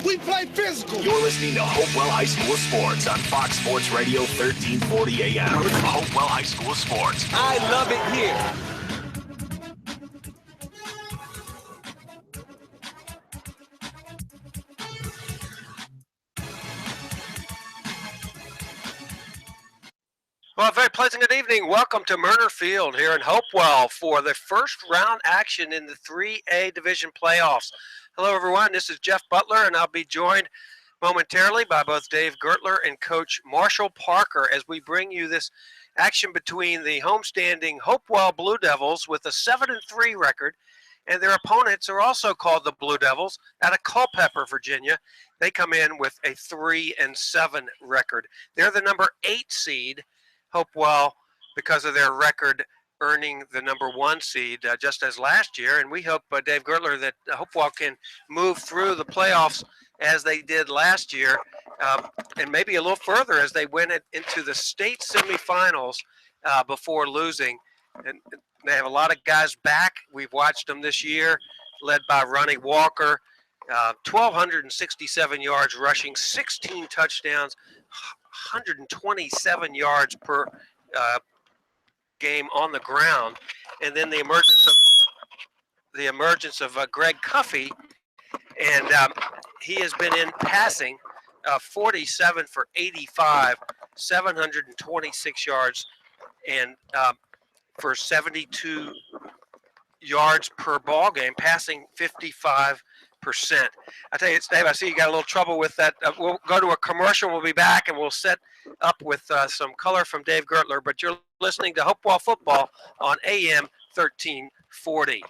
We play physical. You're listening to Hopewell High School Sports on Fox Sports Radio 1340 AM. Hopewell High School Sports. I love it here. Well, a very pleasant good evening. Welcome to Murner Field here in Hopewell for the first round action in the 3A Division playoffs. Hello, everyone. This is Jeff Butler, and I'll be joined momentarily by both Dave Gertler and Coach Marshall Parker as we bring you this action between the homestanding Hopewell Blue Devils with a 7-3 record, and their opponents are also called the Blue Devils out of Culpeper, Virginia. They come in with a 3-7 record. They're the number 8 seed. Hopewell, because of their record, earning the number 1 seed just as last year. And we hope, Dave Gertler, that Hopewell can move through the playoffs as they did last year and maybe a little further as they went into the state semifinals before losing. And they have a lot of guys back. We've watched them this year, led by Ronnie Walker. 1,267 yards rushing, 16 touchdowns, 127 yards per game on the ground, and then the emergence of Greg Cuffey, and he has been in passing 47 for 85, 726 yards, and for 72 yards per ball game, passing 55%. I tell you, Dave, I see you got a little trouble with that. We'll go to a commercial. We'll be back, and we'll set up with some color from Dave Gertler. But you're listening to Hopewell Football on AM 1340.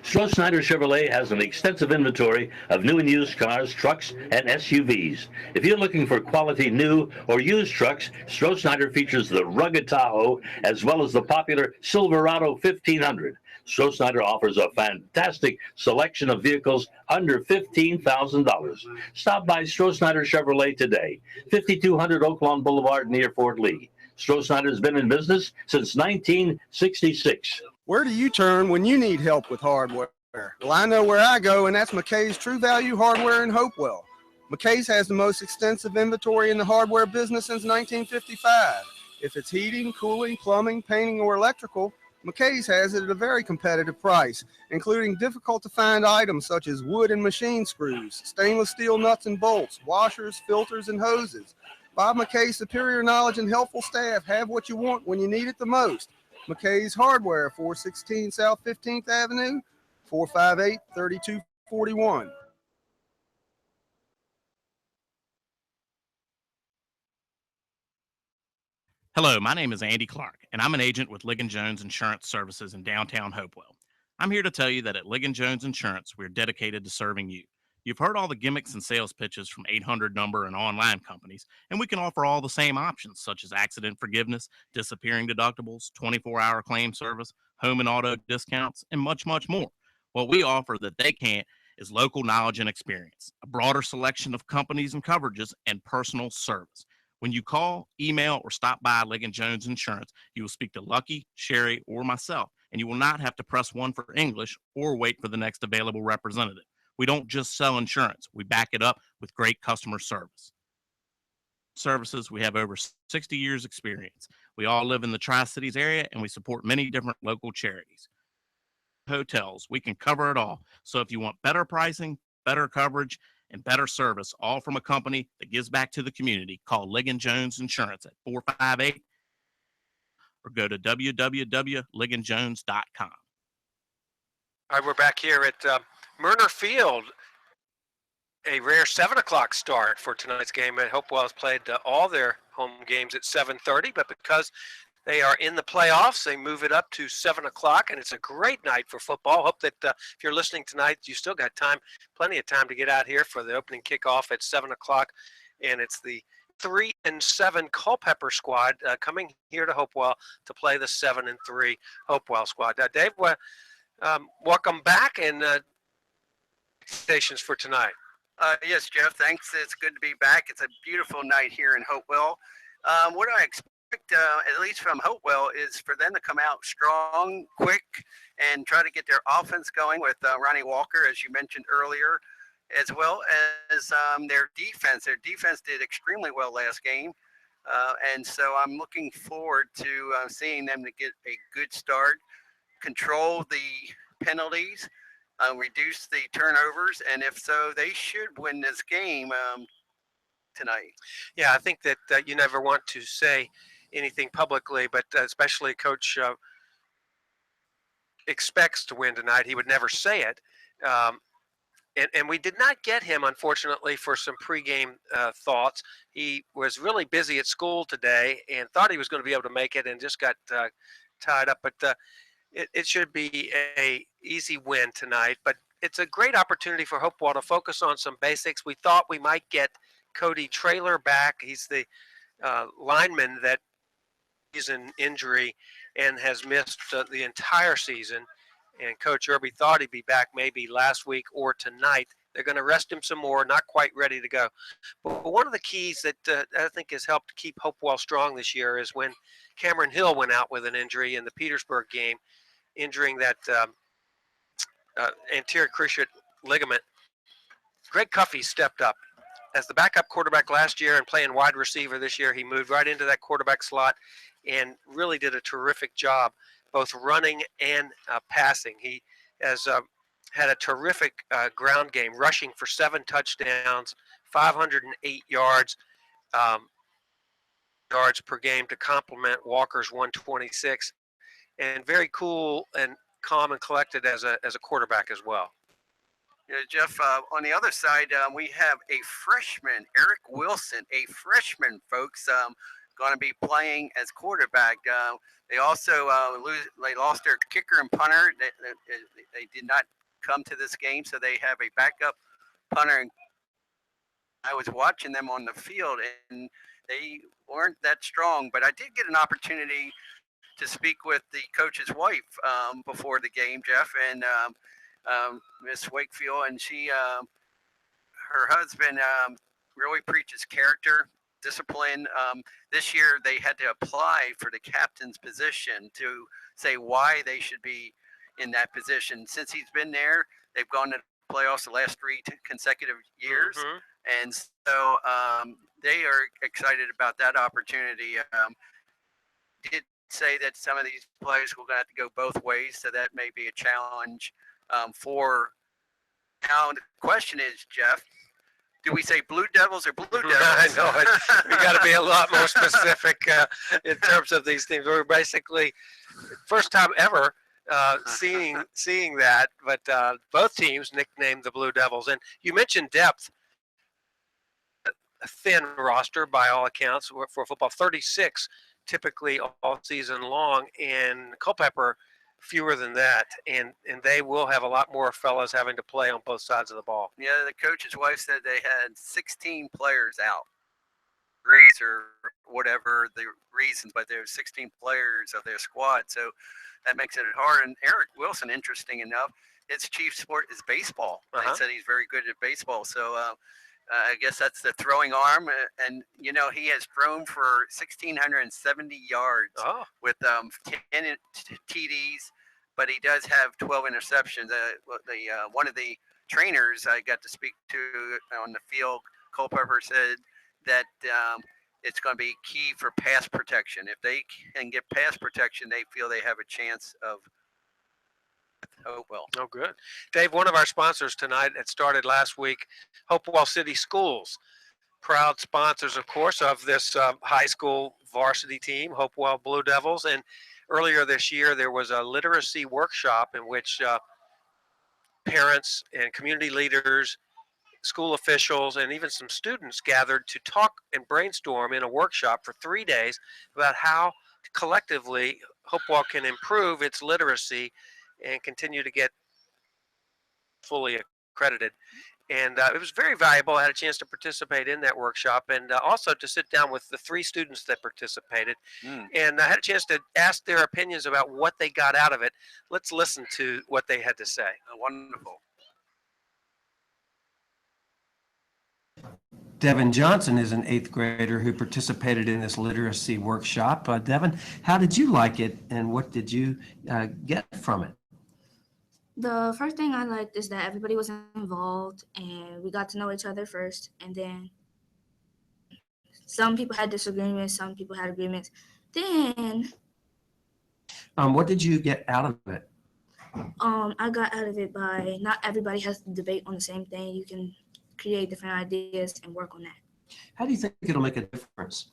Stroh-Snyder Chevrolet has an extensive inventory of new and used cars, trucks, and SUVs. If you're looking for quality new or used trucks, Stroh-Snyder features the rugged Tahoe as well as the popular Silverado 1500. Stroh-Snyder offers a fantastic selection of vehicles under $15,000. Stop by Stroh-Snyder Chevrolet today, 5200 Oaklawn Boulevard near Fort Lee. Stroh-Snyder has been in business since 1966. Where do you turn when you need help with hardware? Well, I know where I go, and that's McKay's True Value Hardware in Hopewell. McKay's has the most extensive inventory in the hardware business since 1955. If it's heating, cooling, plumbing, painting, or electrical, McKay's has it at a very competitive price, including difficult-to-find items such as wood and machine screws, stainless steel nuts and bolts, washers, filters, and hoses. Bob McKay's superior knowledge and helpful staff have what you want when you need it the most. McKay's Hardware, 416 South 15th Avenue, 458-3241. Hello, my name is Andy Clark, and I'm an agent with Ligon Jones Insurance Services in downtown Hopewell. I'm here to tell you that at Ligon Jones Insurance, we're dedicated to serving you. You've heard all the gimmicks and sales pitches from 800 number and online companies, and we can offer all the same options such as accident forgiveness, disappearing deductibles, 24-hour claim service, home and auto discounts, and much, much more. What we offer that they can't is local knowledge and experience, a broader selection of companies and coverages, and personal service. When you call, email, or stop by Ligon Jones Insurance, you will speak to Lucky, Sherry, or myself, and you will not have to press 1 for English or wait for the next available representative. We don't just sell insurance. We back it up with great customer service. Services, we have over 60 years experience. We all live in the Tri-Cities area, and we support many different local charities. Hotels, we can cover it all. So if you want better pricing, better coverage, and better service, all from a company that gives back to the community, call Ligon Jones Insurance at 458 or go to www.ligonjones.com. All right, we're back here at Murner Field. A rare 7 o'clock start for tonight's game. Hopewell has played all their home games at 7:30, but because they are in the playoffs, they move it up to 7 o'clock, and it's a great night for football. Hope that if you're listening tonight, you still got time, plenty of time to get out here for the opening kickoff at 7 o'clock, and it's the 3-7 Culpeper squad coming here to Hopewell to play the 7-3 Hopewell squad. Dave, welcome back, and stations for tonight. Yes, Jeff, thanks. It's good to be back. It's a beautiful night here in Hopewell. What I expect, at least from Hopewell, is for them to come out strong, quick, and try to get their offense going with Ronnie Walker, as you mentioned earlier, as well as their defense. Their defense did extremely well last game. And so I'm looking forward to seeing them to get a good start, control the penalties, reduce the turnovers, and if so, they should win this game tonight. Yeah, I think that you never want to say anything publicly, but especially Coach expects to win tonight. He would never say it. And we did not get him, unfortunately, for some pregame thoughts. He was really busy at school today and thought he was going to be able to make it and just got tied up. But it should be a easy win tonight. But it's a great opportunity for Hopewell to focus on some basics. We thought we might get Cody Traylor back. He's the lineman that is an injury and has missed the entire season. And Coach Irby thought he'd be back maybe last week or tonight. They're going to rest him some more, not quite ready to go. But one of the keys that I think has helped keep Hopewell strong this year is when Cameron Hill went out with an injury in the Petersburg game, injuring that anterior cruciate ligament. Greg Cuffey stepped up. As the backup quarterback last year and playing wide receiver this year, he moved right into that quarterback slot and really did a terrific job, both running and passing. He has had a terrific ground game, rushing for 7 touchdowns, 508 yards per game to complement Walker's 126, and very cool and calm and collected as a quarterback as well. Jeff, on the other side, we have a freshman, Eric Wilson, a freshman, folks, going to be playing as quarterback. They also they lost their kicker and punter. They did not come to this game, so they have a backup punter. I was watching them on the field, and they weren't that strong, but I did get an opportunity to speak with the coach's wife before the game, Jeff, and Miss Wakefield, and her husband really preaches character, discipline. This year they had to apply for the captain's position to say why they should be in that position. Since he's been there, they've gone to the playoffs the last 3 consecutive years, and so they are excited about that opportunity. Did say that some of these players will have to go both ways, so that may be a challenge for. Now the question is, Jeff, do we say Blue Devils or Blue Devils? I know it. We got to be a lot more specific in terms of these things. We're basically first time ever seeing that, but both teams nicknamed the Blue Devils. And you mentioned depth. A thin roster by all accounts for football, 36 typically all season long, and Culpeper fewer than that, and they will have a lot more fellas having to play on both sides of the ball. Yeah, the coach's wife said they had 16 players out, or whatever the reason, but there's 16 players of their squad, so that makes it hard. And Eric Wilson, interesting enough, his chief sport is baseball. They said he's very good at baseball, so I guess that's the throwing arm, and he has thrown for 1,670 yards with 10 TDs, but he does have 12 interceptions. One of the trainers I got to speak to on the field, Culpeper, said that it's going to be key for pass protection. If they can get pass protection, they feel they have a chance of. Hopewell. Oh, good. Dave, one of our sponsors tonight, it started last week, Hopewell City Schools. Proud sponsors, of course, of this high school varsity team, Hopewell Blue Devils. And earlier this year, there was a literacy workshop in which parents and community leaders, school officials, and even some students gathered to talk and brainstorm in a workshop for 3 days about how collectively Hopewell can improve its literacy and continue to get fully accredited. And it was very valuable. I had a chance to participate in that workshop and also to sit down with the 3 students that participated. And I had a chance to ask their opinions about what they got out of it. Let's listen to what they had to say. Wonderful. Devin Johnson is an 8th grader who participated in this literacy workshop. Devin, how did you like it, and what did you get from it? The first thing I liked is that everybody was involved and we got to know each other first, and then some people had disagreements, some people had agreements. Then What did you get out of it? I got out of it by not everybody has to debate on the same thing. You can create different ideas and work on that. How do you think it'll make a difference?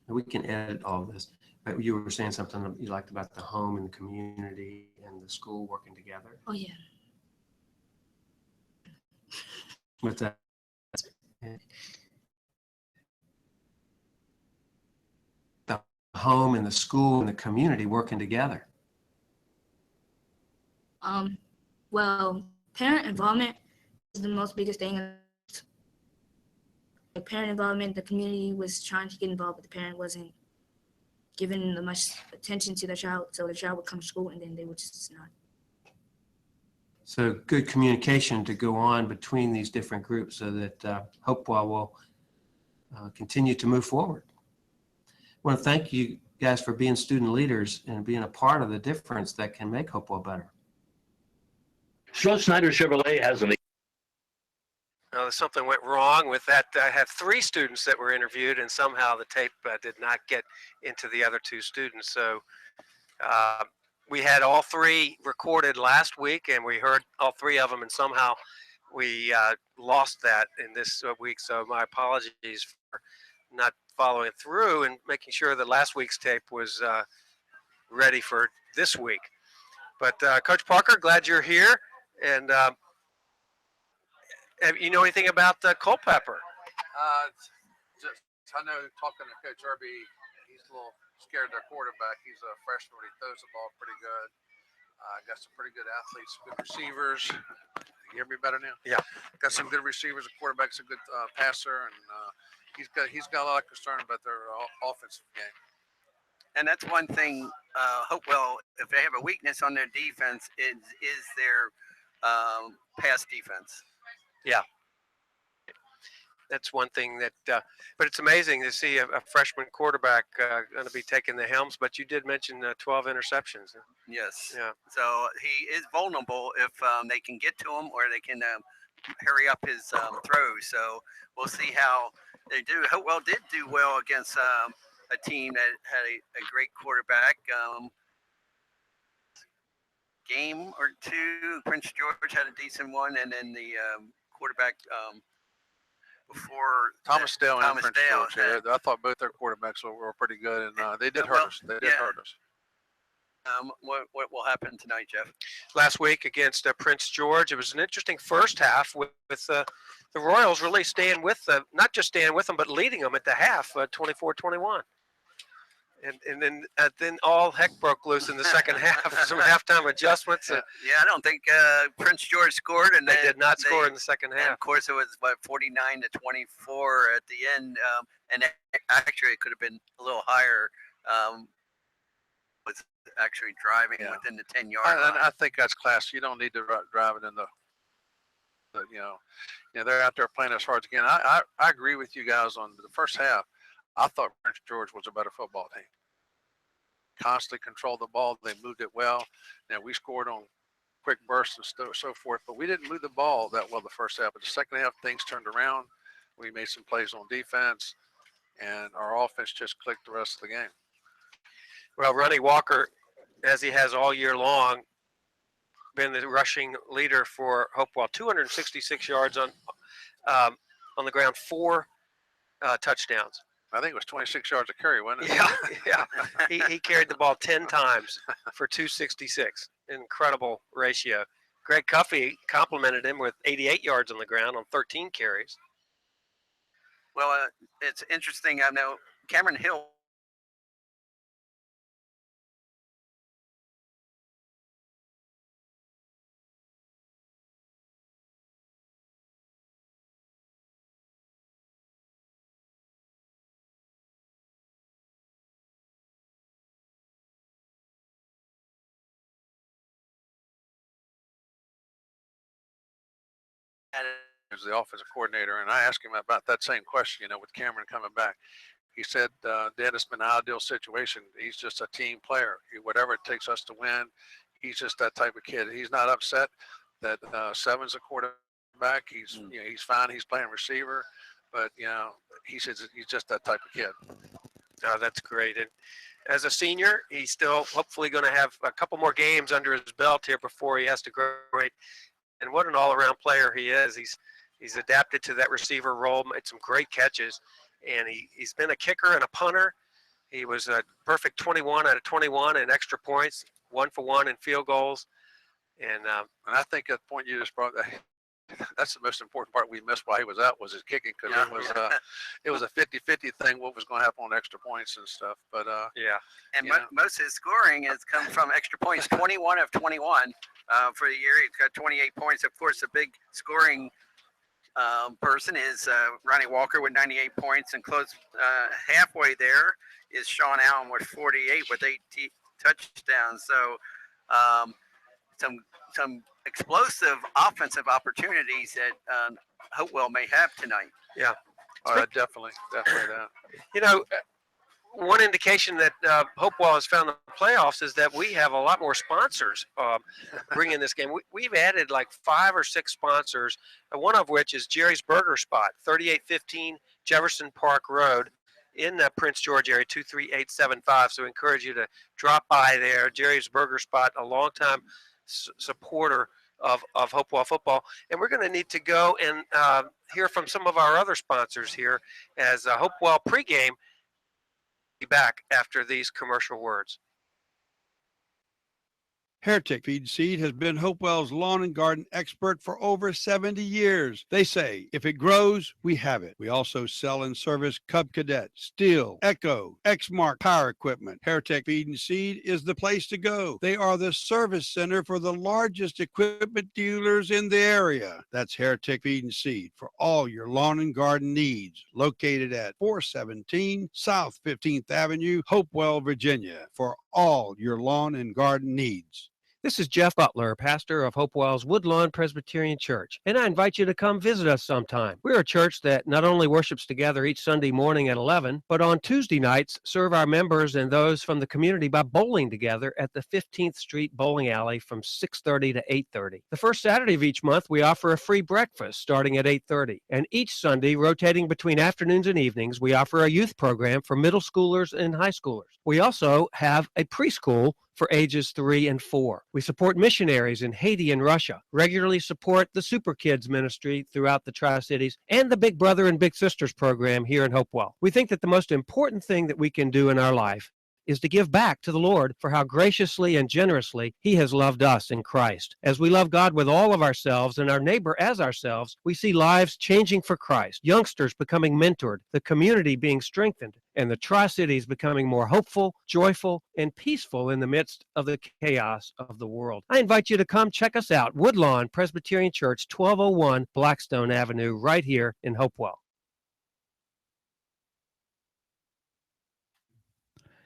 We can edit all of this, but you were saying something that you liked about the home and the community and the school working together. Oh yeah. With that, the home and the school and the community working together. Well, parent involvement is the most biggest thing. Like parent involvement, the community was trying to get involved, but the parent wasn't giving much attention to the child, so the child would come to school and then they would just not. So good communication to go on between these different groups so that Hopewell will continue to move forward. I want to thank you guys for being student leaders and being a part of the difference that can make Hopewell better. Stroh-Snyder Chevrolet has an Something went wrong with that. I have 3 students that were interviewed, and somehow the tape did not get into the other 2 students. So we had all 3 recorded last week, and we heard all 3 of them, and somehow we lost that in this week. So my apologies for not following through and making sure that last week's tape was ready for this week. But Coach Parker, glad you're here. And you know anything about Culpeper? Just I know talking to Coach Irby, he's a little scared of their quarterback. He's a freshman, but he throws the ball pretty good. Got some pretty good athletes, good receivers. You hear me better now? Yeah. Got some good receivers. The quarterback's a good passer, and he's got a lot of concern about their offensive game. And that's one thing, Hopewell, if they have a weakness on their defense, is their pass defense. Yeah. That's one thing that, but it's amazing to see a freshman quarterback going to be taking the helms. But you did mention 12 interceptions. Yes. Yeah. So he is vulnerable if they can get to him or they can hurry up his throws. So we'll see how they do. Hopewell did do well against a team that had a great quarterback. Game or 2, Prince George had a decent one, and then the quarterback before Thomas Dale and Prince George. had, I thought both their quarterbacks were pretty good, and they did hurt us. They did hurt us. What will happen tonight, Jeff? Last week against Prince George, it was an interesting first half with the Royals really staying with them, not just staying with them, but leading them at the half, 24-21. And then all heck broke loose in the second half. Some halftime adjustments. Yeah, I don't think Prince George scored, and they did not score in the second half. And of course, it was 49-24 at the end, and actually it could have been a little higher. Was actually driving within the 10-yard line. I think that's class. You don't need to drive it in the they're out there playing as hard again. I agree with you guys on the first half. I thought Prince George was a better football team. Constantly controlled the ball. They moved it well. Now we scored on quick bursts and so forth, but we didn't move the ball that well the first half. But the second half, things turned around. We made some plays on defense, and our offense just clicked the rest of the game. Well, Ronnie Walker, as he has all year long, been the rushing leader for Hopewell. 266 yards on the ground, 4 touchdowns. I think it was 26 yards a carry, wasn't it? Yeah. He carried the ball 10 times for 266. Incredible ratio. Greg Cuffey complimented him with 88 yards on the ground on 13 carries. Well, it's interesting. I know Cameron Hill As the offensive coordinator, and I asked him about that same question, with Cameron coming back. He said, Dad, it's been an ideal situation. He's just a team player. Whatever it takes us to win, he's just that type of kid. He's not upset that Seven's a quarterback. He's he's fine. He's playing receiver, but he says he's just that type of kid. Oh, that's great. And as a senior, he's still hopefully going to have a couple more games under his belt here before he has to graduate. And what an all-around player he is. He's adapted to that receiver role, made some great catches, and he's been a kicker and a punter. He was a perfect 21 out of 21 in extra points, 1 for 1 in field goals. And I think that point you just brought, that's the most important part we missed while he was out was his kicking, because it was a 50-50 thing what was going to happen on extra points and stuff. But and most of his scoring has come from extra points. 21 of 21 for the year. He's got 28 points. Of course, the big scoring person is Ronnie Walker with 98 points, and close halfway there is Sean Allen with 48 with 8 touchdowns. So some explosive offensive opportunities that Hopewell may have tonight. Yeah, definitely that. One indication that Hopewell has found in the playoffs is that we have a lot more sponsors bringing this game. We've added like 5 or 6 sponsors, one of which is Jerry's Burger Spot, 3815 Jefferson Park Road in the Prince George area, 23875. So I encourage you to drop by there. Jerry's Burger Spot, a longtime supporter of Hopewell football. And we're going to need to go and hear from some of our other sponsors here as Hopewell pregame. Be back after these commercial words. Heretic Feed and Seed has been Hopewell's lawn and garden expert for over 70 years. They say, if it grows, we have it. We also sell and service Cub Cadet, Steel, Echo, Exmark power equipment. Heretic Feed and Seed is the place to go. They are the service center for the largest equipment dealers in the area. That's Heretic Feed and Seed for all your lawn and garden needs. Located at 417 South 15th Avenue, Hopewell, Virginia, for all your lawn and garden needs. This is Jeff Butler, pastor of Hopewell's Woodlawn Presbyterian Church, and I invite you to come visit us sometime. We're a church that not only worships together each Sunday morning at 11, but on Tuesday nights serve our members and those from the community by bowling together at the 15th Street Bowling Alley from 6:30 to 8:30. The first Saturday of each month, we offer a free breakfast starting at 8:30, and each Sunday, rotating between afternoons and evenings, we offer a youth program for middle schoolers and high schoolers. We also have a preschool for ages 3 and 4. We support missionaries in Haiti and Russia, regularly support the Super Kids ministry throughout the Tri-Cities, and the Big Brother and Big Sisters program here in Hopewell. We think that the most important thing that we can do in our life is to give back to the Lord for how graciously and generously He has loved us in Christ. As we love God with all of ourselves and our neighbor as ourselves, we see lives changing for Christ, youngsters becoming mentored, the community being strengthened, and the Tri-Cities becoming more hopeful, joyful, and peaceful in the midst of the chaos of the world. I invite you to come check us out, Woodlawn Presbyterian Church, 1201 Blackstone Avenue, right here in Hopewell.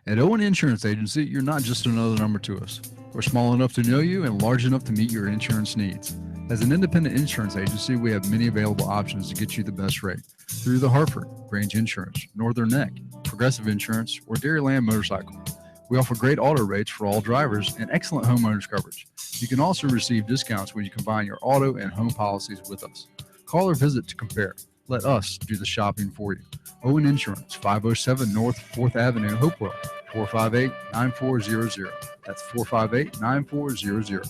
At Owen Insurance Agency, you're not just another number to us. We're small enough to know you and large enough to meet your insurance needs. As an independent insurance agency, we have many available options to get you the best rate through the Hartford, Grange Insurance, Northern Neck, Progressive Insurance, or Dairyland Motorcycle. We offer great auto rates for all drivers and excellent homeowners coverage. You can also receive discounts when you combine your auto and home policies with us. Call or visit to compare. Let us do the shopping for you. Owen Insurance, 507 North 4th Avenue, Hopewell, 458-9400. That's 458-9400.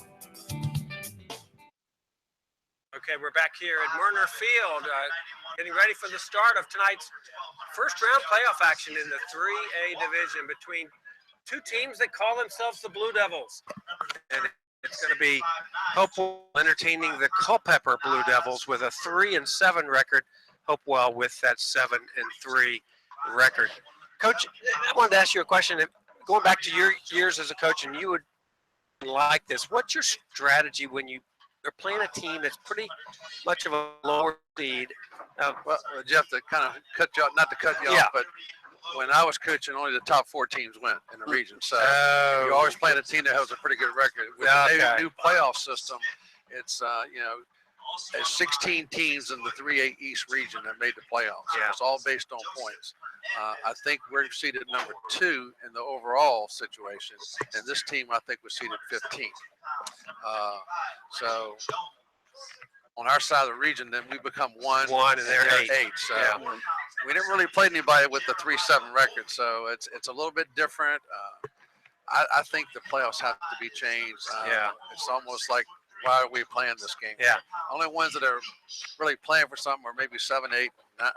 Okay, we're back here at Murner Field, getting ready for the start of tonight's first round playoff action in the 3A division between two teams that call themselves the Blue Devils. And it's going to be Hopewell entertaining the Culpeper Blue Devils with a 3-7 record. Hopewell with that 7-3 record. Coach, I wanted to ask you a question. Going back to your years as a coach, and you would like this, what's your strategy when you are playing a team that's pretty much of a lower seed? Well, Jeff, to kind of cut you off, not to cut you off, but when I was coaching, only the top 4 teams went in the region. So you're always playing a team that has a pretty good record. With the new playoff system, it's, 16 teams in the 3A East region that made the playoffs. Yeah. It's all based on points. I think we're seeded number 2 in the overall situation, and this team I think was seeded 15th. So on our side of the region, then we become 1 and they're 8. So Yeah. we didn't really play anybody with the 3-7 record, so it's a little bit different. I think the playoffs have to be changed. It's almost like, why are we playing this game? Yeah. Only ones that are really playing for something are maybe 7, 8, and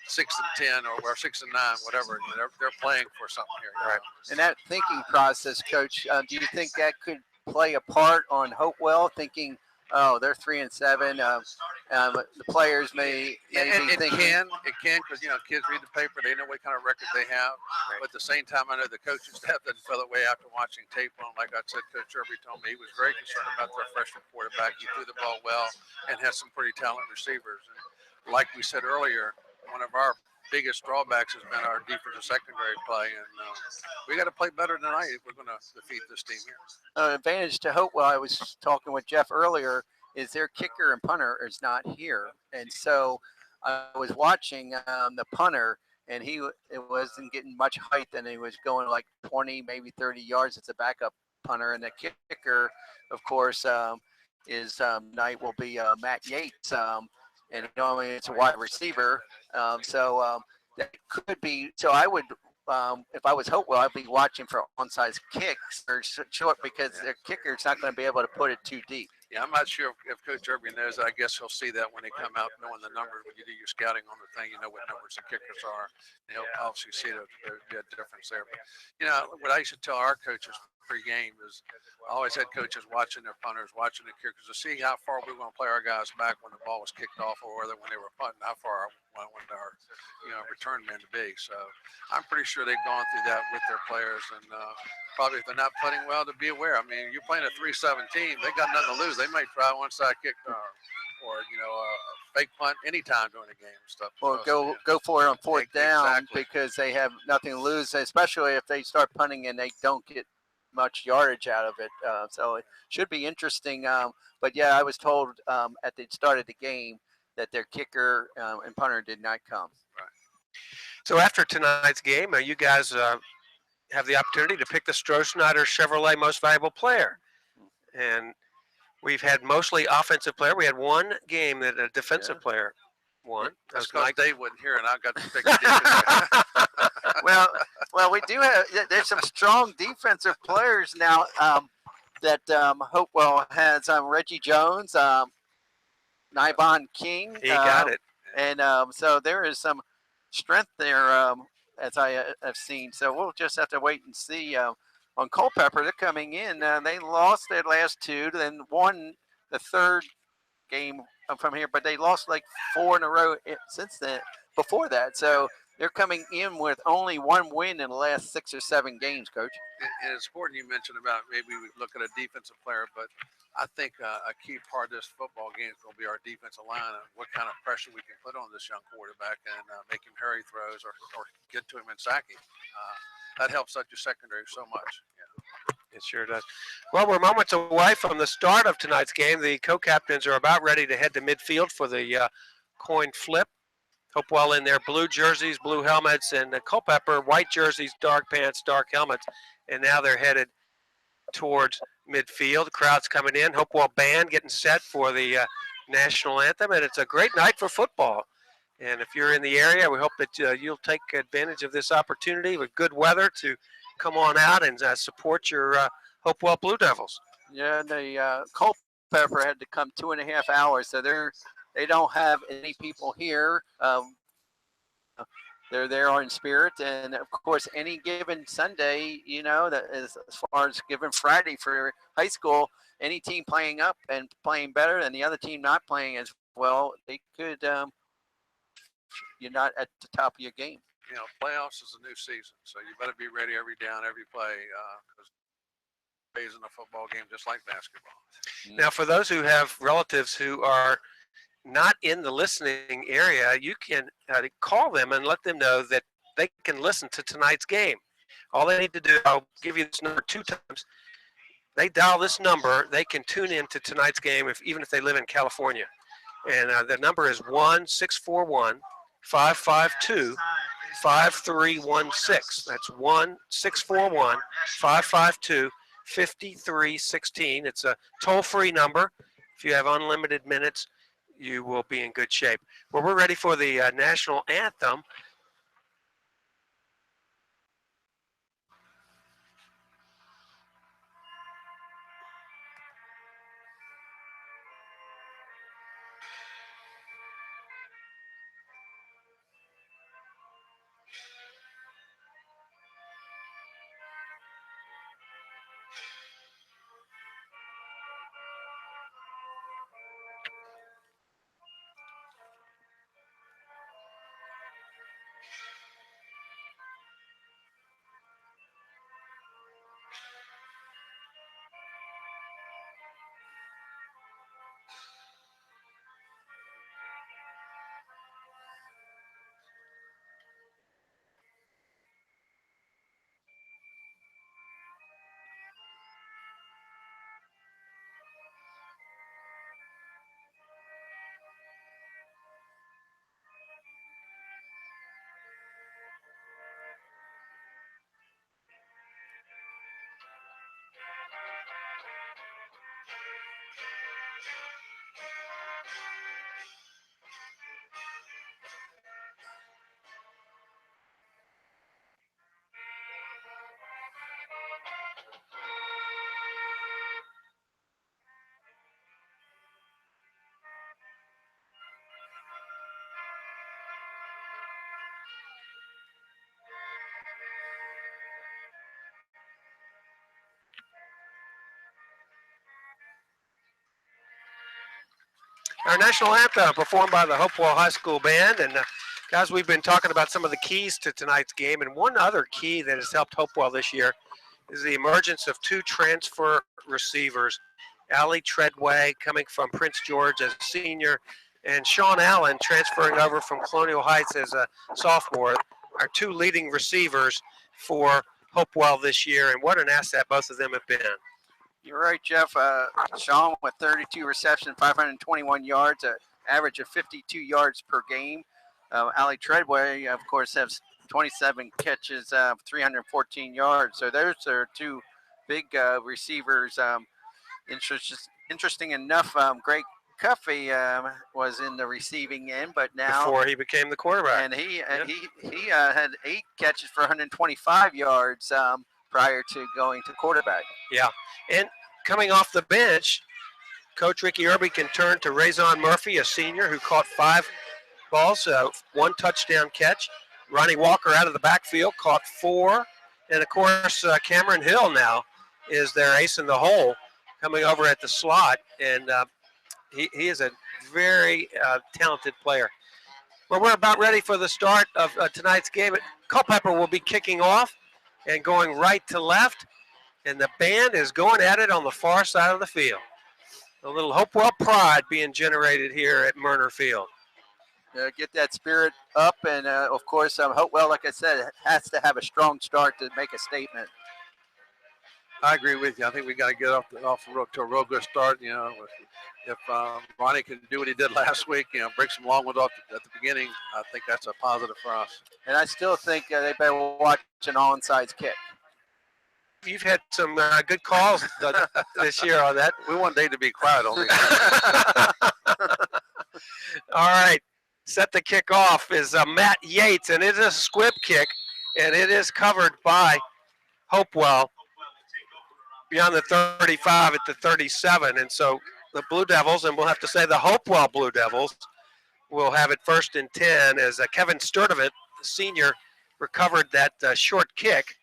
6 and 10, or 6 and 9, whatever. They're playing for something here. Right. And that thinking process, Coach, do you think that could play a part on Hopewell thinking, oh, they're 3 and 7? The players may be thinking. It can, because kids read the paper, they know what kind of record they have. Right. But at the same time, I know the coaching staff doesn't feel that way after watching tape on them. Like I said, Coach Irby told me he was very concerned about their freshman quarterback. He threw the ball well and has some pretty talented receivers. And like we said earlier, one of our biggest drawbacks has been our defensive secondary play, and we got to play better tonight if we're going to defeat this team here. Advantage to Hopewell, I was talking with Jeff earlier, is their kicker and punter is not here. And so I was watching the punter, and it wasn't getting much height, and he was going like 20, maybe 30 yards as a backup punter. And the kicker, of course, is tonight will be Matt Yates. And normally it's a wide receiver. So that could be, so I would, if I was Hopewell, I'd be watching for onside kicks or short, because their kicker's not going to be able to put it too deep. Yeah, I'm not sure if Coach Irby knows. I guess he'll see that when they come out, knowing the numbers. When you do your scouting on the thing, you know what numbers the kickers are. And he'll obviously see the difference there. But, what I used to tell our coaches pre-game is I always had coaches watching their punters, watching the kickers to see how far we were going to play our guys back when the ball was kicked off, or whether when they were punting, how far I wanted our return men to be. So I'm pretty sure they've gone through that with their players, and probably if they're not putting well, to be aware. I mean, you're playing a 3-7 team, they got nothing to lose. They might try onside kick or a fake punt anytime during the game and stuff. Or go for it on fourth down, because they have nothing to lose, especially if they start punting and they don't get much yardage out of it. So it should be interesting. But yeah, I was told at the start of the game that their kicker and punter did not come. Right. So after tonight's game, you guys have the opportunity to pick the Stroh-Schneider Chevrolet Most Valuable Player. And we've had mostly offensive player. We had one game that a defensive player won. That's because Dave wasn't here, and I got to pick the defense. Well, we do have. There's some strong defensive players now that Hopewell has. Reggie Jones, Nybon King. He got it. And so there is some strength there, as I have seen. So we'll just have to wait and see. On Culpeper, they're coming in. They lost their last 2, then won the 3rd game from here, but they lost like 4 in a row since then. Before that, so they're coming in with only 1 win in the last 6 or 7 games, Coach. And it's important you mentioned about maybe we look at a defensive player, but I think a key part of this football game is going to be our defensive line and what kind of pressure we can put on this young quarterback and make him hurry throws or get to him and sack him. That helps out your secondary so much. It sure does. Well, we're moments away from the start of tonight's game. The co-captains are about ready to head to midfield for the coin flip. Hopewell in their blue jerseys, blue helmets, and Culpeper, white jerseys, dark pants, dark helmets. And now they're headed towards midfield. The crowd's coming in. Hopewell band getting set for the national anthem. And it's a great night for football. And if you're in the area, we hope that you'll take advantage of this opportunity with good weather to come on out and support your Hopewell Blue Devils. Yeah, the Culpeper had to come 2.5 hours, so they don't have any people here. They're there in spirit, and of course, any given Sunday, that is as far as given Friday for high school, any team playing up and playing better than the other team not playing as well, they could. You're not at the top of your game. Playoffs is a new season, so you better be ready every down, every play, because plays in a football game just like basketball. Now, for those who have relatives who are not in the listening area, you can call them and let them know that they can listen to tonight's game. All they need to do, I'll give you this number 2 times, they dial this number, they can tune into tonight's game even if they live in California. And the number is 1-641-552-5316. That's 1-641-552-5316. It's a toll-free number. If you have unlimited minutes, you will be in good shape. Well, we're ready for the national anthem. Our national anthem performed by the Hopewell High School Band. And guys, we've been talking about some of the keys to tonight's game. And one other key that has helped Hopewell this year is the emergence of two transfer receivers. Allie Treadway coming from Prince George as a senior, and Sean Allen transferring over from Colonial Heights as a sophomore. Our two leading receivers for Hopewell this year. And what an asset both of them have been. You're right, Jeff. Sean with 32 receptions, 521 yards, an average of 52 yards per game. Allie Treadway, of course, has 27 catches, 314 yards. So those are two big receivers. Interesting enough, Greg Cuffey was in the receiving end, but now before he became the quarterback, and he had 8 catches for 125 yards prior to going to quarterback. Yeah, and coming off the bench, Coach Ricky Irby can turn to Razon Murphy, a senior who caught 5 balls, 1 touchdown catch. Ronnie Walker out of the backfield caught 4, and of course Cameron Hill now is their ace in the hole, coming over at the slot, and he is a very talented player. Well, we're about ready for the start of tonight's game. Culpeper will be kicking off and going right to left, and the band is going at it on the far side of the field. A little Hopewell pride being generated here at Murner Field. Get that spirit up, and of course, Hopewell, like I said, has to have a strong start to make a statement. I agree with you. I think we got to get off to a real good start. You know, if Ronnie can do what he did last week, you know, break some long ones off at the beginning, I think that's a positive for us. And I still think they better watch an onside kick. You've had some good calls this year on that. We want Dave to be quiet only. All right, set the kick off is Matt Yates, and it is a squib kick, and it is covered by Hopewell beyond the 35 at the 37. And so the Blue Devils, and we'll have to say the Hopewell Blue Devils, will have it 1st and 10 as Kevin Sturdivant, senior, recovered that short kick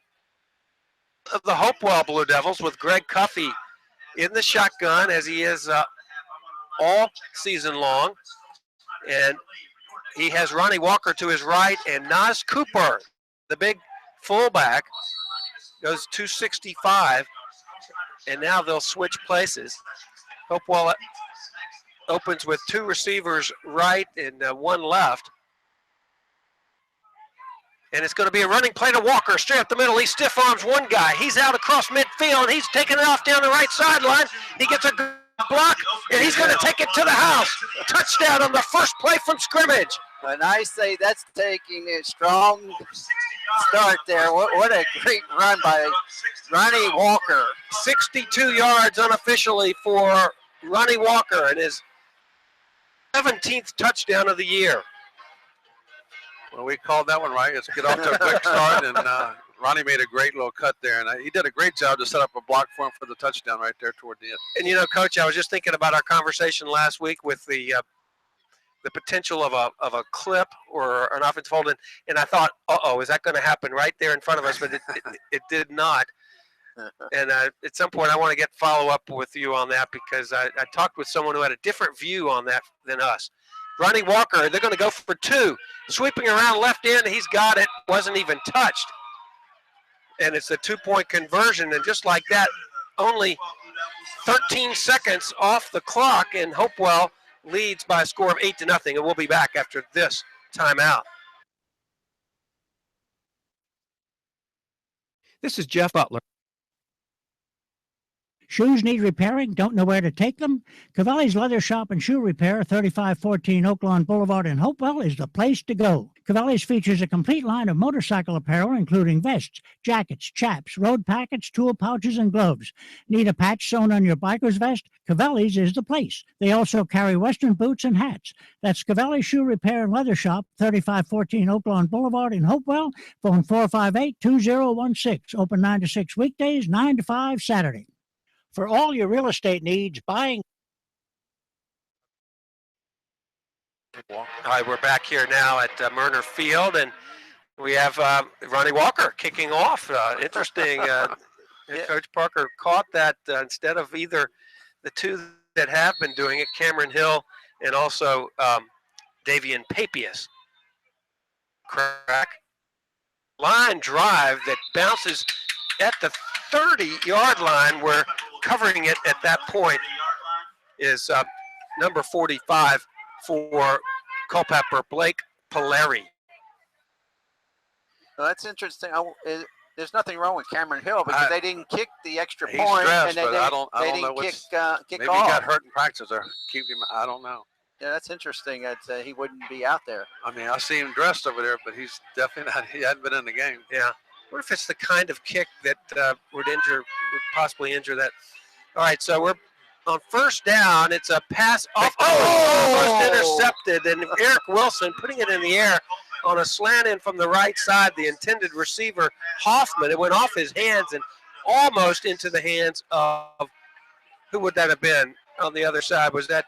of the Hopewell Blue Devils with Greg Cuffey in the shotgun, as he is all season long. And he has Ronnie Walker to his right, and Nas Cooper, the big fullback, goes 265. And now they'll switch places. Hopewell opens with 2 receivers right and 1 left. And it's going to be a running play to Walker, straight up the middle. He stiff arms one guy. He's out across midfield. backfield. He's taking it off down the right sideline. He gets a block, and he's going to take it to the house. Touchdown on the first play from scrimmage. And I say that's taking a strong start there. What a great run by Ronnie Walker. 62 yards unofficially for Ronnie Walker and his 17th touchdown of the year. Well, we called that one right. Let's get off to a quick start, and Ronnie made a great little cut there, and he did a great job to set up a block for him for the touchdown right there toward the end. And, you know, Coach, I was just thinking about our conversation last week with the potential of a clip or an offensive hold, and I thought, is that going to happen right there in front of us? But it did not. And at some point, I want to get follow-up with you on that because I talked with someone who had a different view on that than us. Ronnie Walker, they're going to go for 2. Sweeping around left end, he's got it. Wasn't even touched. And it's a 2-point conversion. And just like that, only 13 seconds off the clock, and Hopewell leads by a score of 8-0. And we'll be back after this timeout. This is Jeff Butler. Shoes need repairing? Don't know where to take them? Cavalli's Leather Shop and Shoe Repair, 3514 Oaklawn Boulevard in Hopewell, is the place to go. Cavalli's features a complete line of motorcycle apparel, including vests, jackets, chaps, road packets, tool pouches, and gloves. Need a patch sewn on your biker's vest? Cavalli's is the place. They also carry Western boots and hats. That's Cavalli Shoe Repair and Leather Shop, 3514 Oaklawn Boulevard in Hopewell. Phone 458-2016. Open 9 to 6 weekdays, 9 to 5 Saturday. For all your real estate needs, buying. All right, we're back here now at Murner Field, and we have Ronnie Walker kicking off. Interesting. Coach Parker caught that instead of either the two that have been doing it, Cameron Hill and also Davian Papias. Crack. Line drive that bounces at the 30-yard line, where covering it at that point is number 45 for Culpeper, Blake Polari. Well, that's interesting. There's nothing wrong with Cameron Hill because they didn't kick the extra He's point, dressed, and but I don't they know didn't what's kick off. maybe he got hurt in practice or keep him. I don't know. Yeah, that's interesting that he wouldn't be out there. I mean, I see him dressed over there, but he's definitely not. He hadn't been in the game. Yeah. What if it's the kind of kick that would possibly injure that? All right, so we're on first down. It's a pass off. Almost intercepted, and Eric Wilson putting it in the air on a slant in from the right side. The intended receiver, Hoffman. It went off his hands and almost into the hands of, who would that have been on the other side? Was that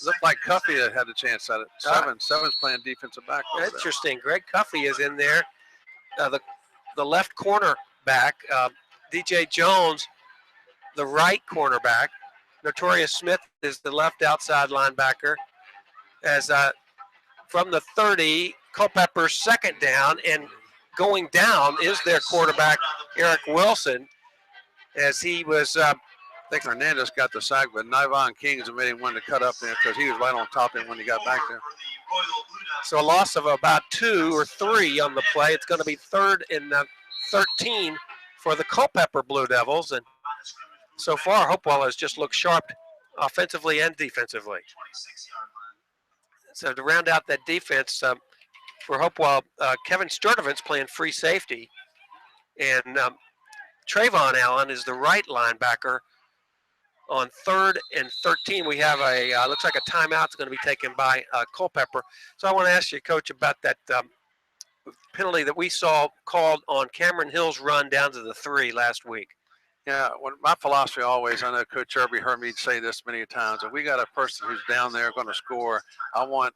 looked like Cuffey that had a chance at it. Seven's playing defensive back. Interesting. Greg Cuffey is in there. The left cornerback, DJ Jones, the right cornerback. Notorious Smith is the left outside linebacker. As from the 30, Culpeper's second down, and going down is their quarterback, Eric Wilson, as he was. I think Hernandez got the sack, but Nivon Kings made him one to cut up there because he was right on top of him when he got back there. So a loss of about 2 or 3 on the play. It's going to be 3rd and 13 for the Culpeper Blue Devils, and so far Hopewell has just looked sharp offensively and defensively. So to round out that defense for Hopewell, Kevin Sturdivant's playing free safety, and Trayvon Allen is the right linebacker. On 3rd and 13, we have a looks like a timeout is going to be taken by Culpeper. So I want to ask you, Coach, about that penalty that we saw called on Cameron Hill's run down to the 3 last week. Yeah, my philosophy always, I know Coach Irby heard me say this many times, if we got a person who's down there going to score, I want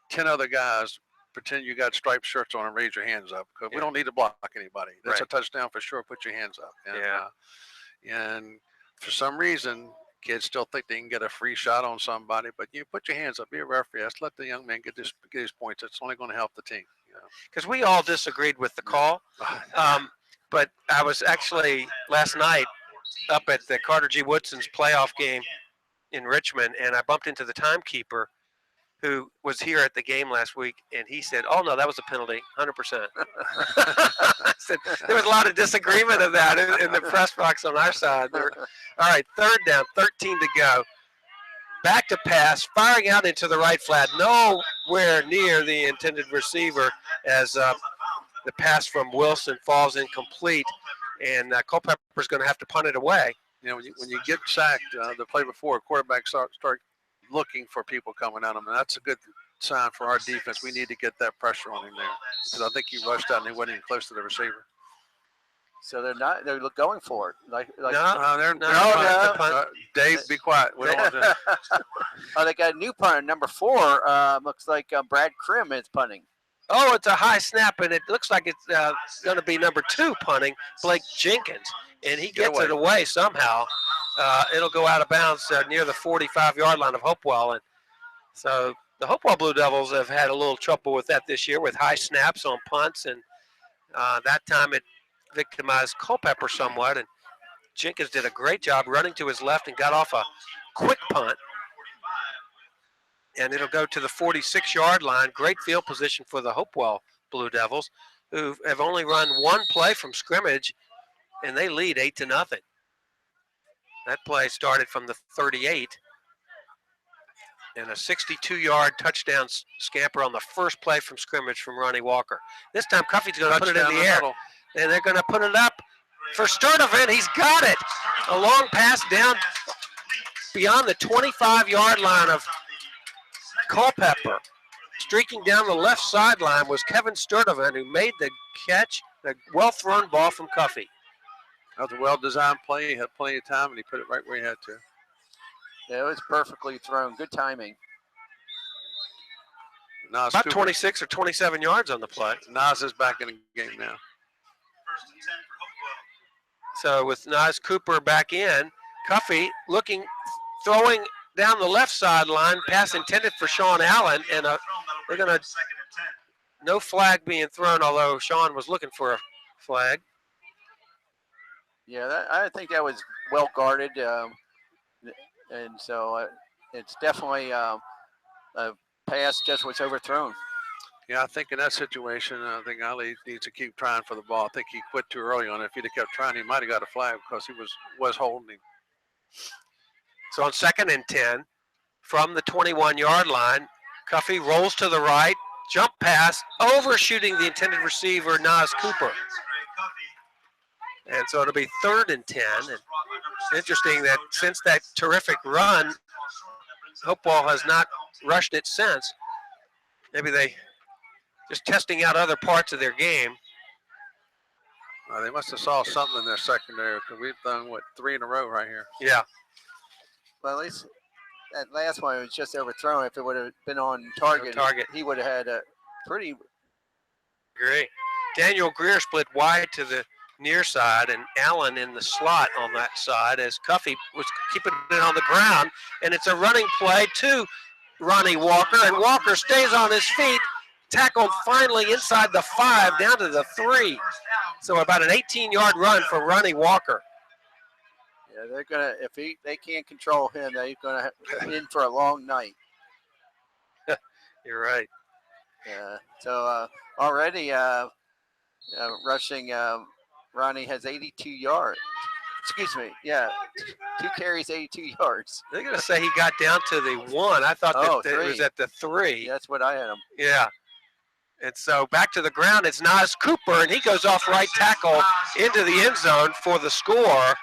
10 other guys, pretend you got striped shirts on and raise your hands up, because we don't need to block anybody. That's a touchdown for sure. Put your hands up. And, and for some reason, kids still think they can get a free shot on somebody, but you put your hands up, be a referee. Let's let the young man get his points. It's only going to help the team. Because we all disagreed with the call. But I was actually last night up at the Carter G. Woodson's playoff game in Richmond, and I bumped into the timekeeper, who was here at the game last week, and he said, "Oh no, that was a penalty, 100%." Said, there was a lot of disagreement of that in the press box on our side. All right, third down, 13 to go. Back to pass, firing out into the right flat, nowhere near the intended receiver as the pass from Wilson falls incomplete, and Culpeper's going to have to punt it away. You know, when you get sacked the play before, quarterbacks start looking for people coming at them, and that's a good sign for our defense. We need to get that pressure on him there because I think he rushed out and he wasn't even close to the receiver. So they're going for it. No. Dave, be quiet. We don't want to. Oh, they got a new punter, number 4. Looks like Brad Krim is punting. Oh, it's a high snap, and it looks like it's going to be number 2 punting, Blake Jenkins, and he gets it away somehow. It'll go out of bounds near the 45-yard line of Hopewell, and so the Hopewell Blue Devils have had a little trouble with that this year with high snaps on punts, and that time it victimized Culpeper somewhat, and Jenkins did a great job running to his left and got off a quick punt. And it'll go to the 46-yard line. Great field position for the Hopewell Blue Devils, who have only run one play from scrimmage, and they lead 8-0. That play started from the 38. And a 62-yard touchdown scamper on the first play from scrimmage from Ronnie Walker. This time Cuffey's going to put it in the air. And they're going to put it up for Sturdivant. He's got it. A long pass down beyond the 25-yard line of Culpeper. Streaking down the left sideline was Kevin Sturdivant, who made the catch, a well-thrown ball from Cuffey. That was a well-designed play. He had plenty of time, and he put it right where he had to. Yeah, it was perfectly thrown. Good timing. Nas About Cooper. 26 or 27 yards on the play. Nas is back in the game now. So with Nas Cooper back in, Cuffey throwing down the left sideline, pass intended for Sean Allen, and they're going to, no flag being thrown, although Sean was looking for a flag. Yeah, I think that was well guarded, and so it's definitely a pass just was overthrown. Yeah, I think in that situation, I think Ali needs to keep trying for the ball. I think he quit too early on it. If he'd have kept trying, he might have got a flag because he was holding him. So on 2nd and 10, from the 21-yard line, Cuffey rolls to the right, jump pass, overshooting the intended receiver, Nas Cooper. And so it'll be 3rd and 10. And it's interesting that since that terrific run, Hopewell has not rushed it since. Maybe they just testing out other parts of their game. They must have saw something in their secondary because we've done, 3 in a row right here. Yeah. Well, at least that last one was just overthrown. If it would have been on target, he would have had a pretty. Great. Daniel Greer split wide to the near side, and Allen in the slot on that side as Cuffey was keeping it on the ground. And it's a running play to Ronnie Walker, and Walker stays on his feet, tackled finally inside the 5, down to the 3. So about an 18-yard run for Ronnie Walker. Yeah, they're gonna they can't control him, they're gonna in for a long night. You're right. So already rushing, Ronnie has 82 yards. Excuse me. Yeah, 2 carries, 82 yards. They're gonna say he got down to the 1. I thought that it was at the 3. Yeah, that's what I had him. Yeah. And so back to the ground, it's Nas Cooper, and he goes off right tackle into the end zone for the score.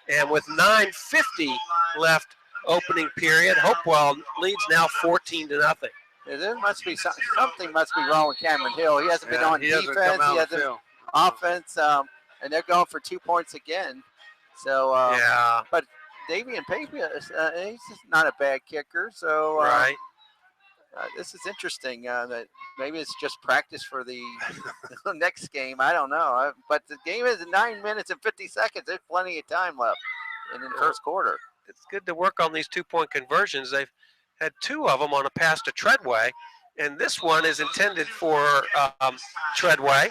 And with 9:50 left opening period, Hopewell leads now 14-0. Yeah, there must be something must be wrong with Cameron Hill. He hasn't been on defense. He hasn't offense, and they're going for 2 points again. So yeah. But Davian Papia, he's just not a bad kicker. So right. This is interesting. That maybe it's just practice for the next game. I don't know. But the game is 9 minutes and 50 seconds. There's plenty of time left in the first quarter. It's good to work on these 2-point conversions. They've had 2 of them on a pass to Treadway, and this one is intended for Treadway.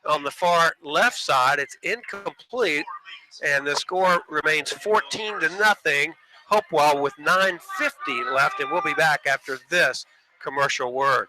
On the far left side, it's incomplete, and the score remains 14-0 Hopewell with 9:50 left, and we'll be back after this commercial word.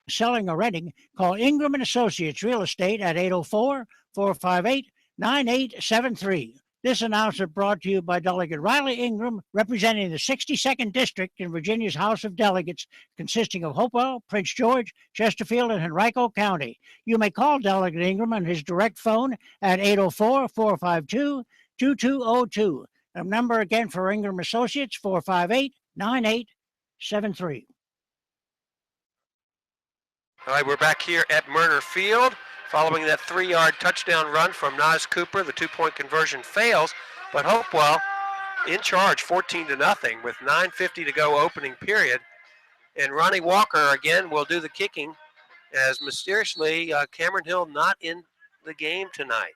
Selling or renting, call Ingram & Associates Real Estate at 804-458-9873. This announcement brought to you by Delegate Riley Ingram, representing the 62nd District in Virginia's House of Delegates, consisting of Hopewell, Prince George, Chesterfield, and Henrico County. You may call Delegate Ingram on his direct phone at 804-452-2202. The number again for Ingram Associates, 458-9873. All right, we're back here at Murner Field. Following that 3-yard touchdown run from Nas Cooper, the 2-point conversion fails, but Hopewell in charge 14-0 with 9:50 to go opening period. And Ronnie Walker again will do the kicking, as mysteriously Cameron Hill not in the game tonight.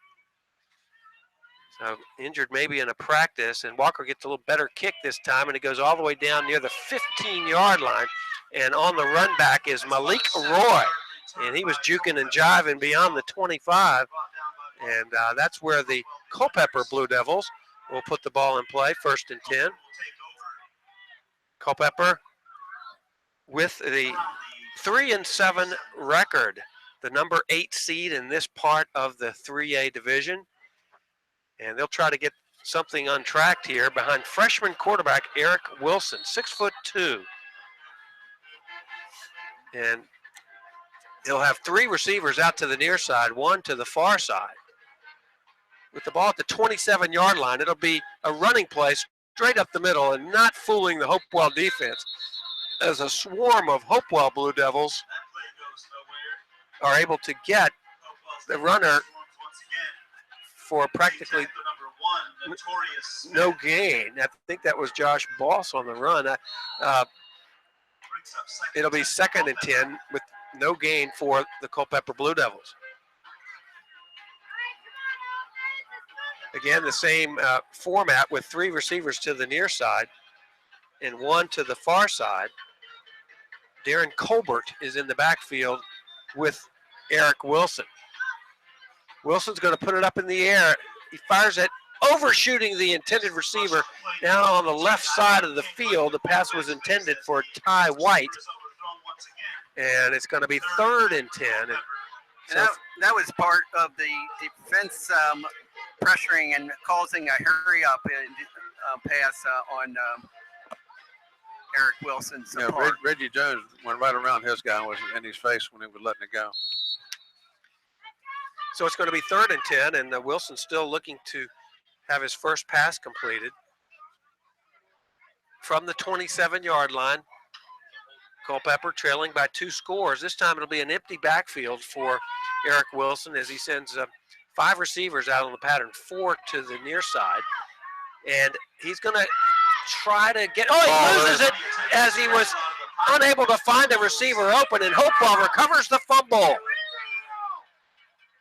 So injured maybe in a practice, and Walker gets a little better kick this time, and it goes all the way down near the 15-yard line. And on the run back is Malik Roy. And he was juking and jiving beyond the 25. And that's where the Culpeper Blue Devils will put the ball in play, 1st and 10. Culpeper with the 3-7 record, the number 8 seed in this part of the 3A division. And they'll try to get something untracked here behind freshman quarterback Eric Wilson, 6'2". And he'll have 3 receivers out to the near side, 1 to the far side. With the ball at the 27-yard line, it'll be a running play straight up the middle and not fooling the Hopewell defense, as a swarm of Hopewell Blue Devils are able to get the runner for practically no gain. I think that was Josh Boss on the run. It'll be 2nd and 10 with no gain for the Culpeper Blue Devils. Again, the same format with 3 receivers to the near side and 1 to the far side. Darren Colbert is in the backfield with Eric Wilson. Wilson's going to put it up in the air. He fires it, overshooting the intended receiver down on the left side of the field. The pass was intended for Ty White. And it's going to be 3rd and 10. And so that was part of the defense pressuring and causing a hurry-up pass on Eric Wilson's part. Reggie Jones went right around his guy and was in his face when he was letting it go. So it's going to be 3rd and 10, and Wilson's still looking to have his first pass completed from the 27-yard line. Culpeper trailing by 2 scores. This time it'll be an empty backfield for Eric Wilson as he sends 5 receivers out on the pattern, 4 to the near side. And he's going to try to get, he loses it as he was unable to find a receiver open, and Hopewell recovers the fumble.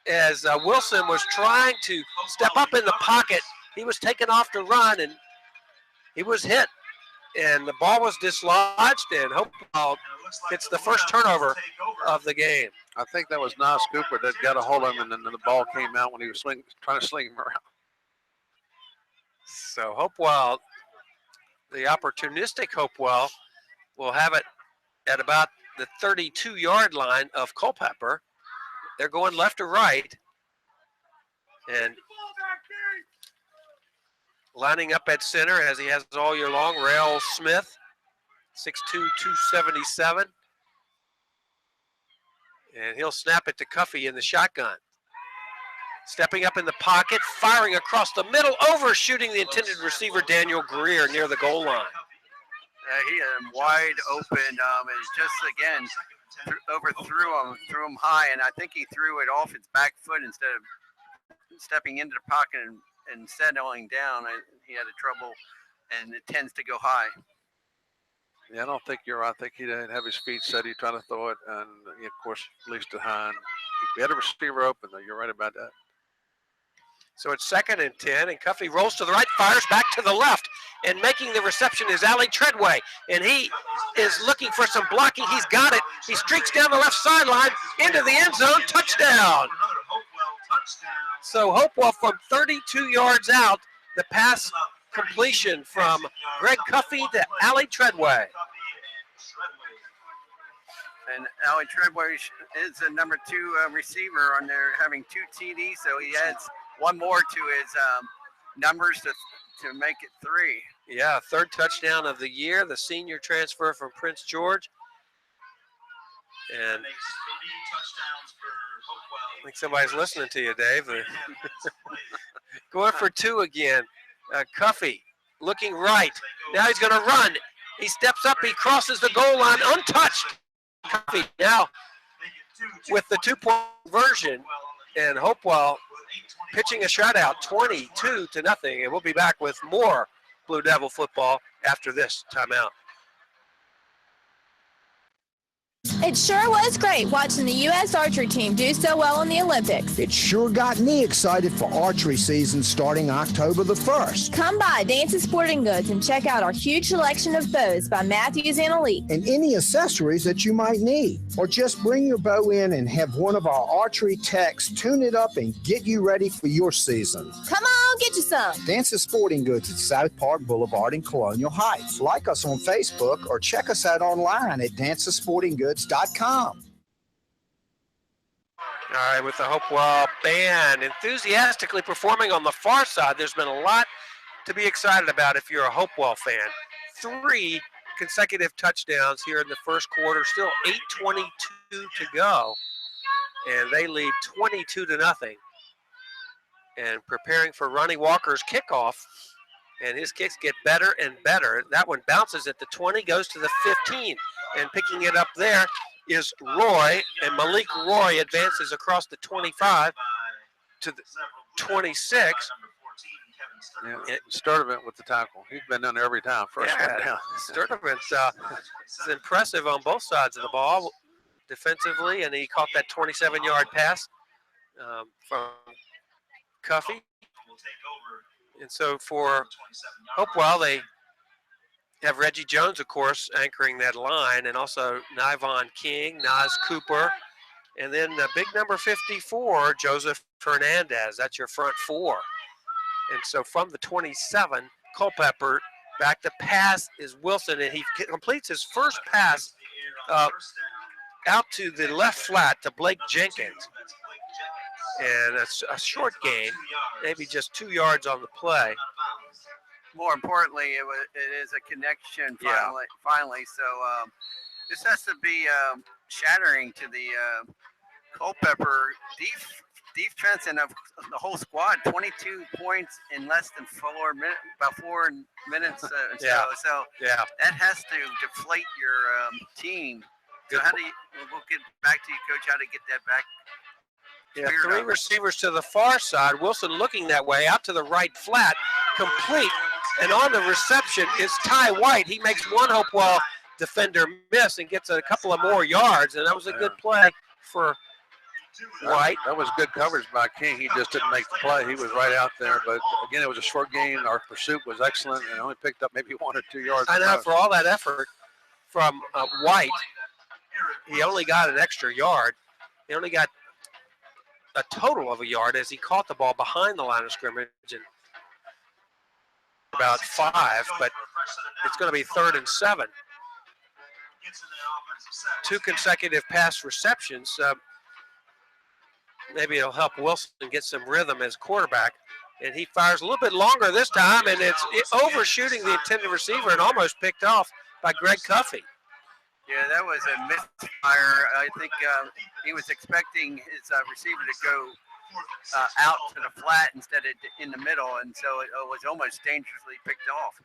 As Wilson was trying to step up in the pocket, he was taken off to run, and he was hit. And the ball was dislodged, and Hopewell gets the first turnover of the game. I think that was Nas Cooper that got a hold of him, and then the ball came out when he was trying to sling him around. So Hopewell, the opportunistic Hopewell, will have it at about the 32-yard line of Culpeper. They're going left to right. And lining up at center, as he has all year long, Rail Smith, 6'2", 277. And he'll snap it to Cuffey in the shotgun. Stepping up in the pocket, firing across the middle, overshooting the intended receiver, Daniel Greer, near the goal line. He had him wide open, and just, again, overthrew him, threw him high, and I think he threw it off his back foot instead of stepping into the pocket and settling down. He had trouble, and it tends to go high. Yeah, I don't think you're right. I think he didn't have his feet set. He tried to throw it, and of course, leads to Hine. He had a receiver open, though. You're right about that. So it's 2nd and 10, and Cuffey rolls to the right, fires back to the left, and making the reception is Allie Treadway, and he is looking for some blocking. He's got it. He streaks down the left sideline into the end zone. Touchdown. So Hopewell from 32 yards out, the pass completion from Greg Cuffey to Allie Treadway. And Allie Treadway is a number 2 receiver on there, having 2 TDs, so he adds one more to his numbers to make it 3. Yeah, 3rd touchdown of the year, the senior transfer from Prince George. And I think somebody's listening to you, Dave. Going for 2 again. Cuffey looking right. Now he's going to run. He steps up. He crosses the goal line untouched. Cuffey now with the 2-point version, and Hopewell pitching a shutout, 22-0. And we'll be back with more Blue Devil football after this timeout. It sure was great watching the U.S. archery team do so well in the Olympics. It sure got me excited for archery season starting October the 1st. Come by Dance's Sporting Goods and check out our huge selection of bows by Matthews and Elite. And any accessories that you might need. Or just bring your bow in and have one of our archery techs tune it up and get you ready for your season. Come on, get you some. Dance's Sporting Goods at South Park Boulevard in Colonial Heights. Like us on Facebook or check us out online at dancesportinggoods.com. All right, with the Hopewell band enthusiastically performing on the far side, there's been a lot to be excited about if you're a Hopewell fan. 3 consecutive touchdowns here in the first quarter, still 8:22 to go, and they lead 22-0. And preparing for Ronnie Walker's kickoff, and his kicks get better and better. That one bounces at the 20, goes to the 15, and picking it up there is Roy, and Malik Roy advances across the 25 to the 26. Yeah, Sturdivant with the tackle. He's been down there every time. First one down. Sturdivant's is impressive on both sides of the ball defensively, and he caught that 27-yard pass from Cuffey. And so for Hopewell, they have Reggie Jones, of course, anchoring that line, and also Nivon King, Nas Cooper, and then the big number 54, Joseph Fernandez. That's your front 4. And so from the 27, Culpeper, back to pass is Wilson, and he completes his first pass out to the left flat to Blake Jenkins. And it's a short gain, maybe just 2 yards on the play. More importantly, it is a connection finally. So this has to be shattering to the Culpeper defense and of the whole squad. 22 points in less than 4 minutes, about 4 minutes. So that has to deflate your team. So how do you? We'll get back to you, Coach. How to get that back? Yeah, 3 receivers to the far side. Wilson looking that way, out to the right flat, complete. And on the reception is Ty White. He makes one Hopewell defender miss and gets a couple of more yards. And that was a good play for White. That was good coverage by King. He just didn't make the play. He was right out there. But, again, it was a short gain. Our pursuit was excellent and only picked up maybe 1 or 2 yards. I know, for all that effort from White, he only got an extra yard. He only got a total of a yard as he caught the ball behind the line of scrimmage and about 5, but it's going to be 3rd and 7. 2 consecutive pass receptions. Maybe it'll help Wilson get some rhythm as quarterback. And he fires a little bit longer this time, and it's overshooting the intended receiver and almost picked off by Greg Cuffey. Yeah, that was a misfire. I think he was expecting his receiver to go out to the flat instead of in the middle, and so it was almost dangerously picked off.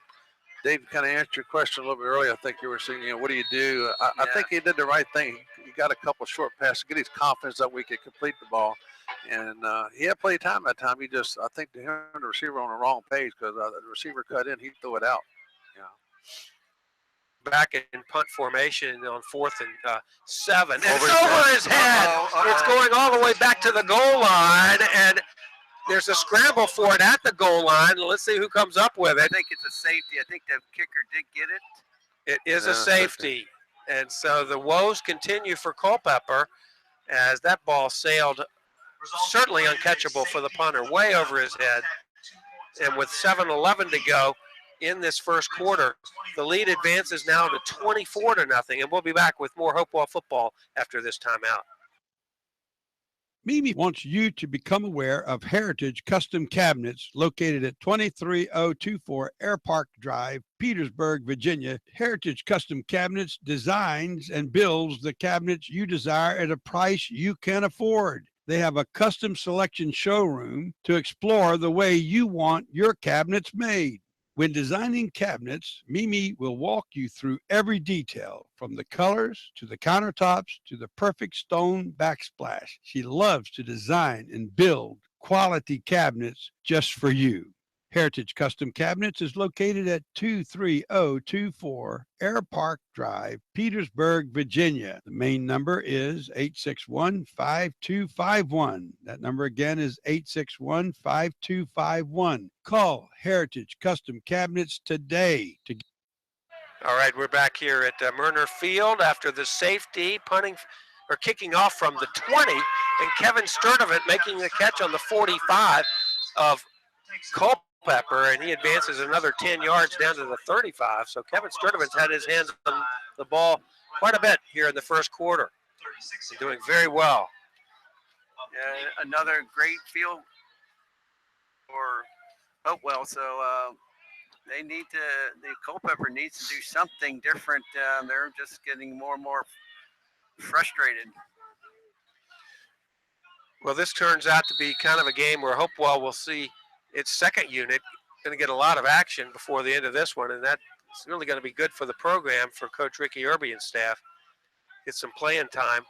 Dave kind of answered your question a little bit earlier. I think you were saying, what do you do? I think he did the right thing. He got a couple short passes, get his confidence that we could complete the ball. And he had plenty of time that time. I think him and the receiver on the wrong page because the receiver cut in, he threw it out. Yeah. Back in punt formation on 4th and 7. It's over his head. It's going all the way back to the goal line, and there's a scramble for it at the goal line. Let's see who comes up with it. I think it's a safety. I think the kicker did get it. It is a safety. And so the woes continue for Culpeper as that ball sailed certainly uncatchable for the punter, way over his head. And with 7:11 to go in this first quarter, the lead advances now to 24-0. And we'll be back with more Hopewell football after this timeout. Mimi wants you to become aware of Heritage Custom Cabinets located at 23024 Air Park Drive, Petersburg, Virginia. Heritage Custom Cabinets designs and builds the cabinets you desire at a price you can afford. They have a custom selection showroom to explore the way you want your cabinets made. When designing cabinets, Mimi will walk you through every detail, from the colors to the countertops to the perfect stone backsplash. She loves to design and build quality cabinets just for you. Heritage Custom Cabinets is located at 23024 Air Park Drive, Petersburg, Virginia. The main number is 861-5251. That number again is 861-5251. Call Heritage Custom Cabinets today. All right, we're back here at Murner Field after the safety, punting or kicking off from the 20, and Kevin Sturdivant making the catch on the 45 of Culpeper, and he advances another 10 yards down to the 35. So Kevin Sturdivant's had his hands on the ball quite a bit here in the first quarter. He's doing very well. Another great field for Hopewell. So they need to, the Culpeper needs to do something different. They're just getting more and more frustrated. Well, this turns out to be kind of a game where Hopewell will see its second unit going to get a lot of action before the end of this one, and that's really going to be good for the program for Coach Ricky Irby and staff. Get some playing time.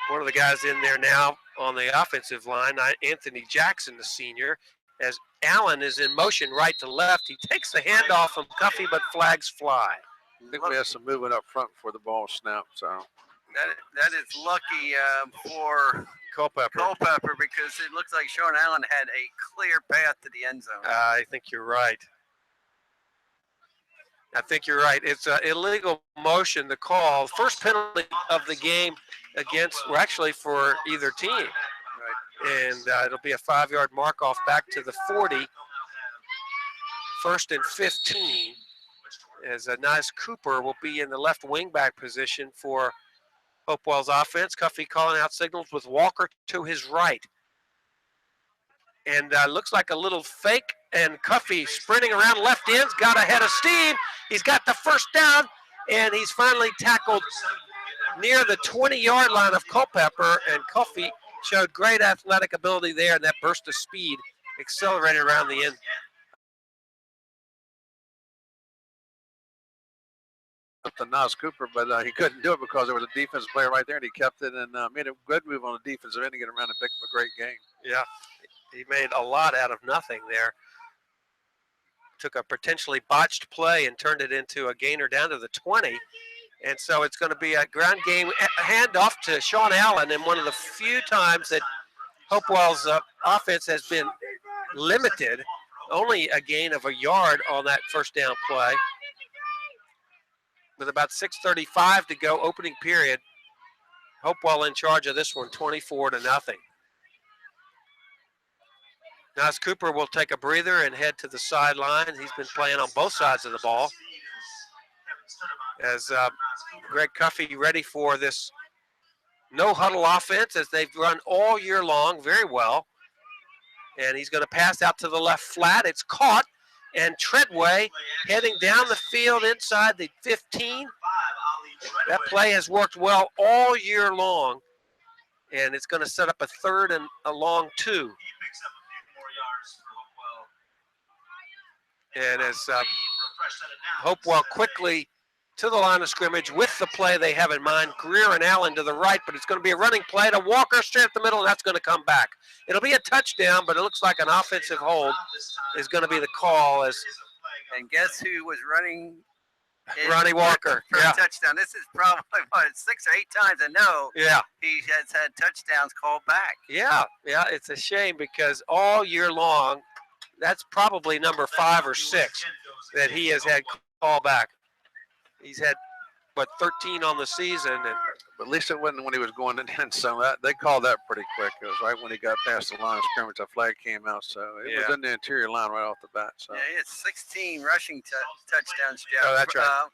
One of the guys in there now on the offensive line, Anthony Jackson, the senior, as Allen is in motion right to left. He takes the handoff from Cuffey, but flags fly. I think we have some movement up front before the ball snapped. So that is lucky for Culpeper because it looks like Sean Allen had a clear path to the end zone. I think you're right. It's an illegal motion, the call. First penalty of the game actually for either team. Right. And it'll be a 5-yard mark off back to the 40. 1st and 15. As a nice Cooper will be in the left wingback position for Hopewell's offense. Cuffey calling out signals with Walker to his right. And looks like a little fake, and Cuffey sprinting around left end's got ahead of steam. He's got the first down, and he's finally tackled near the 20-yard line of Culpeper, and Cuffey showed great athletic ability there, and that burst of speed accelerated around the end. To Nas Cooper, but he couldn't do it because there was a defense player right there, and he kept it and made a good move on the defensive end to get around and pick up a great game. Yeah, he made a lot out of nothing there. Took a potentially botched play and turned it into a gainer down to the 20. And so it's going to be a ground game handoff to Sean Allen, and one of the few times that Hopewell's offense has been limited. Only a gain of a yard on that first down play. With about 6:35 to go, opening period. Hopewell in charge of this one, 24-0. Nas Cooper will take a breather and head to the sideline. He's been playing on both sides of the ball. As Greg Cuffey ready for this no-huddle offense, as they've run all year long very well. And he's going to pass out to the left flat. It's caught. And Treadway heading down the field inside the 15. That play has worked well all year long, and it's going to set up a 3rd and a long 2. And as Hopewell quickly to the line of scrimmage with the play they have in mind, Greer and Allen to the right, but it's going to be a running play to Walker straight up the middle, and that's going to come back. It'll be a touchdown, but it looks like an offensive hold is going to be the call. And guess who was running? Ronnie Walker. For a touchdown. This is probably 6 or 8 times. I know. Yeah. He has had touchdowns called back. Yeah, it's a shame because all year long, that's probably number 5 or 6 that he has had called back. He's had, 13 on the season, and But at least it wasn't when he was going in the end zone. They called that pretty quick. It was right when he got past the line of scrimmage, the flag came out. So it was in the interior line right off the bat. So Yeah, he had 16 rushing touchdowns, Jeff. Oh, that's right.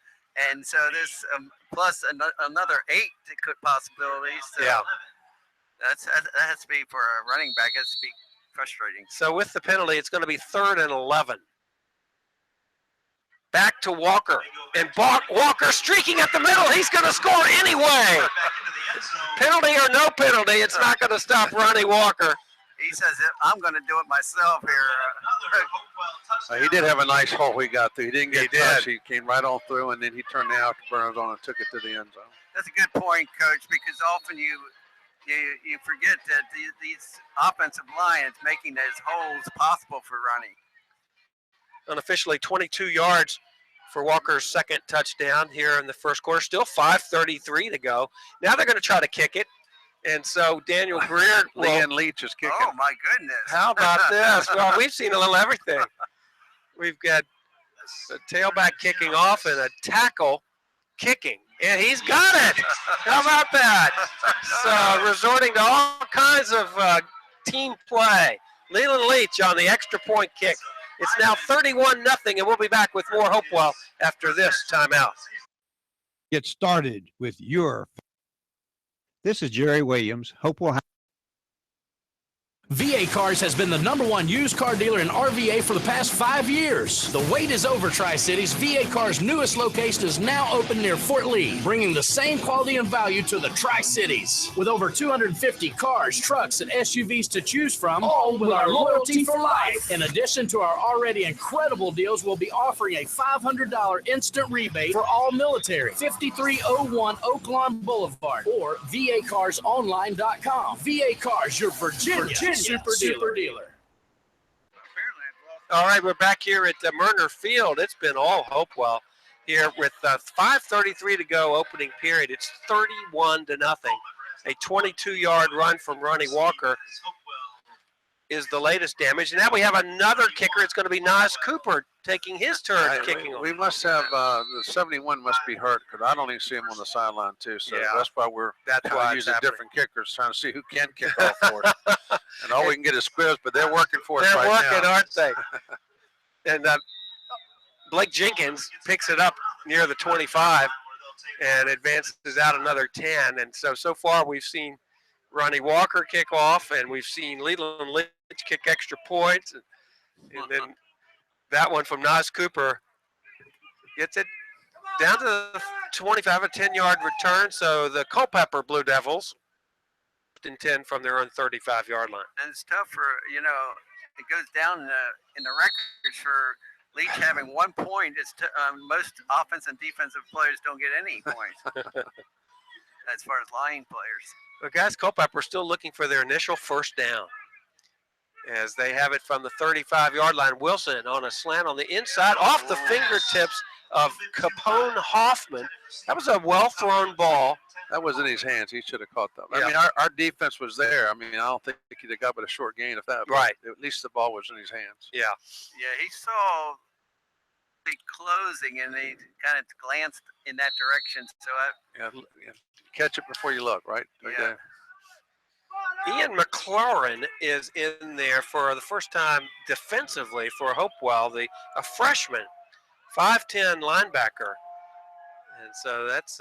And so this plus another 8 possibilities. So Yeah. that has to be for a running back. It has to be frustrating. So with the penalty, it's going to be 3rd and 11. Back to Walker. And Walker streaking at the middle. He's going to score anyway. Penalty or no penalty, it's not going to stop Ronnie Walker. He says, I'm going to do it myself here. he did have a nice hole he got through. He didn't get touched. did. He came right on through, and then he turned the afterburners on and took it to the end zone. That's a good point, Coach, because often you forget that these offensive lines making those holes possible for Ronnie. Unofficially 22 yards for Walker's second touchdown here in the first quarter. Still 5:33 to go. Now they're going to try to kick it. And so Daniel Greer Leanne Leach is kicking. Oh, my goodness. How about this? Well, we've seen a little everything. We've got a tailback kicking off and a tackle kicking. And he's got it. How about that? So resorting to all kinds of team play. Leland Leach on the extra point kick. It's now 31-0, and we'll be back with more Hopewell after this timeout. Get started with your. This is Jerry Williams, Hopewell. VA Cars has been the #1 used car dealer in RVA for the past 5 years. The wait is over, Tri-Cities. VA Cars' newest location is now open near Fort Lee, bringing the same quality and value to the Tri-Cities. With over 250 cars, trucks, and SUVs to choose from, all with our loyalty for life. In addition to our already incredible deals, we'll be offering a $500 instant rebate for all military. 5301 Oaklawn Boulevard or VACarsOnline.com. VA Cars, your Virginia super dealer. All right, we're back here at Murner Field. It's been all Hopewell here with 5:33 to go, opening period. It's 31-0. A 22-yard run from Ronnie Walker is the latest damage. And now we have another kicker. It's going to be Nas Cooper taking his turn kicking. We must have the 71 must be hurt because I don't even see him on the sideline too. So that's why we're using different kickers, trying to see who can kick off for us. And all we can get is squibs, but they're working for us right now. They're working, aren't they? And Blake Jenkins picks it up near the 25 and advances out another 10. And so far we've seen Ronnie Walker kick off, and we've seen Leland Lynch kick extra points. And then that one from Nas Cooper gets it down to the 25, a 10-yard return. So the Culpeper Blue Devils and 10 from their own 35-yard line. And it's tough for, it goes down in the records for Leach having 1 point. It's most offense and defensive players don't get any points as far as line players. Well, guys, Culpeper still looking for their initial first down as they have it from the 35-yard line. Wilson on a slant on the inside off the fingertips of Capone Hoffman. That was a well-thrown ball. That was in his hands. He should have caught that. Yeah. I mean, our defense was there. I mean, I don't think he'd have got but a short gain if that. Right. At least the ball was in his hands. Yeah. Yeah, he saw the closing and he kind of glanced in that direction. So yeah. Catch it before you look, right? Yeah. Ian McLaurin is in there for the first time defensively for Hopewell, a freshman, 5'10" linebacker. And so that's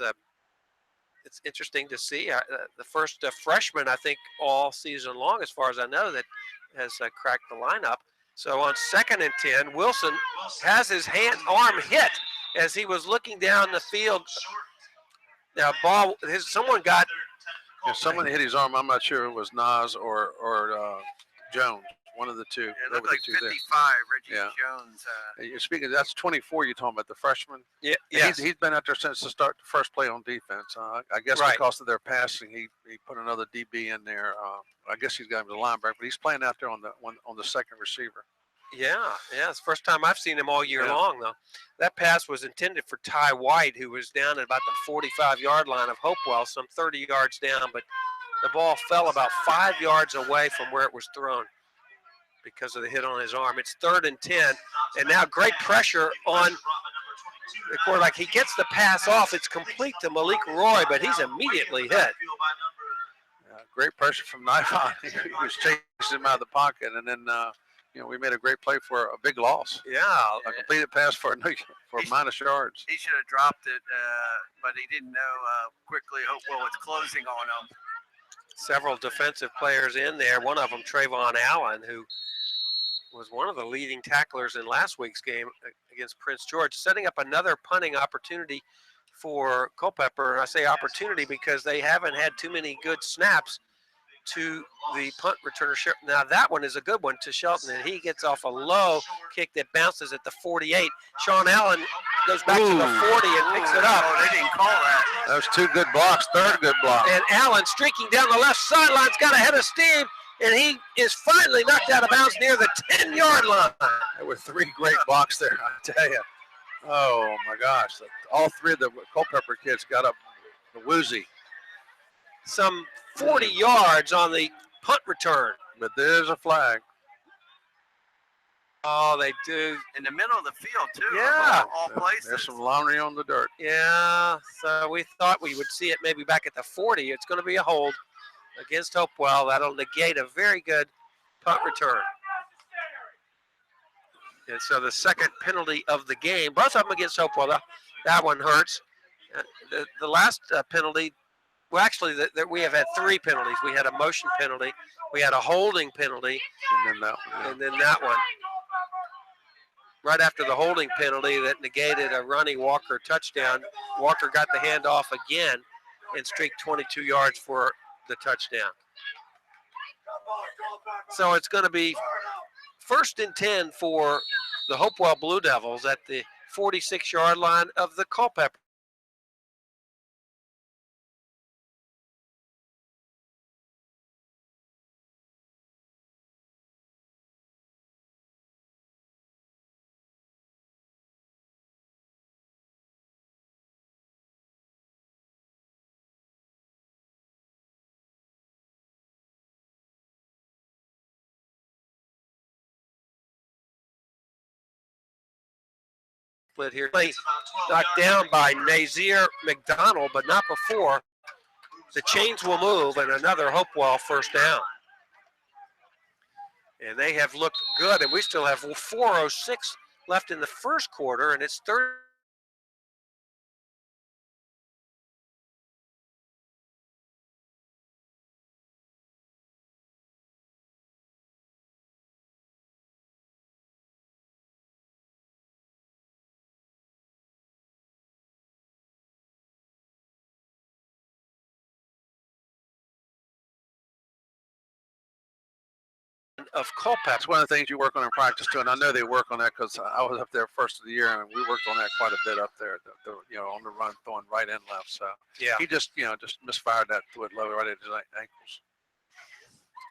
it's interesting to see. The first freshman, I think, all season long, as far as I know, that has cracked the lineup. So on 2nd and 10, Wilson has his arm hit as he was looking down the field. Now, someone got. Yeah, someone hit his arm. I'm not sure it was Nas or Jones. One of the two. it looked like 55, Reggie Jones. You're speaking, that's 24 you're talking about, the freshman? Yeah. He's been out there since the start, the first play on defense. I guess because of their passing, he put another DB in there. I guess he's got him as a linebacker, but he's playing out there on the second receiver. Yeah, it's the first time I've seen him all year long, though. That pass was intended for Ty White, who was down at about the 45-yard line of Hopewell, some 30 yards down, but the ball fell about 5 yards away from where it was thrown because of the hit on his arm. It's 3rd and 10, and now great pressure on the quarterback. He gets the pass off. It's complete to Malik Roy, but he's immediately hit. Great pressure from Nifon. He was chasing him out of the pocket, and then we made a great play for a big loss. Yeah, a completed pass for minus yards. He should have dropped it, but he didn't know quickly Hopewell was closing on him. Several defensive players in there. One of them, Trayvon Allen, who was one of the leading tacklers in last week's game against Prince George, setting up another punting opportunity for Culpeper. I say opportunity because they haven't had too many good snaps to the punt returner. Now that one is a good one to Shelton, and he gets off a low kick that bounces at the 48. Sean Allen goes back to the 40 and picks it up. Oh, they didn't call that. That was two good blocks, third good block. And Allen streaking down the left sideline's got a head of steam, and he is finally knocked out of bounds near the 10-yard line. There were three great blocks there, I tell you. Oh my gosh, all three of the Culpeper kids got up the woozy. Some 40 yards on the punt return. But there's a flag. Oh, they do. In the middle of the field, too. Yeah. All places. There's some laundry on the dirt. Yeah, so we thought we would see it maybe back at the 40. It's going to be a hold against Hopewell. That'll negate a very good punt return. And so the second penalty of the game, both of them against Hopewell. That one hurts. The last penalty, well, actually, we have had three penalties. We had a motion penalty, we had a holding penalty, and then that one. Right after the holding penalty that negated a Ronnie Walker touchdown, Walker got the handoff again and streaked 22 yards for the touchdown. So it's going to be 1st and 10 for the Hopewell Blue Devils at the 46-yard line of the Culpeper. Split here. Knocked down by Nazir McDonald, but not before. The chains will move, and another Hopewell first down. And they have looked good, and we still have 4:06 left in the first quarter, and it's 30. Of Culpeper. That's one of the things you work on in practice too, and I know they work on that because I was up there first of the year, and we worked on that quite a bit up there. On the run, throwing right and left. So yeah, he just misfired that, threw it low right at his ankles.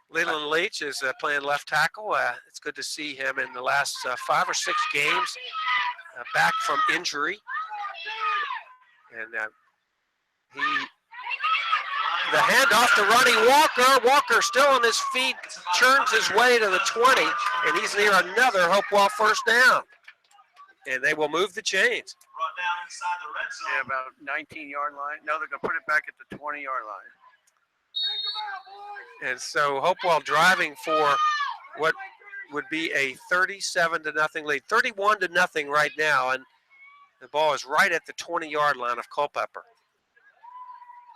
Leland Leach is playing left tackle. It's good to see him in the last 5 or 6 games back from injury, and the handoff to Ronnie Walker. Walker still on his feet, churns his way to the 20, and he's near another Hopewell first down. And they will move the chains. Yeah, about 19-yard line. No, they're going to put it back at the 20-yard line. And so Hopewell driving for what would be a 37-0 lead, 31-0 right now, and the ball is right at the 20-yard line of Culpeper.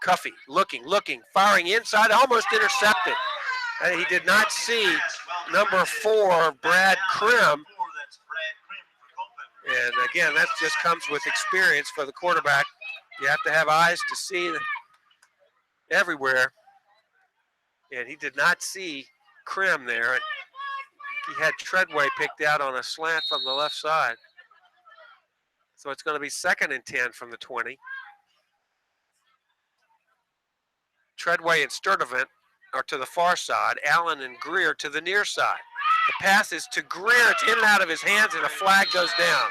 Cuffey looking, firing inside, almost intercepted. He did not see number 4, Brad Krim. And again, that just comes with experience for the quarterback. You have to have eyes to see everywhere. And he did not see Krim there. He had Treadway picked out on a slant from the left side. So it's going to be 2nd and 10 from the 20. Treadway and Sturdivant are to the far side. Allen and Greer to the near side. The pass is to Greer. It's in and out of his hands, and a flag goes down.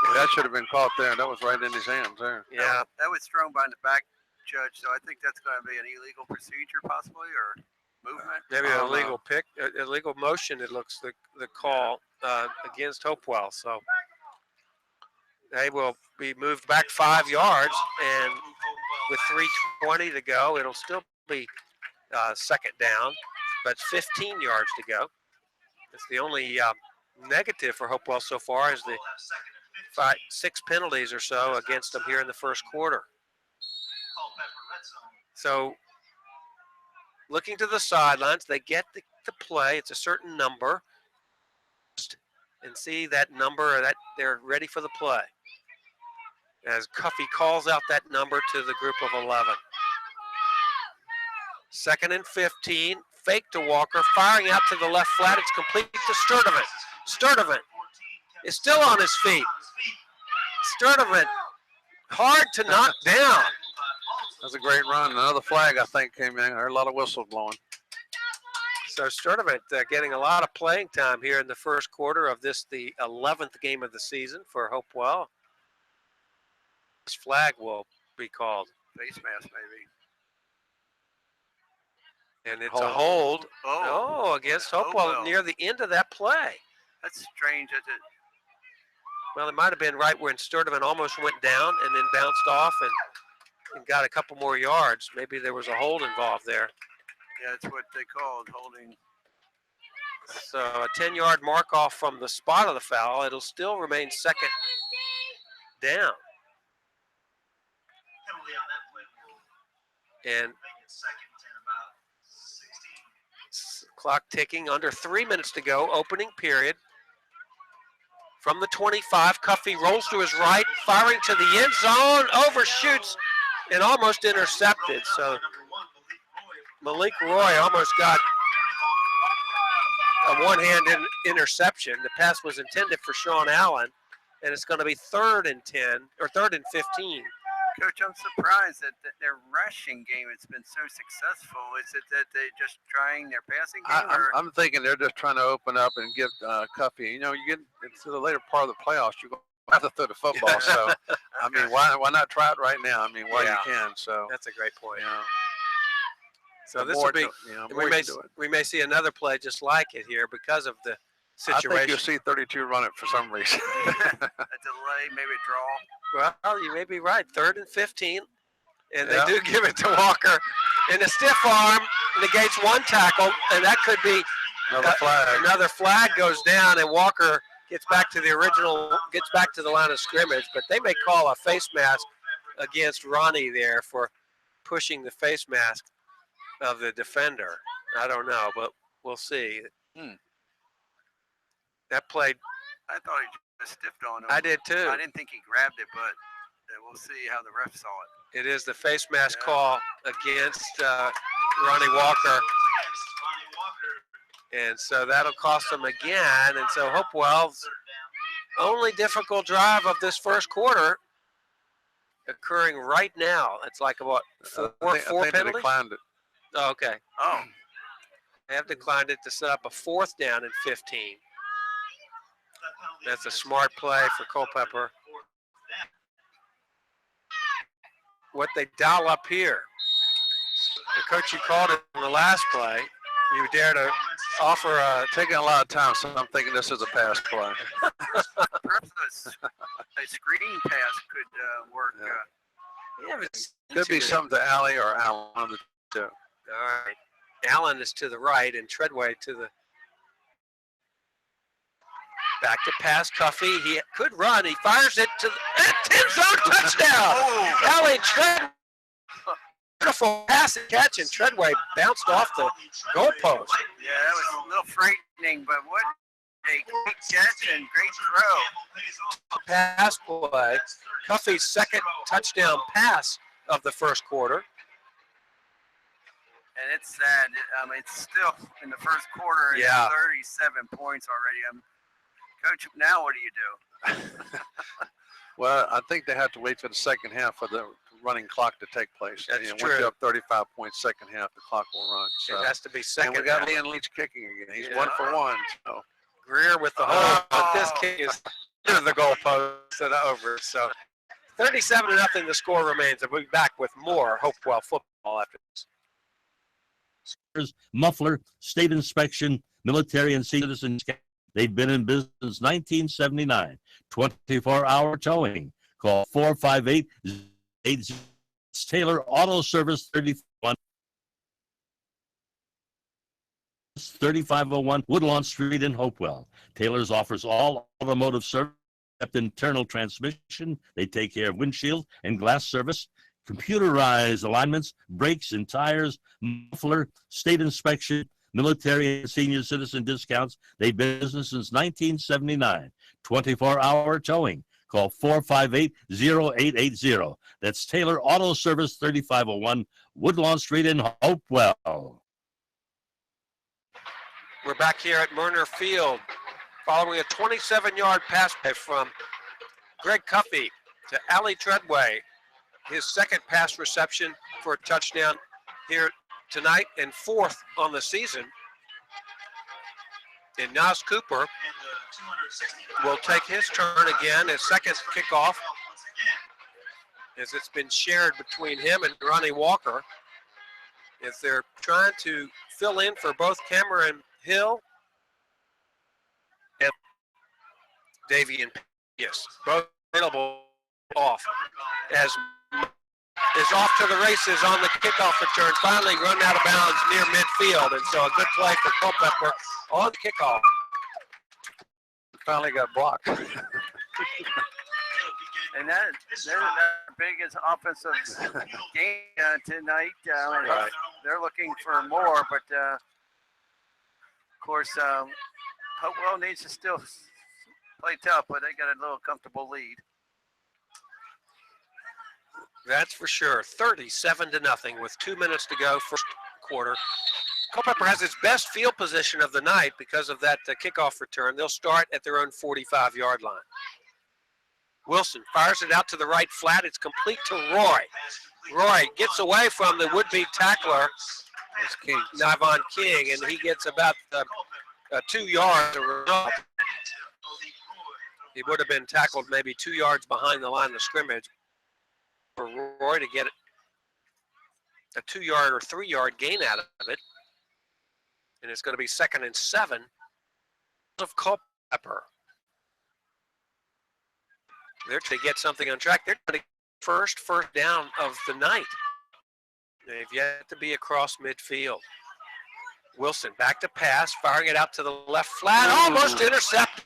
Yeah, that should have been caught there. That was right in his hands there. Yeah. That was thrown by the back judge, so I think that's going to be an illegal procedure possibly, or movement. Maybe an illegal pick, illegal motion, it looks the call against Hopewell. So They will be moved back 5 yards, and with 3:20 to go, it'll still be second down, but 15 yards to go. It's the only negative for Hopewell so far is the 6 penalties or so against them here in the first quarter. So looking to the sidelines, they get the play. It's a certain number, and see that number, that they're ready for the play. As Cuffey calls out that number to the group of 11. 2nd and 15, fake to Walker, firing out to the left flat. It's complete to Sturdivant. Sturdivant is still on his feet. Sturdivant, hard to knock down. That's a great run. Another flag, I think, came in. I heard a lot of whistles blowing. So Sturdivant getting a lot of playing time here in the first quarter of this, the 11th game of the season for Hopewell. This flag will be called. Face mask, maybe. And it's a hold. Oh, against Hopewell near the end of that play. That's strange. Well, it might have been right when Sturdivant almost went down and then bounced off and got a couple more yards. Maybe there was a hold involved there. Yeah, that's what they called holding. So a 10-yard mark off from the spot of the foul. It'll still remain second down. And clock ticking, under 3 minutes to go, opening period. From the 25, Cuffey rolls to his right, firing to the end zone, overshoots, and almost intercepted. So Malik Roy almost got a one-hand interception. The pass was intended for Sean Allen, and it's going to be 3rd and 10, or 3rd and 15. Coach, I'm surprised that their rushing game has been so successful. Is it that they're just trying their passing game? I'm thinking they're just trying to open up and give Cuffey. You know, you get into the later part of the playoffs, you're going to have to throw the football. So, I mean, why not try it right now? I mean, while you can. So that's a great point. You know, so this will be. We may see another play just like it here because of the situation. I think you'll see 32 run it for some reason. A delay, maybe a draw. Well, you may be right. 3rd and 15, and they do give it to Walker. And a stiff arm negates one tackle, and that could be another flag. Another flag goes down, and Walker gets back to the line of scrimmage. But they may call a face mask against Ronnie there for pushing the face mask of the defender. I don't know, but we'll see. That played. I thought he just stiffed on him. I did too. I didn't think he grabbed it, but we'll see how the ref saw it. It is the face mask call against Ronnie Walker. And so that'll cost them again. And so Hopewell's only difficult drive of this first quarter occurring right now. It's like what, four penalties? They declined it. Oh, okay. Oh. They have declined it to set up a 4th down and 15. That's a smart play for Culpeper. What they dial up here. The coach, you called it in the last play. You dare to offer taking a lot of time, so I'm thinking this is a pass play. Perhaps a screen pass could work. Could be something to Allie or Allen to do. All right. Allen is to the right and Treadway to the back to pass. Cuffey, he could run. He fires it to the 10-zone touchdown. Allie Treadway. Beautiful pass and catch, and Treadway bounced off the goalpost. Yeah, that was a little frightening, but what a great catch and great throw. Pass play. Cuffey's 2nd touchdown pass of the first quarter. And it's sad. It's still in the first quarter. Yeah. 37 points already. Coach, now what do you do? Well, I think they have to wait for the second half for the running clock to take place. That's Once true. you're up 35 points, second half, the clock will run. So. It has to be second. And we got half. Ian Leach kicking again. He's 1 for 1. So. Greer with the hole, but this kick is to the goalpost and over. So 37-0, the score remains. And we'll be back with more Hopewell football after this. Muffler, state inspection, military and citizen They've been in business since 1979. 24-hour towing. Call 458-80. Taylor Auto Service 3501 Woodlawn Street in Hopewell. Taylor's offers all automotive service except internal transmission. They take care of windshield and glass service, computerized alignments, brakes and tires, muffler, state inspection, military and senior citizen discounts. They've been in business since 1979. 24-hour towing. Call 458-0880. That's Taylor Auto Service 3501 Woodlawn Street in Hopewell. We're back here at Murner Field following a 27-yard pass play from Greg Cuffey to Allie Treadway. His second pass reception for a touchdown here tonight and fourth on the season. And Nas Cooper will take his turn again, his second kickoff, as it's been shared between him and Ronnie Walker, as they're trying to fill in for both Cameron Hill and Davian Pius, both available off, as is off to the races on the kickoff return, finally run out of bounds near midfield, and so a good play for Culpeper on the kickoff. Finally got blocked. And that's their biggest offensive game tonight. Right. They're looking for more, but of course, Hopewell needs to still play tough, but they got a little comfortable lead. That's for sure. 37-0 with 2 minutes to go, first quarter. Culpeper has its best field position of the night because of that kickoff return. They'll start at their own 45-yard line. Wilson fires it out to the right flat. It's complete to Roy. Roy gets away from the would-be tackler, Nivon King, and he gets about 2 yards. He would have been tackled maybe 2 yards behind the line of scrimmage for Roy to get a 2-yard or 3-yard gain out of it. And it's going to be 2nd and 7 of Culpeper. They're to get something on track. They're going to first down of the night. They've yet to be across midfield. Wilson back to pass, firing it out to the left flat, almost intercepted.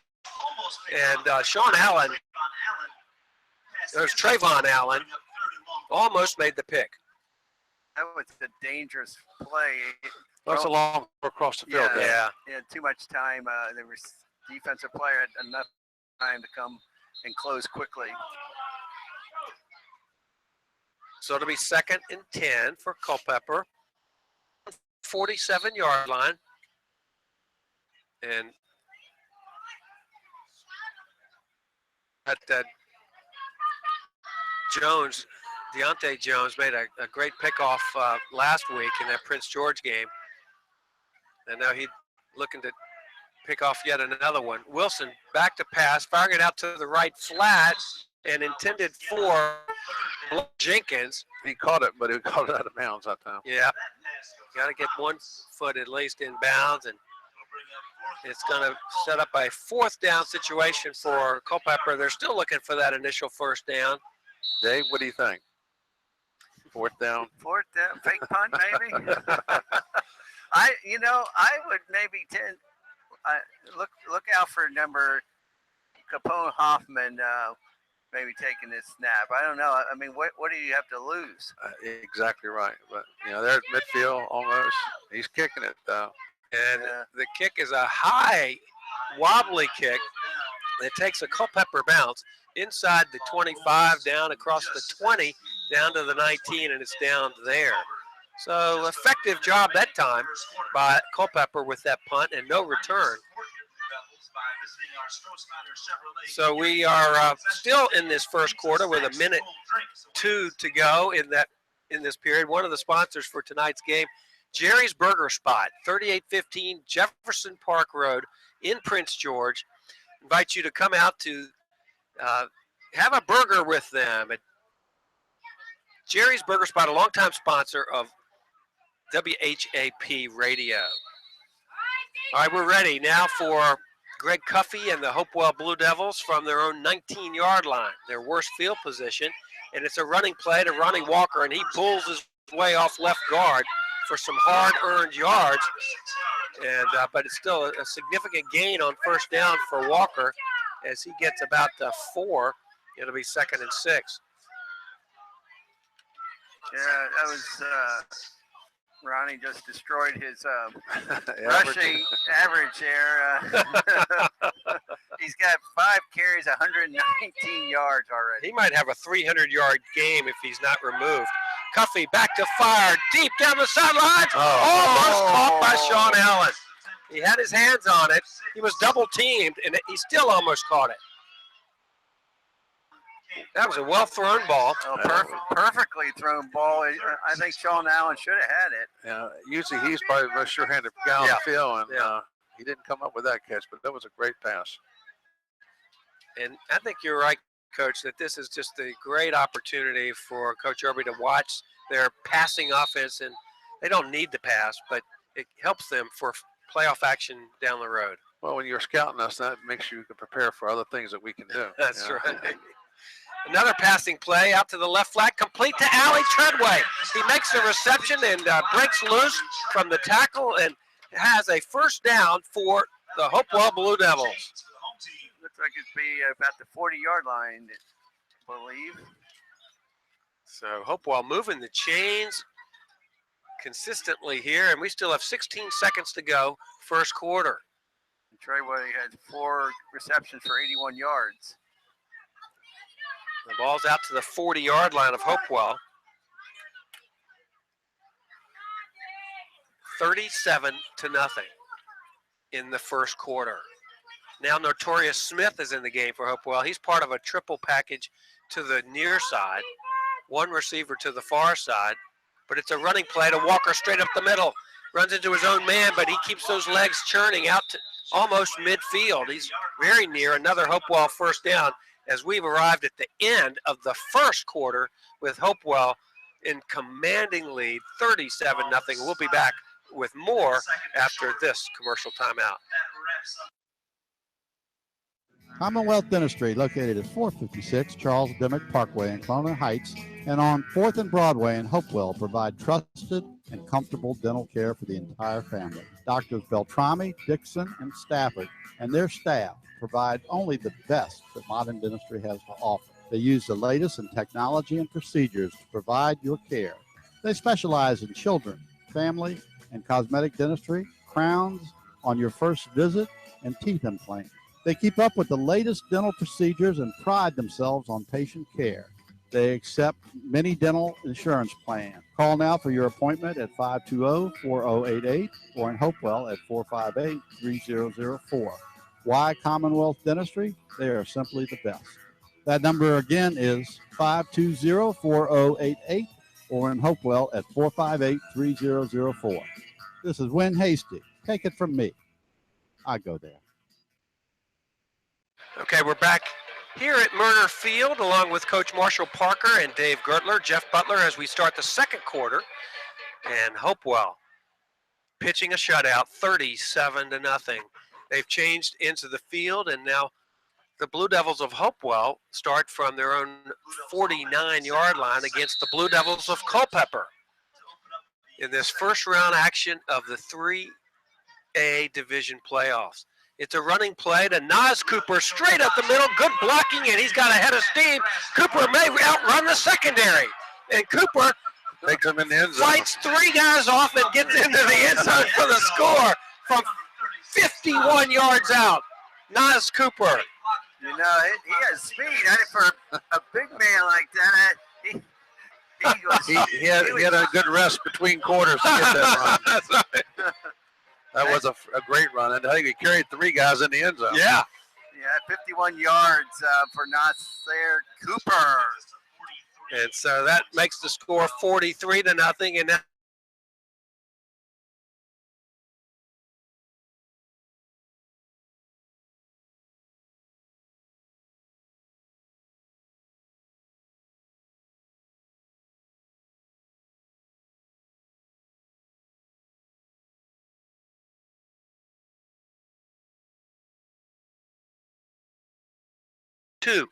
And Sean Allen, there's Trayvon Allen, almost made the pick. That was a dangerous play. That's a long across the field. Yeah. He had too much time. The defensive player had enough time to come and close quickly. So it'll be 2nd and 10 for Culpeper. 47-yard line. And that Jones, Deontay Jones, made a great pickoff last week in that Prince George game. And now he's looking to pick off yet another one. Wilson back to pass, firing it out to the right flat and intended for Jenkins. He caught it, but he caught it out of bounds that time. Yeah. Got to get 1 foot at least in bounds, and it's going to set up a 4th down situation for Culpeper. They're still looking for that initial 1st down. Dave, what do you think? 4th down? 4th down, fake punt maybe? I would maybe look out for number Capone Hoffman maybe taking this snap. I don't know. I mean, what do you have to lose? Exactly right. But, they're at midfield almost. He's kicking it, though. And the kick is a high, wobbly kick that takes a Culpeper bounce inside the 25, down across the 20, down to the 19, and it's down there. So effective job that time by Culpeper with that punt and no return. So we are still in this first quarter with 1 minute 2 to go in this period. One of the sponsors for tonight's game, Jerry's Burger Spot, 3815 Jefferson Park Road in Prince George. Invite you to come out to have a burger with them at Jerry's Burger Spot, a longtime sponsor of WHAP Radio. All right, we're ready now for Greg Cuffey and the Hopewell Blue Devils from their own 19-yard line, their worst field position. And it's a running play to Ronnie Walker, and he pulls his way off left guard for some hard-earned yards. And but it's still a significant gain on first down for Walker as he gets about 4. It'll be 2nd and 6. Yeah, that was Ronnie just destroyed his rushing average there. He's got 5 carries, 119 yards already. He might have a 300-yard game if he's not removed. Cuffey back to fire, deep down the sidelines. Almost caught by Sean Allen. He had his hands on it. He was double teamed, and he still almost caught it. That was a well-thrown ball. Perfectly thrown ball. I think Sean Allen should have had it. Yeah, usually he's probably the most sure-handed guy on the field, and he didn't come up with that catch, but that was a great pass. And I think you're right, Coach, that this is just a great opportunity for Coach Irby to watch their passing offense, and they don't need to pass, but it helps them for playoff action down the road. Well, when you're scouting us, that makes you prepare for other things that we can do. That's right. Another passing play out to the left flat, complete to Allie Treadway. He makes the reception and breaks loose from the tackle and has a first down for the Hopewell Blue Devils. Looks like it's be about the 40-yard line, I believe. So Hopewell moving the chains consistently here, and we still have 16 seconds to go, first quarter. Treadway had 4 receptions for 81 yards. The ball's out to the 40-yard line of Hopewell. 37-0 in the first quarter. Now Notorious Smith is in the game for Hopewell. He's part of a triple package to the near side, 1 receiver to the far side, but it's a running play to Walker straight up the middle. Runs into his own man, but he keeps those legs churning out to almost midfield. He's very near another Hopewell first down as we've arrived at the end of the first quarter with Hopewell in commanding lead, 37-0. We'll be back with more after this commercial timeout. Commonwealth Dentistry, located at 456 Charles Dimmick Parkway in Cloner Heights and on 4th and Broadway in Hopewell, provide trusted and comfortable dental care for the entire family. Doctors Beltrami, Dixon, and Stafford and their staff provide only the best that modern dentistry has to offer. They use the latest in technology and procedures to provide your care. They specialize in children, family, and cosmetic dentistry, crowns on your first visit, and teeth implants. They keep up with the latest dental procedures and pride themselves on patient care. They accept many dental insurance plans. Call now for your appointment at 520-4088 or in Hopewell at 458-3004. Why Commonwealth Dentistry? They are simply the best. That number again is 520-4088 or in Hopewell at 458-3004. This is Win Hasty. Take it from me. I go there. Okay, we're back here at Murner Field along with Coach Marshall Parker and Dave Gertler, Jeff Butler as we start the second quarter. And Hopewell pitching a shutout, 37-0. They've changed into the field, and now the Blue Devils of Hopewell start from their own 49-yard line against the Blue Devils of Culpeper in this first round action of the 3A division playoffs. It's a running play to Nas Cooper, straight up the middle, good blocking, and he's got a head of steam. Cooper may outrun the secondary, and Cooper takes him in the end zone. Fights 3 guys off and gets into the end zone for the score from 51 yards out. Nas Cooper. You know, he has speed. For a big man like that, he had a good rest between quarters to get that run. That's right. That was a great run, and I think he carried 3 guys in the end zone. Yeah. Yeah, 51 yards for Nasir Cooper. And so that makes the score 43-0, and that 2.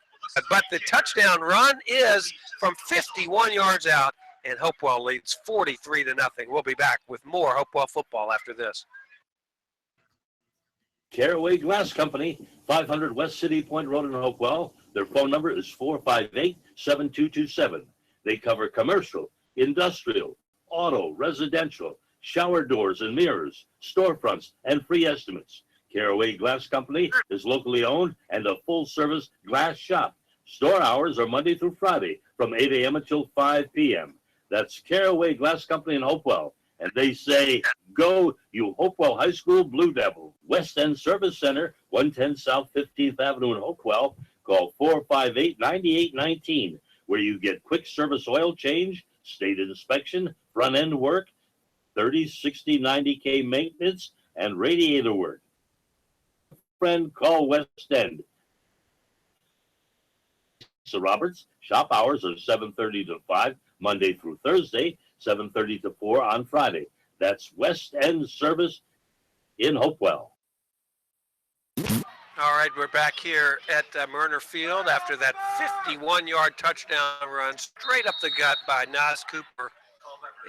But the touchdown run is from 51 yards out, and Hopewell leads 43-0. We'll be back with more Hopewell football after this. Caraway Glass Company, 500 West City Point Road in Hopewell. Their phone number is 458-7227. They cover commercial, industrial, auto, residential, shower doors and mirrors, storefronts, and free estimates. Caraway Glass Company is locally owned and a full-service glass shop. Store hours are Monday through Friday from 8 a.m. until 5 p.m. That's Caraway Glass Company in Hopewell. And they say, go, you Hopewell High School Blue Devil. West End Service Center, 110 South 15th Avenue in Hopewell. Call 458-9819, where you get quick service oil change, state inspection, front end work, 30, 60, 90K maintenance, and radiator work. Friend, call West End. So Roberts, shop hours are 7:30 to 5, Monday through Thursday, 7:30 to 4 on Friday. That's West End Service in Hopewell. All right, we're back here at Murner Field after that 51-yard touchdown run straight up the gut by Nas Cooper.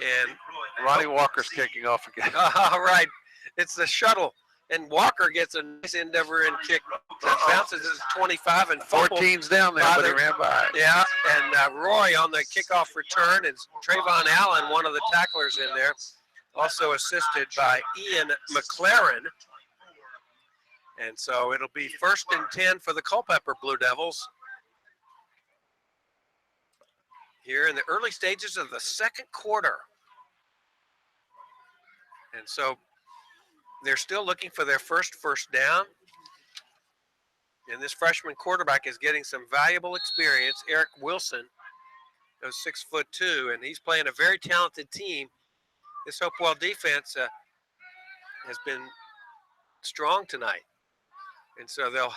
And Ronnie Walker's kicking off again. All right, it's the shuttle. And Walker gets a nice endeavor and kick that bounces at 25 and fumbles. 14's down there, but he ran by. Yeah, and Roy on the kickoff return, and Trayvon Allen, one of the tacklers in there, also assisted by Ian McLaren. And so it'll be 1st and 10 for the Culpeper Blue Devils here in the early stages of the second quarter. And so they're still looking for their first down. And this freshman quarterback is getting some valuable experience. Eric Wilson is 6'2", and he's playing a very talented team. This Hopewell defense has been strong tonight. And so they'll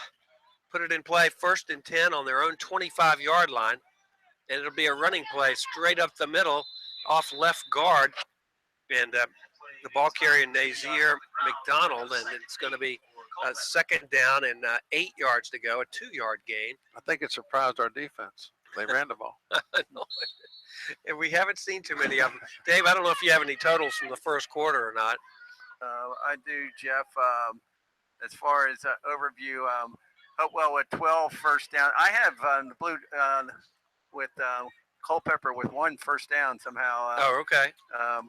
put it in play 1st and 10 on their own 25-yard line. And it'll be a running play straight up the middle off left guard. And the ball carrier Nazir McDonald, and it's going to be a 2nd down and 8 yards to go, a 2-yard gain. I think it surprised our defense. They ran the ball. And we haven't seen too many of them. Dave, I don't know if you have any totals from the first quarter or not. I do, Jeff. As far as overview, Hopewell with 12 first down. I have the blue with Culpeper with 1 first down somehow. Oh, okay.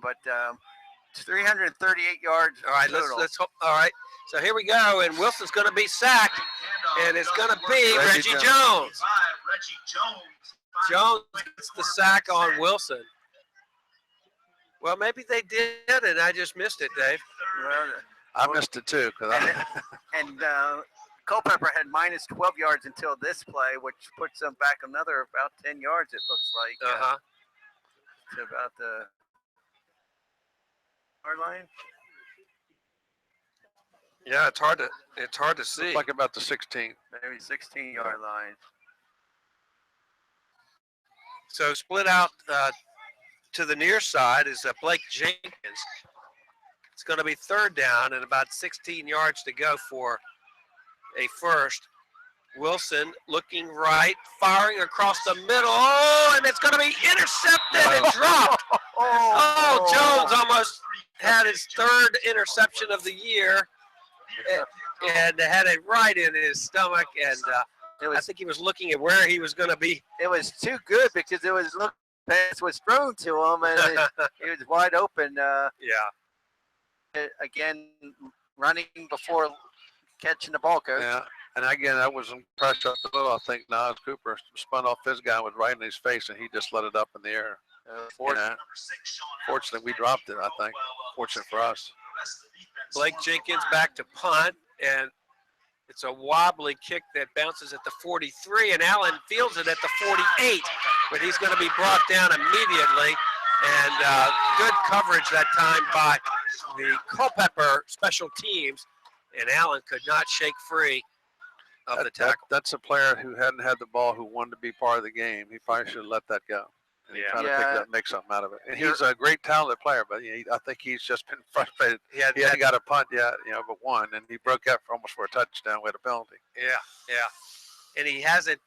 But 338 yards. All right, total. let's hope. All right, so here we go, and Wilson's going to be sacked, and it's going to be Reggie Jones. Jones gets the sack on Wilson. Well, maybe they did, and I just missed it, Dave. I missed it too. And Culpeper had minus 12 yards until this play, which puts them back another about 10 yards, it looks like. To about the yard line. Yeah, it's hard to see. Looks like about the 16. Maybe 16-yard line. So split out to the near side is Blake Jenkins. It's going to be 3rd down and about 16 yards to go for a first. Wilson looking right, firing across the middle. Oh, and it's going to be intercepted and dropped. Oh, Jones almost had his 3rd interception of the year and had it right in his stomach. And I think he was looking at where he was going to be. It was too good because it was pass was thrown to him and he was wide open. Again, running before catching the ball, coach. Yeah, and again, that was pressure up the middle. I think Nas Cooper spun off his guy, was right in his face, and he just let it up in the air. Fortunately, we dropped it, I think. Fortunate for us. Blake Jenkins back to punt, and it's a wobbly kick that bounces at the 43, and Allen fields it at the 48, but he's going to be brought down immediately. And good coverage that time by the Culpeper special teams, and Allen could not shake free of the tackle. That's a player who hadn't had the ball who wanted to be part of the game. He probably should have let that go. And try to pick that, make something out of it. And he's a great talented player, but I think he's just been frustrated. He hadn't got a punt yet, but one, and he broke out almost for a touchdown with a penalty. Yeah. and he hasn't.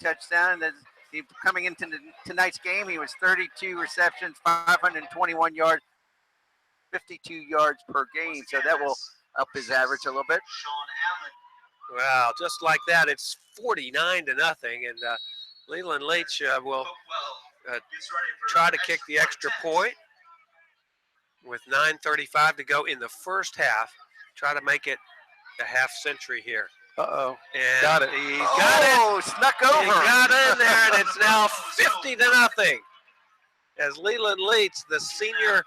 Touchdown. Coming into tonight's game, he was 32 receptions, 521 yards, 52 yards per game. So that will up his average a little bit. Wow, just like that, it's 49-0, and Leland Leach will try to kick the extra point with 9:35 to go in the first half. Try to make it a half century here. Uh-oh. And got it. He's got it. Snuck over. He got in there, and it's now 50-0 as Leland Leach, the senior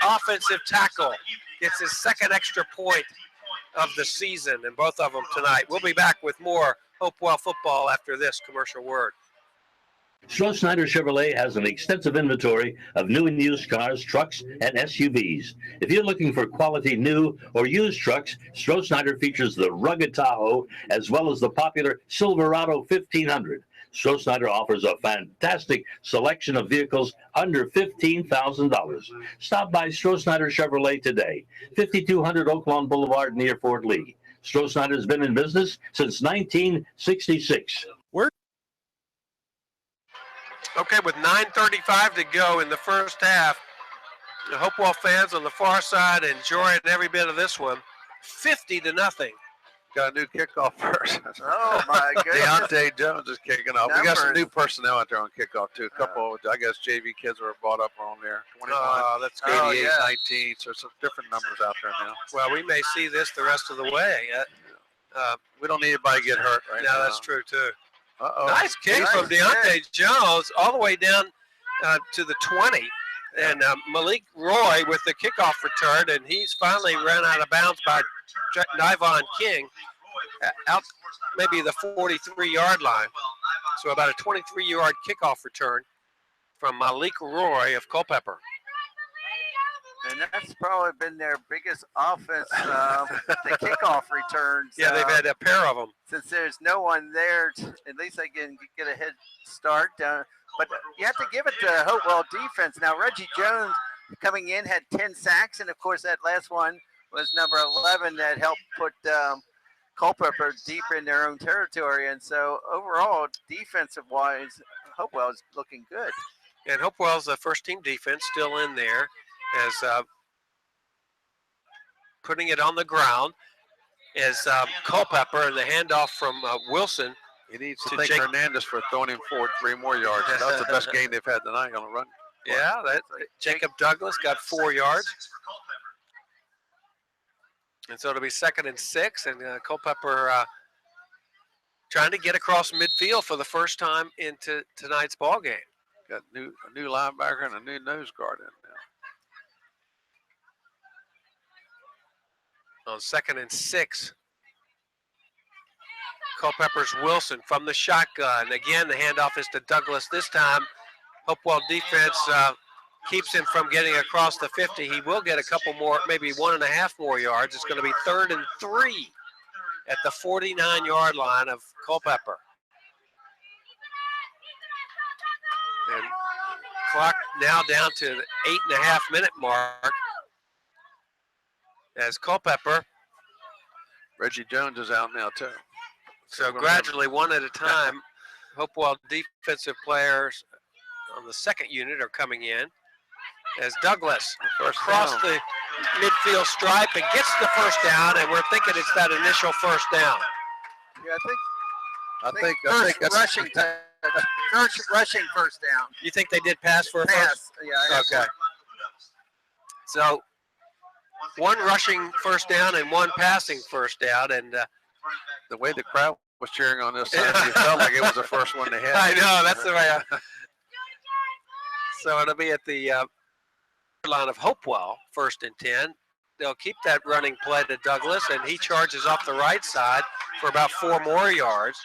offensive tackle, gets his second extra point of the season, and both of them tonight. We'll be back with more Hopewell football after this commercial word. Stroh-Snyder Chevrolet has an extensive inventory of new and used cars, trucks, and SUVs. If you're looking for quality new or used trucks, Stroh-Snyder features the rugged Tahoe as well as the popular Silverado 1500. Stroh-Snyder offers a fantastic selection of vehicles under $15,000. Stop by Stroh-Snyder Chevrolet today, 5200 Oak Lawn Boulevard near Fort Lee. Stroh-Snyder has been in business since 1966. Okay, with 9:35 to go in the first half, the Hopewell fans on the far side enjoying every bit of this one. 50-0. Got a new kickoff first. Oh, my goodness. Deontay Jones is kicking off. We got some new personnel out there on kickoff, too. A couple, I guess, JV kids were brought up on there. 21, that's 88, good. 19. So some different numbers out there now. Well, we may see this the rest of the way. We don't need anybody to get hurt right now. No, that's true, too. Uh-oh. Nice kick Nice from Deontay kick. Jones all the way down to the 20. And Malik Roy with the kickoff return, and he's finally ran out of bounds by Nivon King out maybe the 43-yard line. So about a 23-yard kickoff return from Malik Roy of Culpeper. And that's probably been their biggest offense, the kickoff returns. Yeah, they've had a pair of them. Since there's no one there, at least they can get a head start. But you have to give it to Hopewell defense. Now, Reggie Jones coming in had 10 sacks, and, of course, that last one was number 11 that helped put Culpeper deep in their own territory. And so, overall, defensive-wise, Hopewell is looking good. And Hopewell's first-team defense still in there as putting it on the ground as Culpeper and the handoff from Wilson. He needs to thank Hernandez for throwing him forward 3 more yards. That's the best game they've had tonight on the run. Yeah, Jacob Douglas got 4 yards. And so it'll be 2nd and 6, and Culpeper trying to get across midfield for the first time into tonight's ball game. Got a new linebacker and a new nose guard in now. On 2nd and 6. Culpeper's Wilson from the shotgun. Again, the handoff is to Douglas. This time, Hopewell defense keeps him from getting across the 50. He will get a couple more, maybe 1.5 more yards. It's going to be 3rd and 3 at the 49-yard line of Culpeper. And clock now down to the 8.5-minute mark as Culpeper. Reggie Jones is out now, too. So gradually, one at a time, Hopewell defensive players on the second unit are coming in as Douglas across the midfield stripe and gets the first down, and we're thinking it's that initial first down. Yeah, I think first rushing first down. You think they did pass for a first? Yeah. Okay. So one rushing first down and one passing first down, and the way the crowd was cheering on this side, you felt like it was the first one they had. I know, that's the way. So it'll be at the line of Hopewell, 1st and 10. They'll keep that running play to Douglas, and he charges off the right side for about 4 more yards.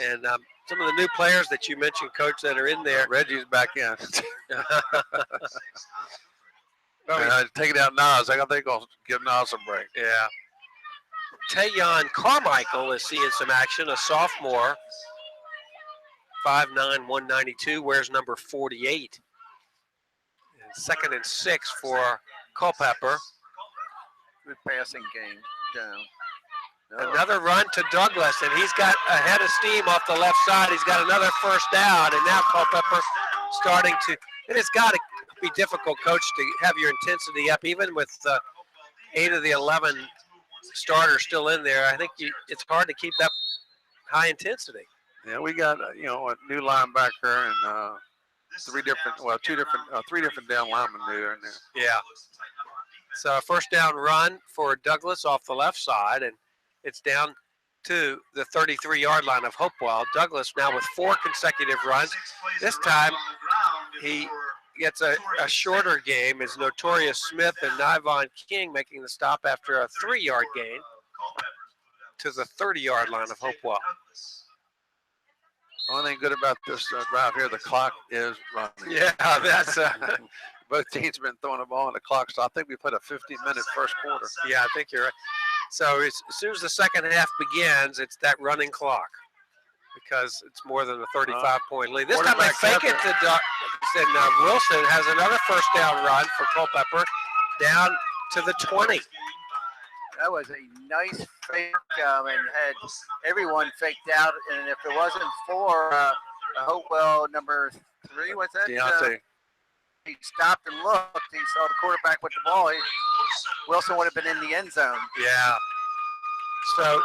And some of the new players that you mentioned, Coach, that are in there. Reggie's back in. Take it out Nas. I think I'll give Nas a break. Yeah. Tayon Carmichael is seeing some action, a sophomore. 5'9", 192, wears number 48. And 2nd and 6 for Culpeper. Good passing game down. Another run to Douglas, and he's got a head of steam off the left side. He's got another 1st down, and now Culpeper starting to, and it's got to be difficult, Coach, to have your intensity up, even with 8 of the 11 starters still in there. I think it's hard to keep that high intensity. Yeah, we got a new linebacker and 3 different down linemen there in there. Yeah. So a 1st down run for Douglas off the left side, and it's down to the 33-yard line of Hopewell. Douglas now with 4 consecutive runs. This time he gets a shorter game. Is Notorious Smith and Nivon King making the stop after a 3-yard gain to the 30-yard line of Hopewell. Only thing good about this drive here, the clock is running. Yeah, that's both teams have been throwing the ball on the clock, so I think we put a 15-minute first quarter. Yeah, I think you're right. So as soon as the second half begins, it's that running clock because it's more than a 35-point lead. This time they fake it to and Wilson has another 1st down run for Culpeper down to the 20. That was a nice fake and had everyone faked out. And if it wasn't for Hopewell, number 3, what's that? Deontay. He stopped and looked. He saw the quarterback with the ball. Wilson would have been in the end zone. Yeah. So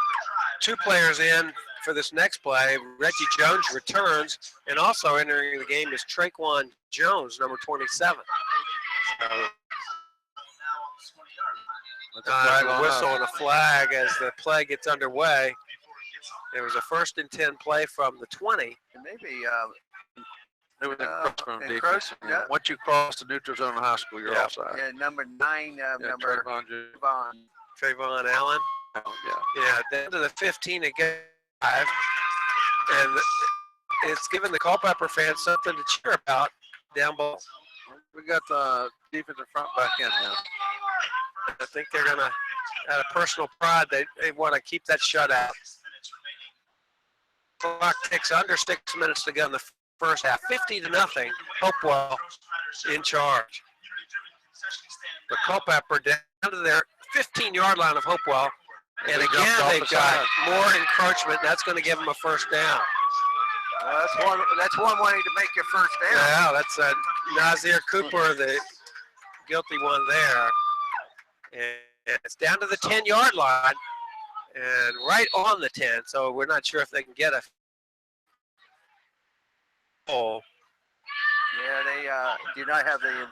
2 players in for this next play. Reggie Jones returns, and also entering the game is Traquan Jones, number 27. So, a whistle and a flag as the play gets underway. It was a 1st and 10 play from the 20. And maybe it was encroachment defense. Yeah. Once you cross the neutral zone in high school, you're offside. Yeah, number 9, number Trayvon Allen. Yeah, down to the 15 again. And it's given the Culpeper fans something to cheer about down below. We got the defensive front back in now. I think they're going to, out of personal pride, they want to keep that shutout. Clock ticks under 6 minutes to go in the first half. 50-0. Hopewell in charge. But Culpeper down to their 15-yard line of Hopewell. And again, they've got more encroachment. That's going to give them a 1st down. That's one way to make your 1st down. Yeah, that's Nazir Cooper, the guilty one there. And it's down to the 10-yard line and right on the 10. So we're not sure if they can get a goal. Yeah, they do not have the.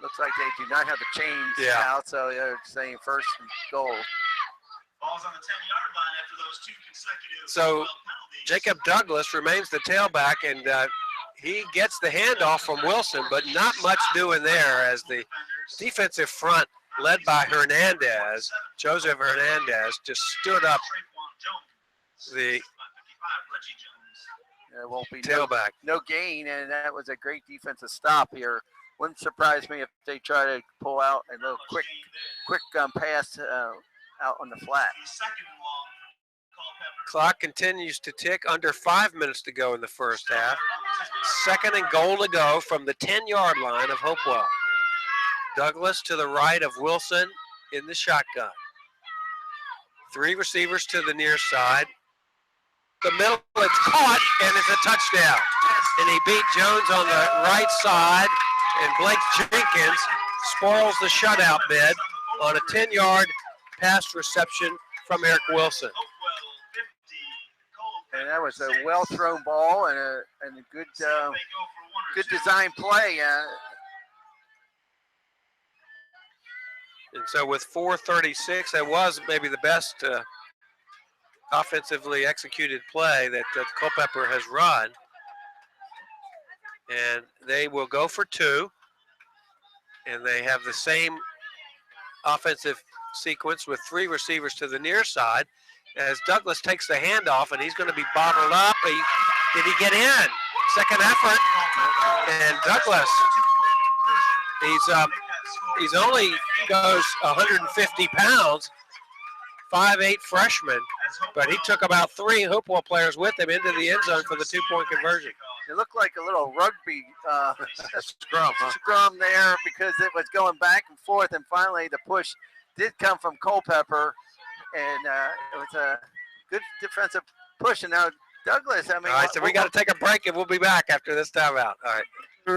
Looks like they do not have the chains out, so they're saying 1st and goal. Balls on the 10-yard line after those 2 consecutive. So Jacob Douglas remains the tailback, and he gets the handoff from Wilson, but not much doing there as the defensive front, led by Hernandez, Joseph Hernandez, just stood up the There won't be tailback. No gain, and that was a great defensive stop here. Wouldn't surprise me if they try to pull out a little quick pass out on the flat. Clock continues to tick, under 5 minutes to go in the first half. 2nd and goal to go from the 10-yard line of Hopewell. Douglas to the right of Wilson in the shotgun. 3 receivers to the near side. The middle, it's caught, and it's a touchdown. And he beat Jones on the right side, and Blake Jenkins spoils the shutout bid on a 10-yard pass reception from Eric Wilson. And that was a well-thrown ball and a good design play. And so with 4:36, that was maybe the best offensively executed play that Culpeper has run. And they will go for 2. And they have the same offensive sequence with 3 receivers to the near side as Douglas takes the handoff, and he's going to be bottled up. Did he get in? Second effort, and Douglas, he's only goes 150 pounds, 5'8" freshman, but he took about 3 Hopewell players with him into the end zone for the 2-point conversion. It looked like a little rugby scrum there because it was going back and forth, and finally the push did come from Culpeper, and it was a good defensive push. And now Douglas, All right, so we got to take a break, and we'll be back after this timeout. All right.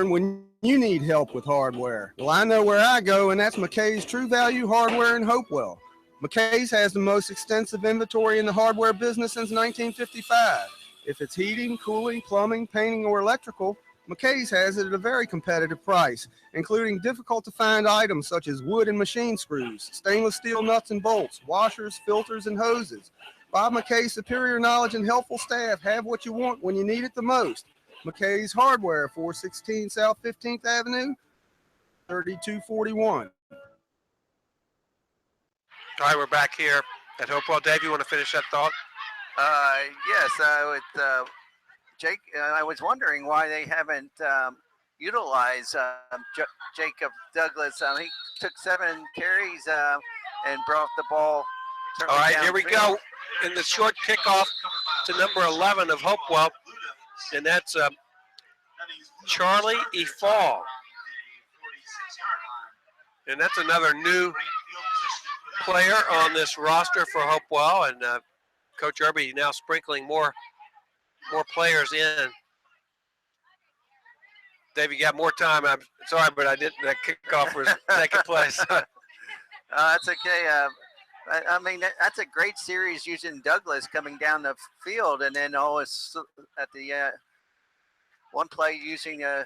When you need help with hardware, well, I know where I go, and that's McKay's True Value Hardware in Hopewell. McKay's has the most extensive inventory in the hardware business since 1955. If it's heating, cooling, plumbing, painting, or electrical, McKay's has it at a very competitive price, including difficult-to-find items such as wood and machine screws, stainless steel nuts and bolts, washers, filters, and hoses. Bob McKay's superior knowledge and helpful staff have what you want when you need it the most. McKay's Hardware, 416 South 15th Avenue, 3241. All right, we're back here at Hopewell. Dave, you want to finish that thought? Yes, with Jake, I was wondering why they haven't utilized Jacob Douglas. He took 7 carries and brought the ball. All right, here we go in the short kickoff to number 11 of Hopewell, and that's Charlie Efall. And that's another new player on this roster for Hopewell, and Coach Irby now sprinkling more players in. Dave, you got more time. I'm sorry, but I didn't. That kickoff was taking place. That's okay. I mean, that's a great series using Douglas coming down the field, and then always at the one play using the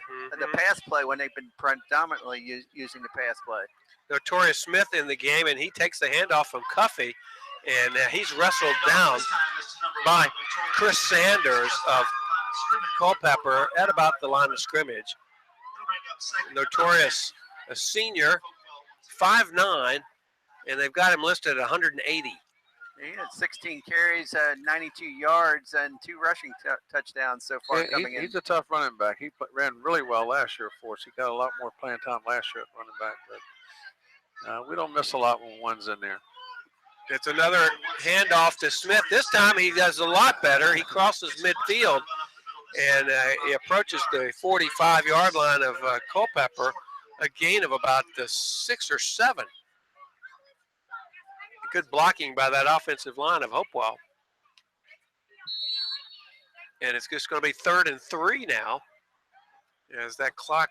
pass play when they've been predominantly using the pass play. Notorious Smith in the game, and he takes the handoff from Cuffey, and he's wrestled down by Chris Sanders of Culpeper at about the line of scrimmage. Notorious, a senior, 5'9", and they've got him listed at 180. He had 16 carries, 92 yards, and 2 rushing touchdowns so far coming in. He's a tough running back. He ran really well last year for us. He got a lot more playing time last year at running back, but we don't miss a lot when one's in there. It's another handoff to Smith. This time he does a lot better. He crosses midfield, and he approaches the 45-yard line of Culpeper, a gain of about 6 or 7. Good blocking by that offensive line of Hopewell. And it's just going to be 3rd and 3 now, as that clock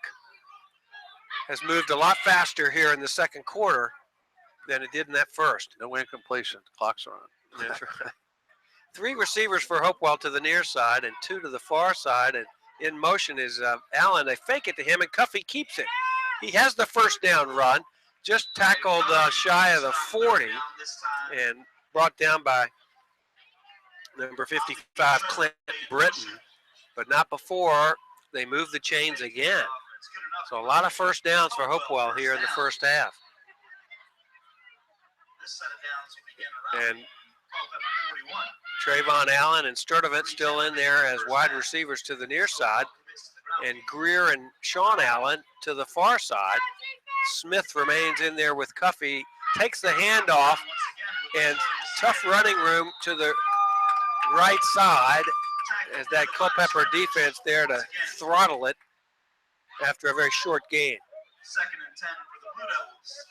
has moved a lot faster here in the second quarter than it did in that first. No incompletion. The clock's on. That's right. 3 receivers for Hopewell to the near side and 2 to the far side. And in motion is Allen. They fake it to him, and Cuffey keeps it. He has the first down run, just tackled shy of the 40 and brought down by number 55, Clint Britton, but not before they move the chains again. So a lot of first downs for Hopewell here in the first half. And Trayvon Allen and Sturdivant still in there as wide receivers to the near side, and Greer and Sean Allen to the far side. Smith remains in there with Cuffey, takes the handoff, and tough running room to the right side as that Culpeper defense there to throttle it after a very short gain. 2nd and 10 for the Blue Devils.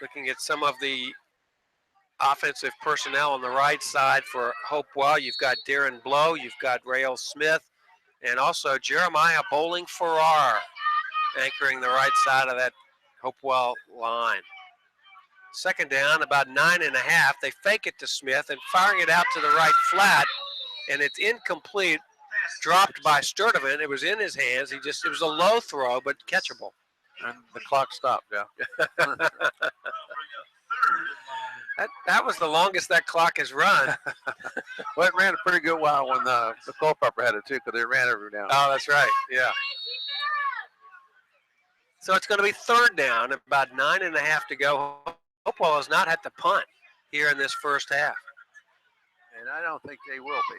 Looking at some of the offensive personnel on the right side for Hopewell, you've got Darren Blow, you've got Rael Smith, and also Jeremiah Bowling-Farrar anchoring the right side of that Hopewell line. 2nd down, about 9.5. They fake it to Smith and firing it out to the right flat, and it's incomplete, dropped by Sturdivant. It was in his hands. It was a low throw, but catchable. And the clock stopped, yeah. That was the longest that clock has run. Well, it ran a pretty good while when the Culpeper had it too, because they ran every down. Oh, that's right, yeah. So it's going to be third down, about 9.5 to go. Hopewell has not had to punt here in this first half. And I don't think they will be.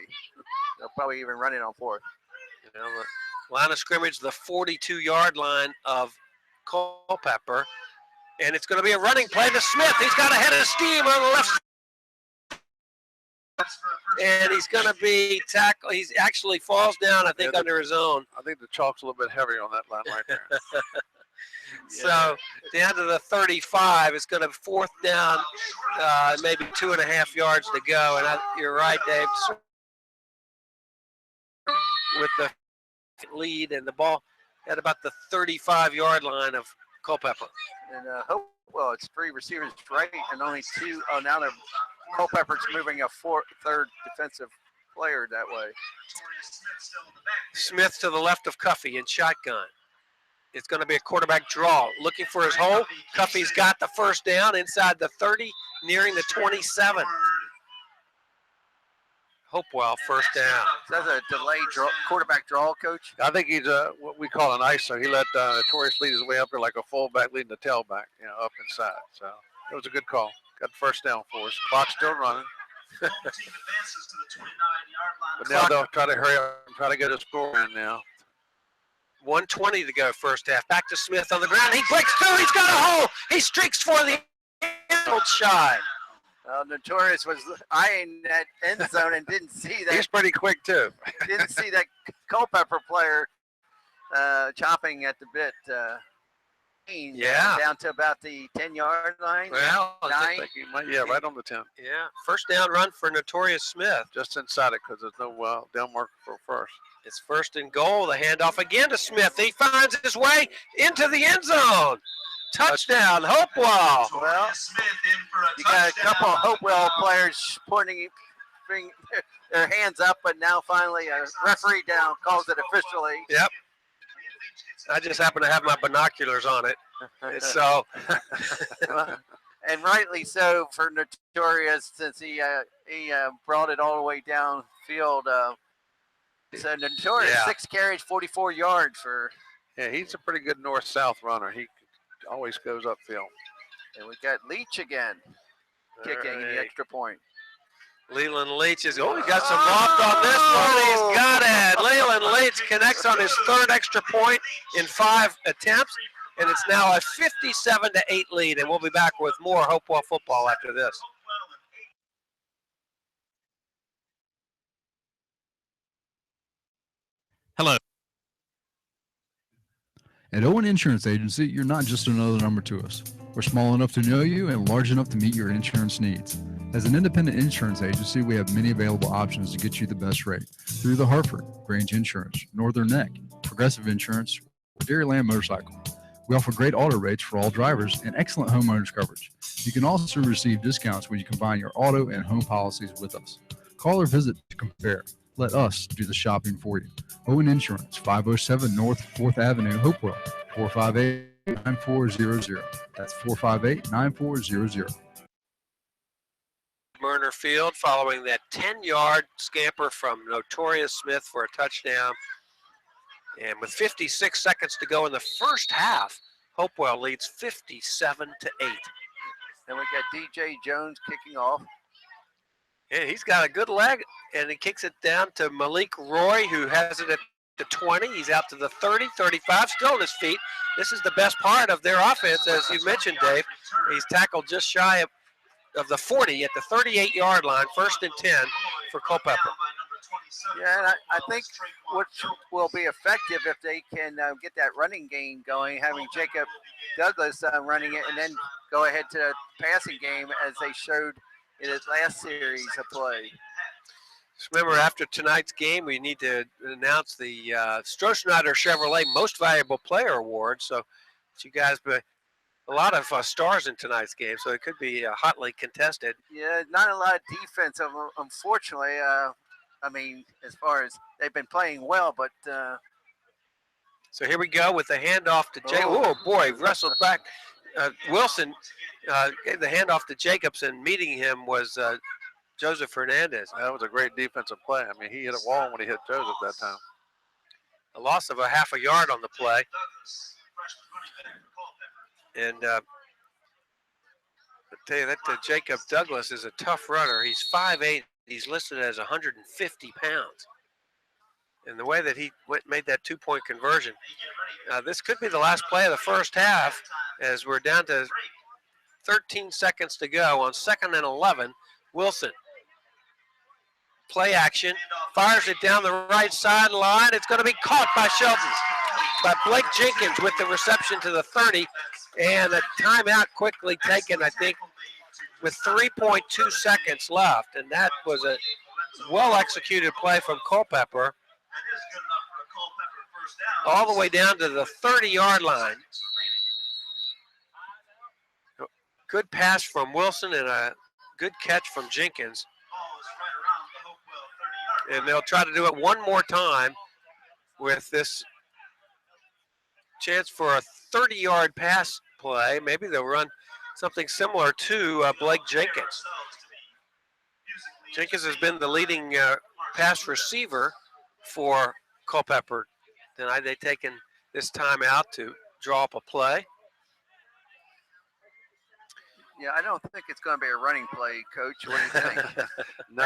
They'll probably even run it on fourth. You know, the line of scrimmage, the 42-yard line of Culpeper. And it's going to be a running play to Smith. He's got a head of steam on the left. And he's going to be tackled. He actually falls down, I think, under his own. I think the chalk's a little bit heavier on that line right there. So down to the 35. It's going to fourth down, maybe 2.5 yards to go. And you're right, Dave. With the lead and the ball at about the 35-yard line of Culpeper. And Hopewell, it's 3 receivers right and only 2. Oh, now they're Culpeper's moving a third defensive player that way. Smith to the left of Cuffey in shotgun. It's going to be a quarterback draw. Looking for his hole. Cuffey's got the first down inside the 30, nearing the 27. Hopewell first down. That's a delayed quarterback draw, Coach. I think he's what we call an ISO. He let Notorious lead his way up there like a fullback leading the tailback, up inside. So it was a good call. Got the first down for us. Clock's still running. But now they'll try to hurry up and try to get a score in now. 1:20 to go first half. Back to Smith on the ground. He breaks through. He's got a hole. He streaks for the end shy. Notorious was eyeing that end zone and didn't see that. He's pretty quick, too. Didn't see that Culpeper player chopping at the bit. Down to about the 10-yard line. Well, 9. I think he might, right on the 10. Yeah, first down run for Notorious Smith. Just inside it because there's no down marker for first. It's first and goal. The handoff again to Smith. He finds his way into the end zone. Touchdown, Hopewell. Well, you got a couple of Hopewell players pointing their hands up, but now finally a referee down calls it officially. Yep. I just happen to have my binoculars on it. So, and rightly so for Notorious, since he brought it all the way downfield. So Notorious, 6 carries, 44 yards for. Yeah, he's a pretty good north-south runner. He always goes upfield. And we got Leach again, kicking the extra point. Leland Leach he got some loft on this one. He's got it. Leland Leach connects on his third extra point in 5 attempts, and it's now a 57-8 lead. And we'll be back with more Hopewell football after this. Hello. At Owen Insurance Agency, you're not just another number to us. We're small enough to know you and large enough to meet your insurance needs. As an independent insurance agency, we have many available options to get you the best rate through the Hartford, Grange Insurance, Northern Neck, Progressive Insurance, or Dairyland Motorcycle. We offer great auto rates for all drivers and excellent homeowners coverage. You can also receive discounts when you combine your auto and home policies with us. Call or visit to compare. Let us do the shopping for you. Owen Insurance, 507 North 4th Avenue, Hopewell, 458-9400. That's 458-9400. Murner Field following that 10-yard scamper from Notorious Smith for a touchdown. And with 56 seconds to go in the first half, Hopewell leads 57-8. Then we got DJ Jones kicking off. Yeah, he's got a good leg, and he kicks it down to Malik Roy, who has it at the 20. He's out to the 30, 35, still on his feet. This is the best part of their offense, as you mentioned, Dave. He's tackled just shy of the 40 at the 38-yard line, 1st and 10 for Culpeper. Yeah, and I think what will be effective if they can get that running game going, having Jacob Douglas running it, and then go ahead to the passing game as they showed in his last series of play. Just remember, after tonight's game, we need to announce the Stroh-Schneider Chevrolet Most Valuable Player Award. So, you guys, but a lot of stars in tonight's game, so it could be hotly contested. Yeah, not a lot of defense, unfortunately. I mean, as far as they've been playing well, but. So here we go with the handoff to Jay. Oh, boy, wrestled back. Wilson gave the handoff to Jacobson. Meeting him was Joseph Hernandez. That was a great defensive play. I mean, he hit a wall when he hit Joseph that time. A loss of a half a yard on the play. And I tell you that Jacob Douglas is a tough runner. He's 5'8". He's listed as 150 pounds. And the way that he made that 2-point conversion, this could be the last play of the first half, as we're down to 13 seconds to go on 2nd and 11. Wilson, play action, fires it down the right sideline. It's going to be caught by Shelton, by Blake Jenkins with the reception to the 30, and a timeout quickly taken, I think, with 3.2 seconds left, and that was a well-executed play from Culpeper all the way down to the 30-yard line. Good pass from Wilson and a good catch from Jenkins. And they'll try to do it one more time with this chance for a 30-yard pass play. Maybe they'll run something similar to Blake Jenkins. Jenkins has been the leading pass receiver for Culpeper tonight. They've taken this time out to draw up a play. Yeah, I don't think it's going to be a running play, Coach. What do you think? No,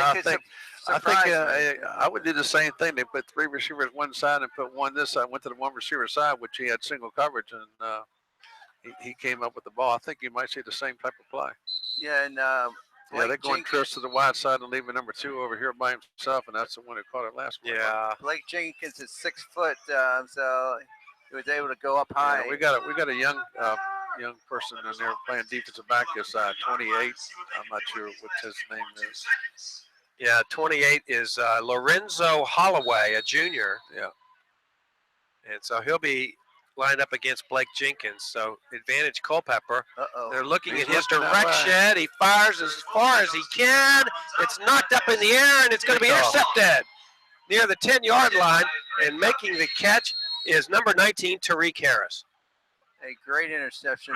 I would do the same thing. They put 3 receivers one side and put one this side. Went to the 1 receiver side, which he had single coverage, and he came up with the ball. I think you might see the same type of play. Yeah, and yeah, they're going Chris to the wide side and leaving number 2 over here by himself, and that's the one who caught it last week. Yeah, Blake Jenkins is 6 foot, so he was able to go up high. Yeah, we got a young person in there playing defensive back this 28. I'm not sure what his name is. Yeah, 28 is Lorenzo Holloway, a junior. Yeah. And so he'll be lined up against Blake Jenkins. So advantage Culpeper. They're looking in his direction. He fires as far as he can. It's knocked up in the air, and it's going to be intercepted near the 10-yard line. And making the catch is number 19, Tariq Harris. A great interception.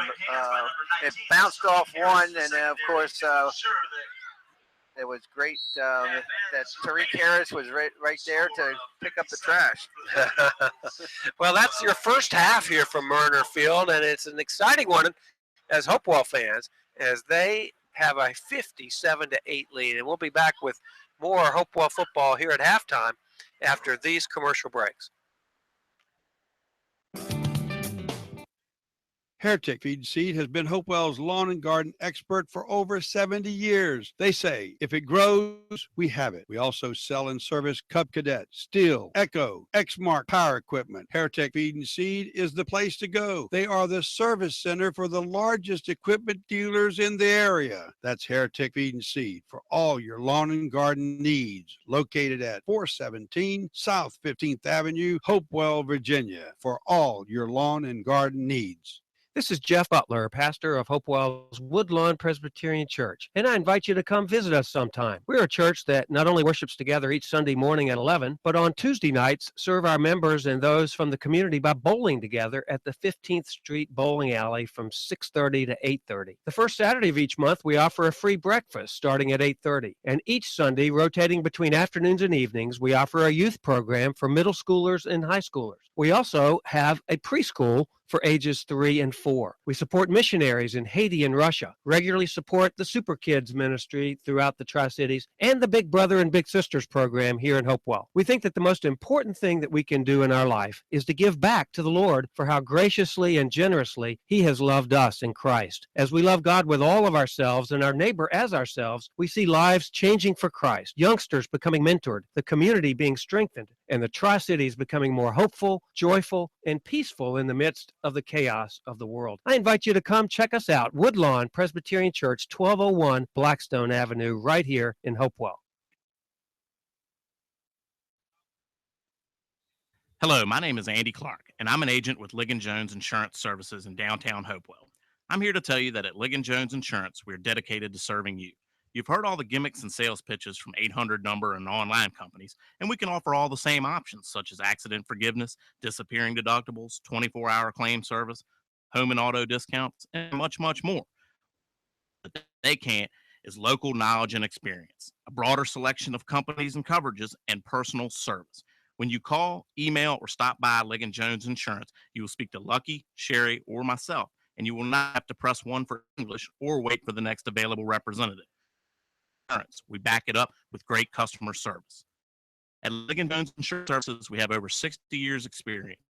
It bounced off one, and then, of course, it was great that Tariq Harris was right there to pick up the trash. Well, that's your first half here from Murner Field, and it's an exciting one as Hopewell fans, as they have a 57-8 lead. And we'll be back with more Hopewell football here at halftime after these commercial breaks. Heretic Feed and Seed has been Hopewell's lawn and garden expert for over 70 years. They say, if it grows, we have it. We also sell and service Cub Cadet, Steel, Echo, Exmark power equipment. Heretic Feed and Seed is the place to go. They are the service center for the largest equipment dealers in the area. That's Heretic Feed and Seed for all your lawn and garden needs. Located at 417 South 15th Avenue, Hopewell, Virginia, for all your lawn and garden needs. This is Jeff Butler, pastor of Hopewell's Woodlawn Presbyterian Church, and I invite you to come visit us sometime. We're a church that not only worships together each Sunday morning at 11, but on Tuesday nights serve our members and those from the community by bowling together at the 15th Street Bowling Alley from 6:30 to 8:30. The first Saturday of each month, we offer a free breakfast starting at 8:30, and each Sunday, rotating between afternoons and evenings, we offer a youth program for middle schoolers and high schoolers. We also have a preschool for ages 3 and 4. We support missionaries in Haiti and Russia, regularly support the Super Kids ministry throughout the Tri-Cities, and the Big Brother and Big Sisters program here in Hopewell. We think that the most important thing that we can do in our life is to give back to the Lord for how graciously and generously He has loved us in Christ. As we love God with all of ourselves and our neighbor as ourselves, we see lives changing for Christ, youngsters becoming mentored, the community being strengthened, and the Tri-Cities becoming more hopeful, joyful, and peaceful in the midst of the chaos of the world. I invite you to come check us out, Woodlawn Presbyterian Church, 1201 Blackstone Avenue, right here in Hopewell. Hello, my name is Andy Clark, and I'm an agent with Ligon Jones Insurance Services in downtown Hopewell. I'm here to tell you that at Ligon Jones Insurance, we're dedicated to serving you. You've heard all the gimmicks and sales pitches from 800 number and online companies, and we can offer all the same options such as accident forgiveness, disappearing deductibles, 24-hour claim service, home and auto discounts, and much, much more. But they can't is local knowledge and experience, a broader selection of companies and coverages, and personal service. When you call, email, or stop by Ligon Jones Insurance, you will speak to Lucky, Sherry, or myself, and you will not have to press 1 for English or wait for the next available representative. We back it up with great customer service. At Ligon Jones Insurance Services, we have over 60 years experience.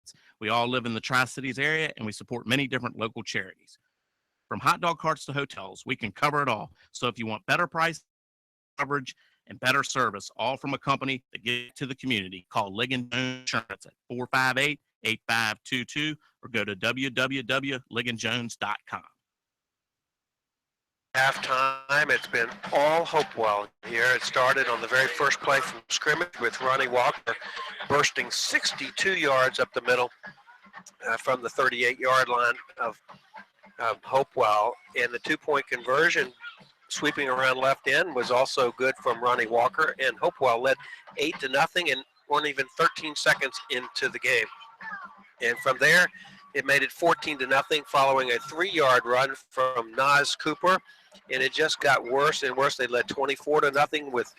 We all live in the Tri-Cities area, and we support many different local charities. From hot dog carts to hotels, we can cover it all. So if you want better price, coverage, and better service, all from a company that gives to the community, call Ligon Jones Insurance at 458-8522 or go to www.ligonjones.com. Halftime, it's been all Hopewell here. It started on the very first play from scrimmage with Ronnie Walker bursting 62 yards up the middle from the 38-yard line of Hopewell. And the two-point conversion sweeping around left end was also good from Ronnie Walker. And Hopewell led 8-0 and weren't even 13 seconds into the game. And from there, it made it 14-0 following a 3-yard run from Nas Cooper. And it just got worse and worse. They led 24-0 with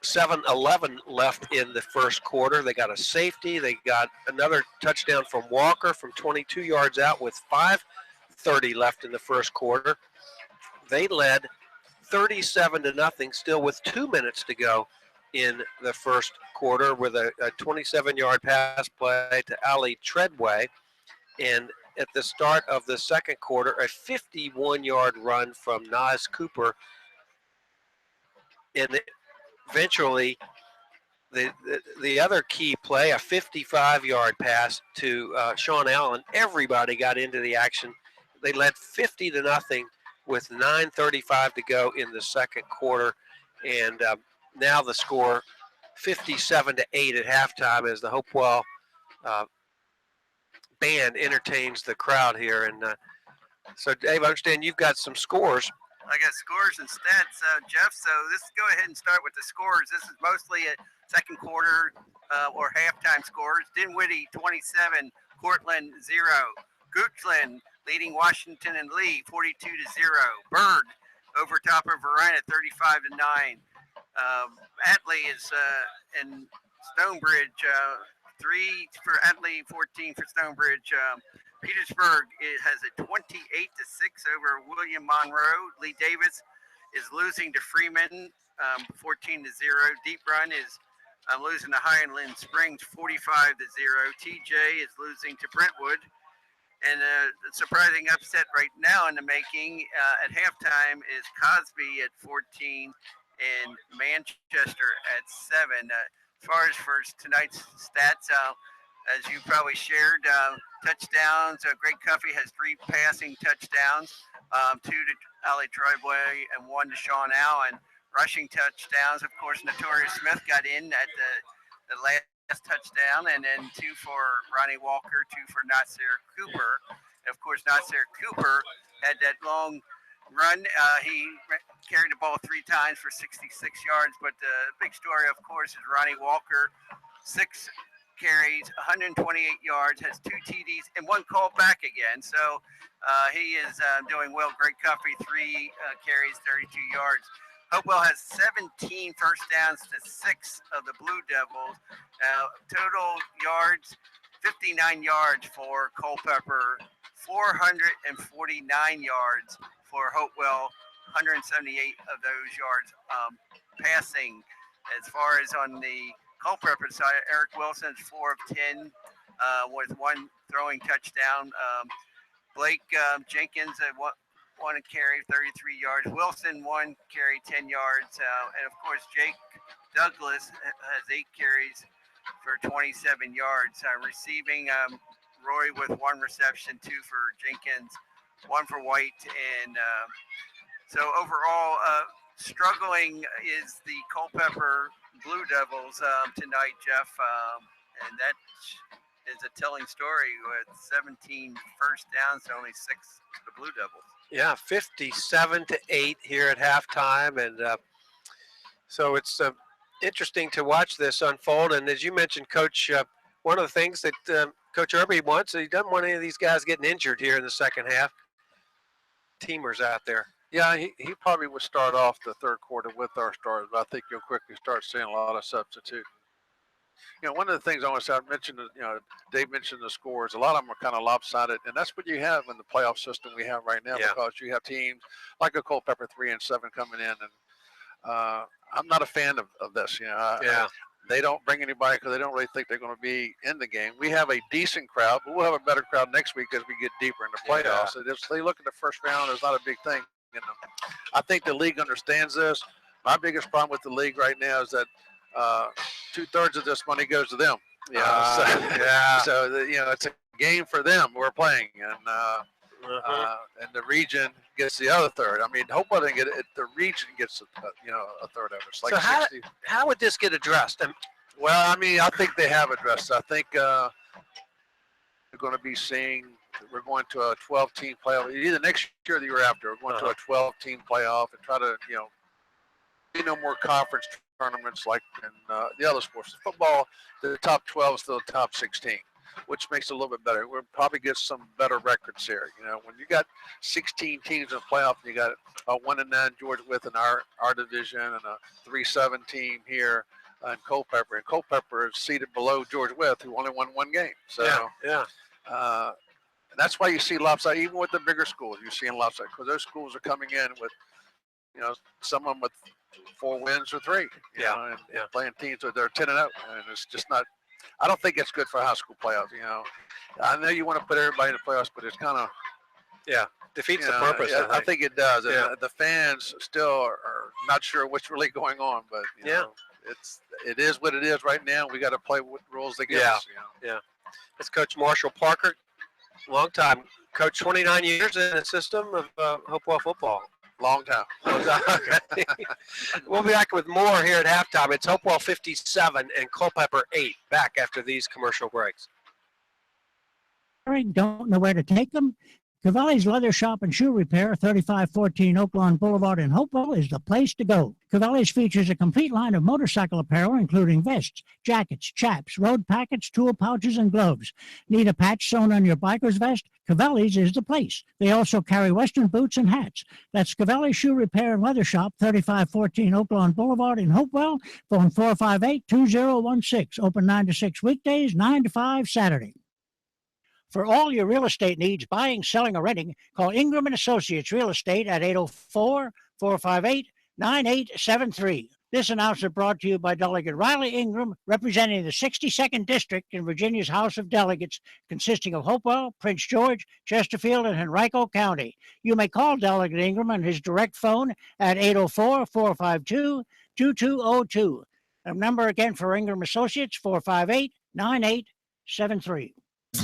7:11 left in the first quarter. They got a safety. They got another touchdown from Walker from 22 yards out with 5:30 left in the first quarter. They led 37-0 still with 2 minutes to go in the first quarter with a 27-yard pass play to Ali Treadway. And at the start of the second quarter, a 51-yard run from Nas Cooper. And eventually, the other key play, a 55-yard pass to Sean Allen. Everybody got into the action. They led 50-0 with 9:35 to go in the second quarter. And now the score 57-8 at halftime as the Hopewell band entertains the crowd here. And so, Dave, I understand you've got some scores. I got scores and stats, Jeff. So let's go ahead and start with the scores. This is mostly a second quarter or halftime scores. Dinwiddie 27, Cortland 0. Goochland leading Washington and Lee 42-0. Bird over top of Verona 35-9. Atlee is in Stonebridge 3 for Atlee, 14 for Stonebridge. Petersburg has a 28-6 over William Monroe. Lee Davis is losing to Freeman 14-0. Deep Run is losing to Highland Springs 45-0. TJ is losing to Brentwood. And a surprising upset right now in the making at halftime is Cosby at 14 and Manchester at 7. As far as for tonight's stats, as you probably shared, touchdowns. Greg Cuffey has 3 passing touchdowns, 2 to Ali Treadway and 1 to Sean Allen. Rushing touchdowns, of course, Notorious Smith got in at the last touchdown, and then 2 for Ronnie Walker, 2 for Nasir Cooper. And of course, Nasir Cooper had that long run. He carried the ball 3 times for 66 yards, but the big story, of course, is Ronnie Walker, 6 carries, 128 yards, has 2 TDs, and 1 called back again. So he is doing well. Greg Cuffey, 3 carries, 32 yards. Hopewell has 17 first downs to 6 of the Blue Devils. Total yards, 59 yards for Culpeper, 449 yards for Hopewell, 178 of those yards passing. As far as on the Culpeper side, Eric Wilson's 4 of 10 with 1 throwing touchdown. Blake Jenkins one carry, 33 yards. Wilson 1 carry, 10 yards. And of course, Jake Douglas has 8 carries for 27 yards. Receiving Roy with 1 reception, 2 for Jenkins, 1 for White. And so overall, struggling is the Culpeper Blue Devils tonight, Jeff. And that is a telling story with 17 first downs to only 6 to the Blue Devils. Yeah, 57-8 here at halftime. And so it's interesting to watch this unfold. And as you mentioned, Coach, one of the things that Coach Irby wants, he doesn't want any of these guys getting injured here in the second half. Teamers out there. Yeah, he probably would start off the third quarter with our starters, but I think you'll quickly start seeing a lot of substituting. One of the things I want to say, I mentioned, Dave mentioned the scores. A lot of them are kind of lopsided, and that's what you have in the playoff system we have right now, because you have teams like a Culpeper 3-7 coming in, and I'm not a fan of this. They don't bring anybody because they don't really think they're going to be in the game. We have a decent crowd, but we'll have a better crowd next week as we get deeper in the playoffs. So if they look at the first round, it's not a big thing. I think the league understands this. My biggest problem with the league right now is that 2/3 of this money goes to them. So it's a game for them we're playing, and the region gets the other third. I mean, Hopewell didn't get it. The region gets a third of it. It's like So 60. how would this get addressed? Well, I mean, I think they have addressed it. I think they're going to be seeing we're going to a 12-team playoff either next year or the year after. We're going to a 12-team playoff and try to be no more conference tournaments like in the other sports. Football, the top 12 is still the top 16, which makes it a little bit better. We'll probably get some better records here. When you got 16 teams in the playoff, and you got a 1-9 Georgia with in our division and a 3-7 team here in Culpeper. And Culpeper is seated below Georgia with, who only won one game. So and that's why you see lopsided, even with the bigger schools. You're seeing lopsided because those schools are coming in with, some of them with 4 wins or 3. And playing teams that they're 10-0, and it's just not. I don't think it's good for high school playoffs. I know you want to put everybody in the playoffs, but it's kind of defeats the purpose. I think it does. And the fans still are not sure what's really going on, but it is what it is right now. We got to play what rules they give us. It's Coach Marshall Parker, long time coach, 29 years in the system of Hopewell football. Long time. Okay. We'll be back with more here at halftime. It's Hopewell 57 and Culpeper 8. Back after these commercial breaks. Don't know where to take them? Cavalli's Leather Shop and Shoe Repair, 3514 Oak Lawn Boulevard in Hopewell, is the place to go. Cavalli's features a complete line of motorcycle apparel, including vests, jackets, chaps, road packets, tool pouches, and gloves. Need a patch sewn on your biker's vest? Cavalli's is the place. They also carry Western boots and hats. That's Cavalli's Shoe Repair and Leather Shop, 3514 Oak Lawn Boulevard in Hopewell. Phone 458-2016. Open 9 to 6 weekdays, 9 to 5 Saturday. For all your real estate needs, buying, selling, or renting, call Ingram & Associates Real Estate at 804-458-9873. This announcement brought to you by Delegate Riley Ingram, representing the 62nd District in Virginia's House of Delegates, consisting of Hopewell, Prince George, Chesterfield, and Henrico County. You may call Delegate Ingram on his direct phone at 804-452-2202. The number again for Ingram Associates, 458-9873.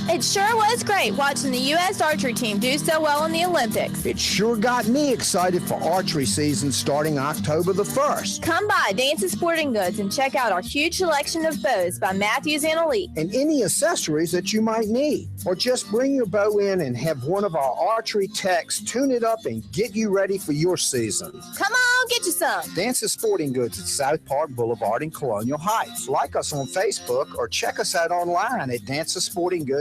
It sure was great watching the U.S. archery team do so well in the Olympics. It sure got me excited for archery season starting October the 1st. Come by Dance's Sporting Goods and check out our huge selection of bows by Matthews and Elite. And any accessories that you might need. Or just bring your bow in and have one of our archery techs tune it up and get you ready for your season. Come on, get you some. Dance's Sporting Goods at South Park Boulevard in Colonial Heights. Like us on Facebook or check us out online at dancesportinggoods.com.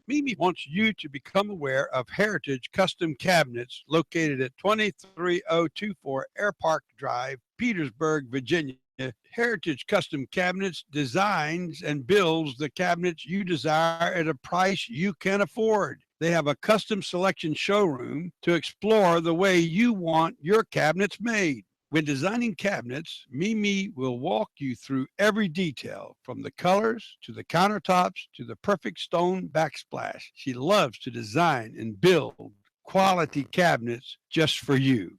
Mimi wants you to become aware of Heritage Custom Cabinets located at 23024 Air Park Drive, Petersburg, Virginia. Heritage Custom Cabinets designs and builds the cabinets you desire at a price you can afford. They have a custom selection showroom to explore the way you want your cabinets made. When designing cabinets, Mimi will walk you through every detail, from the colors to the countertops to the perfect stone backsplash. She loves to design and build quality cabinets just for you.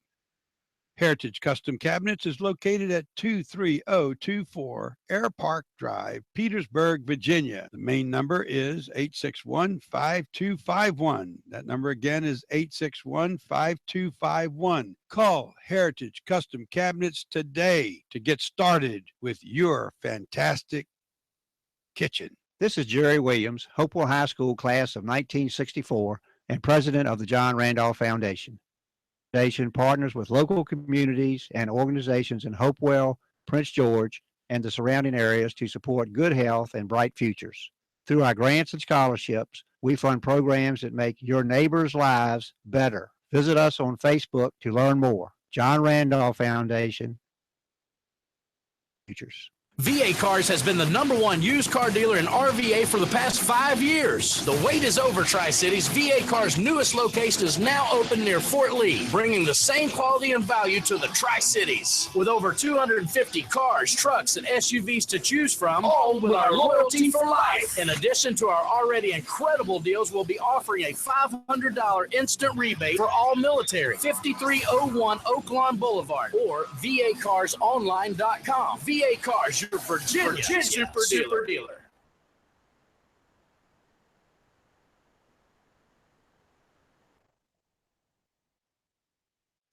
Heritage Custom Cabinets is located at 23024 Air Park Drive, Petersburg, Virginia. The main number is 861-5251. That number again is 861-5251. Call Heritage Custom Cabinets today to get started with your fantastic kitchen. This is Jerry Williams, Hopewell High School class of 1964 and president of the John Randolph Foundation. The foundation partners with local communities and organizations in Hopewell, Prince George, and the surrounding areas to support good health and bright futures. Through our grants and scholarships, we fund programs that make your neighbors' lives better. Visit us on Facebook to learn more. John Randolph Foundation. Futures. VA Cars has been the #1 used car dealer in RVA for the past 5 years. The wait is over, Tri-Cities. VA Cars' newest location is now open near Fort Lee, bringing the same quality and value to the Tri-Cities. With over 250 cars, trucks, and SUVs to choose from, all with our loyalty for life. In addition to our already incredible deals, we'll be offering a $500 instant rebate for all military. 5301 Oaklawn Boulevard or VACarsOnline.com. VA Cars, your Virginia super dealer.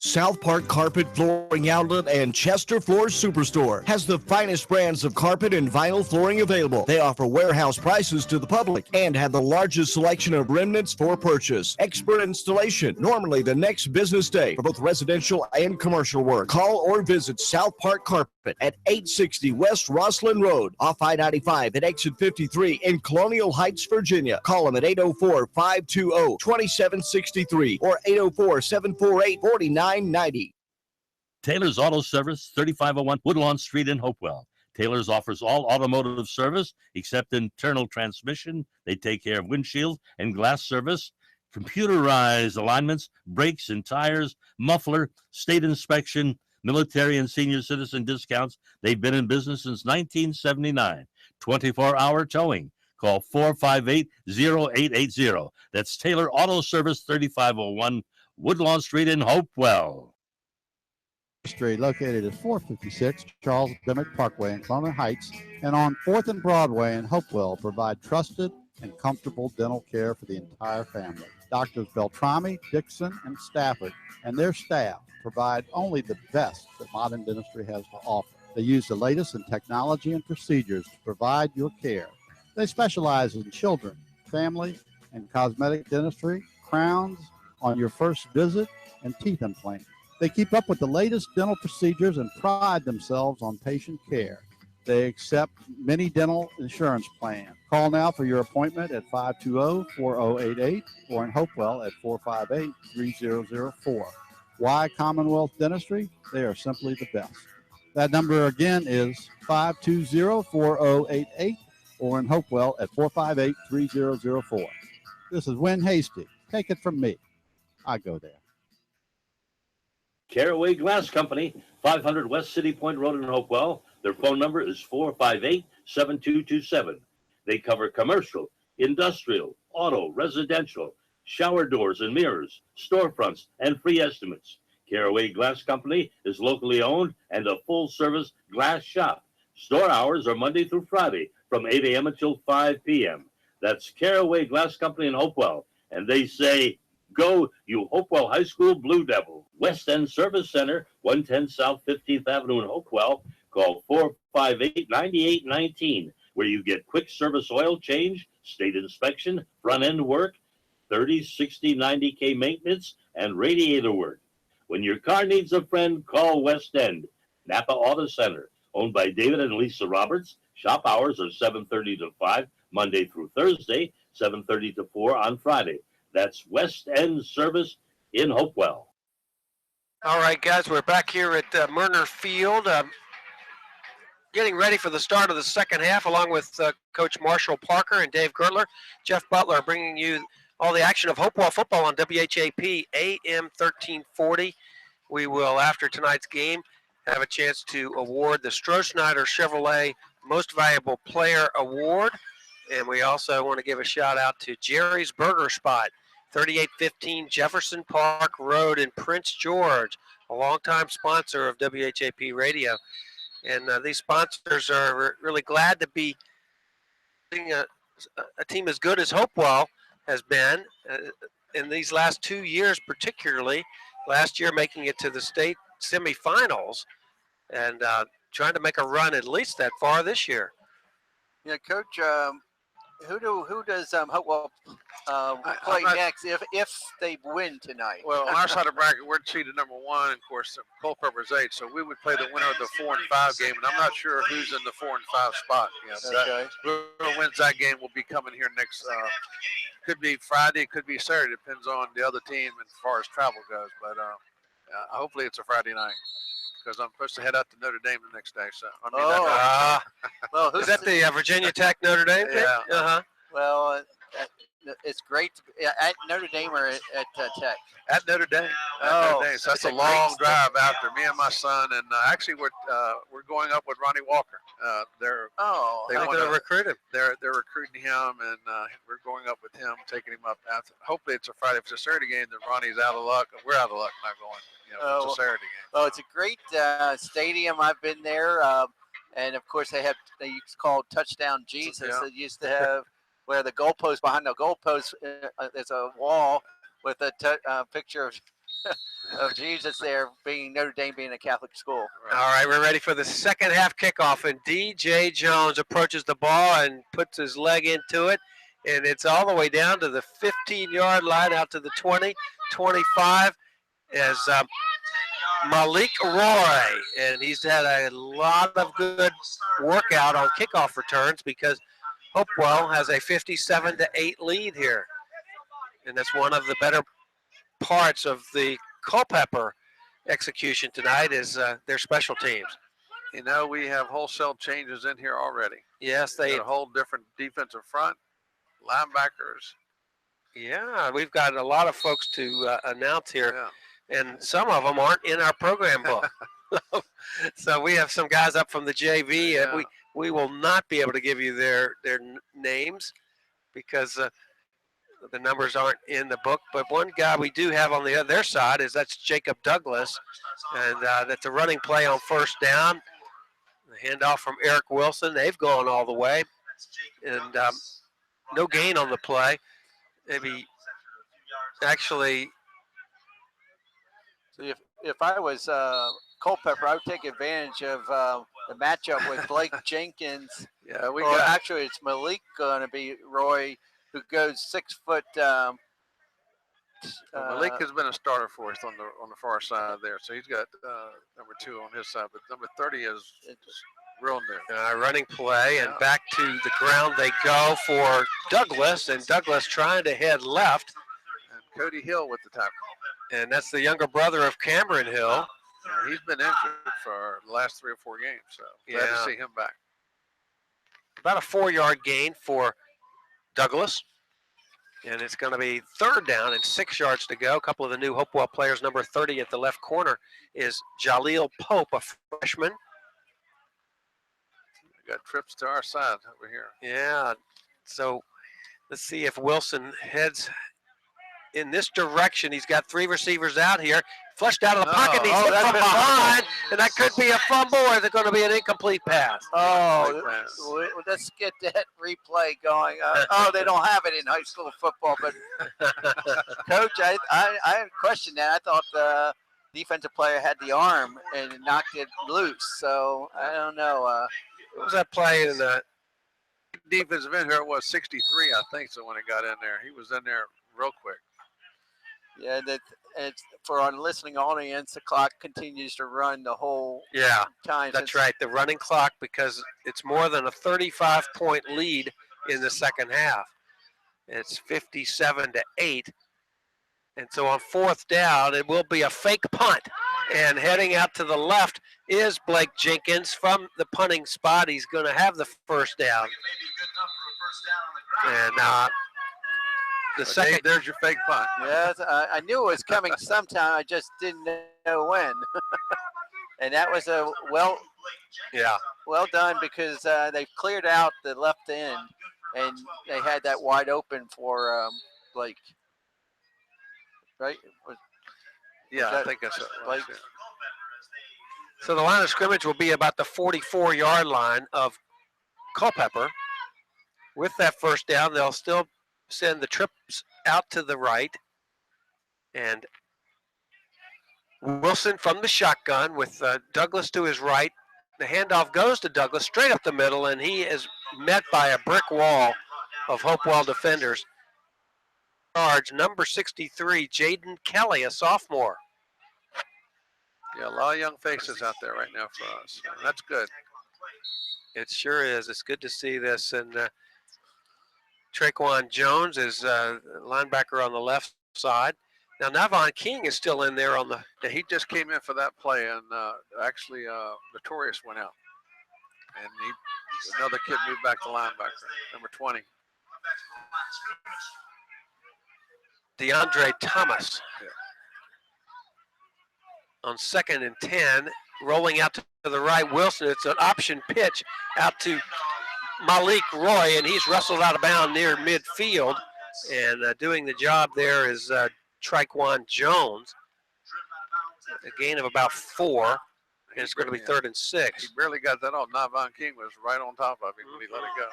South Park Carpet Flooring Outlet and Chester Floors Superstore has the finest brands of carpet and vinyl flooring available. They offer warehouse prices to the public and have the largest selection of remnants for purchase. Expert installation, normally the next business day for both residential and commercial work. Call or visit South Park Carpet at 860 West Roslyn Road, off I-95 at exit 53 in Colonial Heights, Virginia. Call them at 804-520-2763 or 804-748-4990. Taylor's Auto Service, 3501 Woodlawn Street in Hopewell. Taylor's offers all automotive service except internal transmission. They take care of windshield and glass service, computerized alignments, brakes and tires, muffler, state inspection, military and senior citizen discounts. They've been in business since 1979. 24-hour towing. Call 458-0880. That's Taylor Auto Service, 3501 Woodlawn Street in Hopewell. Street, located at 456 Charles Dimmick Parkway in Columbia Heights and on 4th and Broadway in Hopewell, provide trusted and comfortable dental care for the entire family. Doctors Beltrami, Dixon, and Stafford and their staff provide only the best that modern dentistry has to offer. They use the latest in technology and procedures to provide your care. They specialize in children, family, and cosmetic dentistry, crowns on your first visit, and teeth implants. They keep up with the latest dental procedures and pride themselves on patient care. They accept many dental insurance plans. Call now for your appointment at 520-4088 or in Hopewell at 458-3004. Why Commonwealth Dentistry? They are simply the best. That number again is 520-4088 or in Hopewell at 458-3004. This is Win Hasty. Take it from me. I go there. Caraway Glass Company, 500 West City Point Road in Hopewell. Their phone number is 458-7227. They cover commercial, industrial, auto, residential, shower doors and mirrors, storefronts, and free estimates. Caraway Glass Company is locally owned and a full-service glass shop. Store hours are Monday through Friday from 8 a.m. until 5 p.m. That's Caraway Glass Company in Hopewell. And they say, go, you Hopewell High School Blue Devil. West End Service Center, 110 South 15th Avenue in Hopewell. Call 458-9819, where you get quick service oil change, state inspection, front-end work, 30, 60, 90K maintenance, and radiator work. When your car needs a friend, call West End. Napa Auto Center, owned by David and Lisa Roberts. Shop hours are 7:30 to 5, Monday through Thursday, 7:30 to 4 on Friday. That's West End Service in Hopewell. All right, guys, we're back here at Murner Field, getting ready for the start of the second half, along with Coach Marshall Parker and Dave Gertler. Jeff Butler bringing you all the action of Hopewell football on WHAP AM 1340. We will, after tonight's game, have a chance to award the Stroh-Schneider Chevrolet Most Valuable Player Award. And we also want to give a shout out to Jerry's Burger Spot, 3815 Jefferson Park Road in Prince George, a longtime sponsor of WHAP Radio. And these sponsors are really glad to be a team as good as Hopewell has been in these last 2 years, particularly last year making it to the state semifinals and trying to make a run at least that far this year. Yeah, Coach, who does Hopewell play next if they win tonight? Well, on our side of the bracket, we're seeded number 1. Of course, Culpeper's 8, so we would play the winner of the 4 and 5 game, and I'm not sure who's in the 4 and 5 spot. You know, Okay. Whoever wins that game will be coming here next. Could be Friday, could be Saturday, depends on the other team as far as travel goes. But hopefully, it's a Friday night. because I'm supposed to head out to Notre Dame the next day. So I mean, well, Is that the Virginia Tech Notre Dame thing? Yeah. Uh-huh. Well, it's great to be at Notre Dame or at Tech. At Notre Dame. Notre Dame. So that's a long drive after me and my son, and actually we're going up with Ronnie Walker. They're going to recruit him. They're recruiting him, and we're going up with him, taking him up. Hopefully it's a Friday. If it's a Saturday game, then Ronnie's out of luck. We're out of luck not going. If it's a Saturday game. Oh, it's a great stadium. I've been there, and of course they used to call Touchdown Jesus. Yeah. They used to have where the goalpost, behind the goalpost, there's a wall with a picture of Jesus there, being Notre Dame being a Catholic school. All right, we're ready for the second half kickoff, and DJ Jones approaches the ball and puts his leg into it, and it's all the way down to the 15-yard line, out to the 20, 25, as Malik Roy, and he's had a lot of good workout on kickoff returns because Hopewell has a 57-8 lead here, and that's one of the better parts of the Culpeper execution tonight is their special teams. We have wholesale changes in here already. Yes, they got a whole different defensive front, linebackers. Yeah, we've got a lot of folks to announce here, and some of them aren't in our program book. So we have some guys up from the JV, and we will not be able to give you their names because the numbers aren't in the book. But one guy we do have on their side that's Jacob Douglas, and that's a running play on first down. The handoff from Eric Wilson. They've gone all the way, and no gain on the play. Maybe actually. So if I was Culpeper, I would take advantage of the matchup with Blake Jenkins. Yeah, actually it's Malik going to be Roy, who goes 6 foot. Malik has been a starter for us on the far side there, so he's got number 2 on his side, but number 30 is real new. Running play, and back to the ground they go for Douglas, and Douglas trying to head left. And Cody Hill with the tackle. And that's the younger brother of Cameron Hill. Yeah, he's been injured for the last 3 or 4 games, so glad to see him back. About a 4-yard gain for Douglas. And it's going to be third down and 6 yards to go. A couple of the new Hopewell players, number 30 at the left corner is Jaleel Pope, a freshman. We got trips to our side over here. Yeah, so let's see if Wilson heads in this direction. He's got 3 receivers out here. Flushed out of the pocket. He's hit from behind, and that could be a fumble, or is it going to be an incomplete pass? Let's get that replay going. They don't have it in high school football, but Coach, I questioned that. I thought the defensive player had the arm and knocked it loose, so I don't know. What was that play in the defensive end here? It was 63, I think, so when it got in there. He was in there real quick. Yeah, it's for our listening audience, the clock continues to run the whole time. That's right, the running clock, because it's more than a 35-point lead in the second half. It's 57-8. And so on fourth down, it will be a fake punt. And heading out to the left is Blake Jenkins from the punting spot. He's going to have the first down. And the second, there's your fake punt. Yes, I knew it was coming sometime. I just didn't know when. And that was well done, because they cleared out the left end, and they had that wide open for Blake. Right? I think that's Blake. So the line of scrimmage will be about the 44-yard line of Culpeper. With that first down, they'll still send the trips out to the right. And Wilson from the shotgun with Douglas to his right. The handoff goes to Douglas straight up the middle, and he is met by a brick wall of Hopewell defenders. Charge number 63, Jaden Kelly, a sophomore. Yeah, a lot of young faces out there right now for us. That's good. It sure is. It's good to see this. And Traquan Jones is linebacker on the left side. Now, Navon King is still in there on the. Yeah, he just came in for that play, and actually Notorious went out. And another kid moved back to linebacker, number 20. DeAndre Thomas. On 2nd and 10, rolling out to the right, Wilson. It's an option pitch out to Malik Roy, and he's wrestled out of bounds near midfield. And doing the job there is Triquan Jones. A gain of about 4, and it's going to be 3rd and 6. He barely got that off. Navon King was right on top of him when he let it go.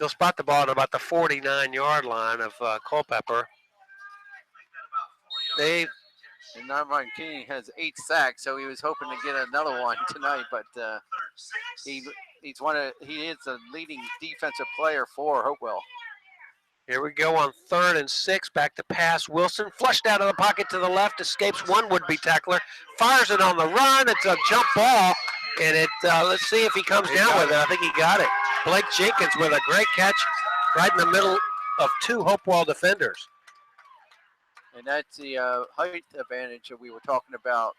They'll spot the ball at about the 49-yard line of Culpeper. And Navon King has 8 sacks, so he was hoping to get another one tonight, but he is a leading defensive player for Hopewell. Here we go on 3rd and 6, back to pass. Wilson flushed out of the pocket to the left, escapes one would-be tackler, fires it on the run. It's a jump ball, and let's see if he comes down with it. I think he got it. Blake Jenkins with a great catch right in the middle of 2 Hopewell defenders. And that's the height advantage that we were talking about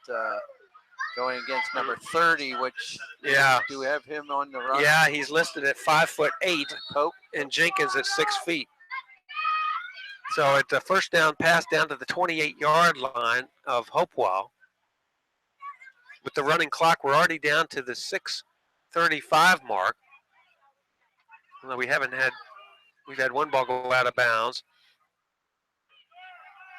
going against number 30, which do we have him on the run? Yeah, he's listed at 5'8", and Jenkins at 6 feet. So it's a first down pass down to the 28-yard line of Hopewell. With the running clock, we're already down to the 6:35 mark. Although we've had one ball go out of bounds.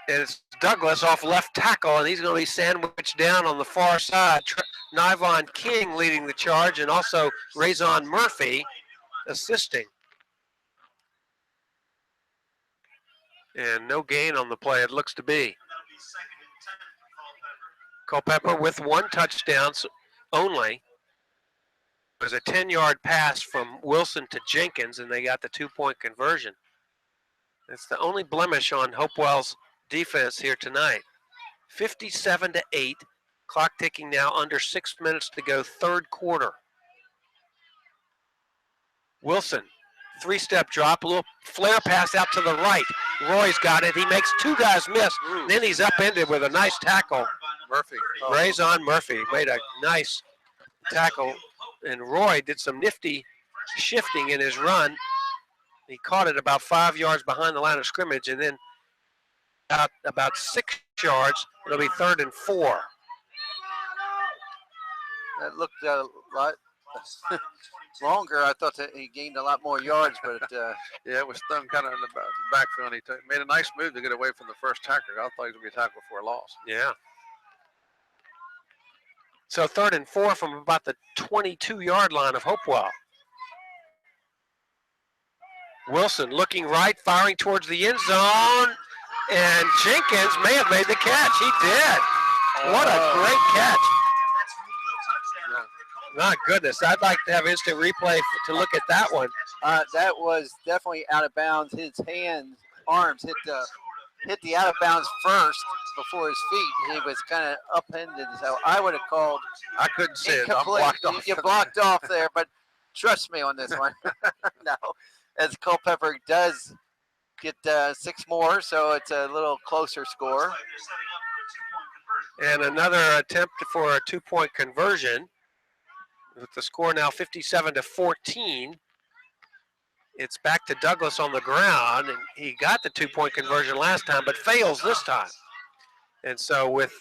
And it's Douglas off left tackle, and he's going to be sandwiched down on the far side. Nivon King leading the charge, and also Razon Murphy assisting. And no gain on the play, it looks to be. Culpeper with 1 touchdown only. It was a 10-yard pass from Wilson to Jenkins, and they got the 2-point conversion. That's the only blemish on Hopewell's defense here tonight. 57-8, clock ticking now, under 6 minutes to go, 3rd quarter. Wilson, 3-step drop, a little flare pass out to the right. Roy's got it. He makes 2 guys miss. Then he's upended with a nice tackle. Murphy. Razon Murphy made a nice tackle, and Roy did some nifty shifting in his run. He caught it about 5 yards behind the line of scrimmage, and then out about 6 yards. It'll be 3rd and 4. That looked a lot longer. I thought that he gained a lot more yards, but yeah, it was thrown kind of in the backfield. He made a nice move to get away from the first tackler. I thought he was going to be tackled for a loss. Yeah. So 3rd and 4 from about the 22-yard line of Hopewell. Wilson looking right, firing towards the end zone, and Jenkins may have made the catch. He did. What a great catch. My goodness, I'd like to have instant replay to look at that one. That was definitely out of bounds. His arms hit the out of bounds first before his feet. He was kind of upended, so I would have called. I couldn't see it. I'm incomplete. blocked off. You blocked off there, but trust me on this one. No, as Culpeper does get 6 more, so it's a little closer score. And another attempt for a 2-point conversion. With the score now 57-14. It's back to Douglas on the ground, and he got the 2-point conversion last time, but fails this time. And so with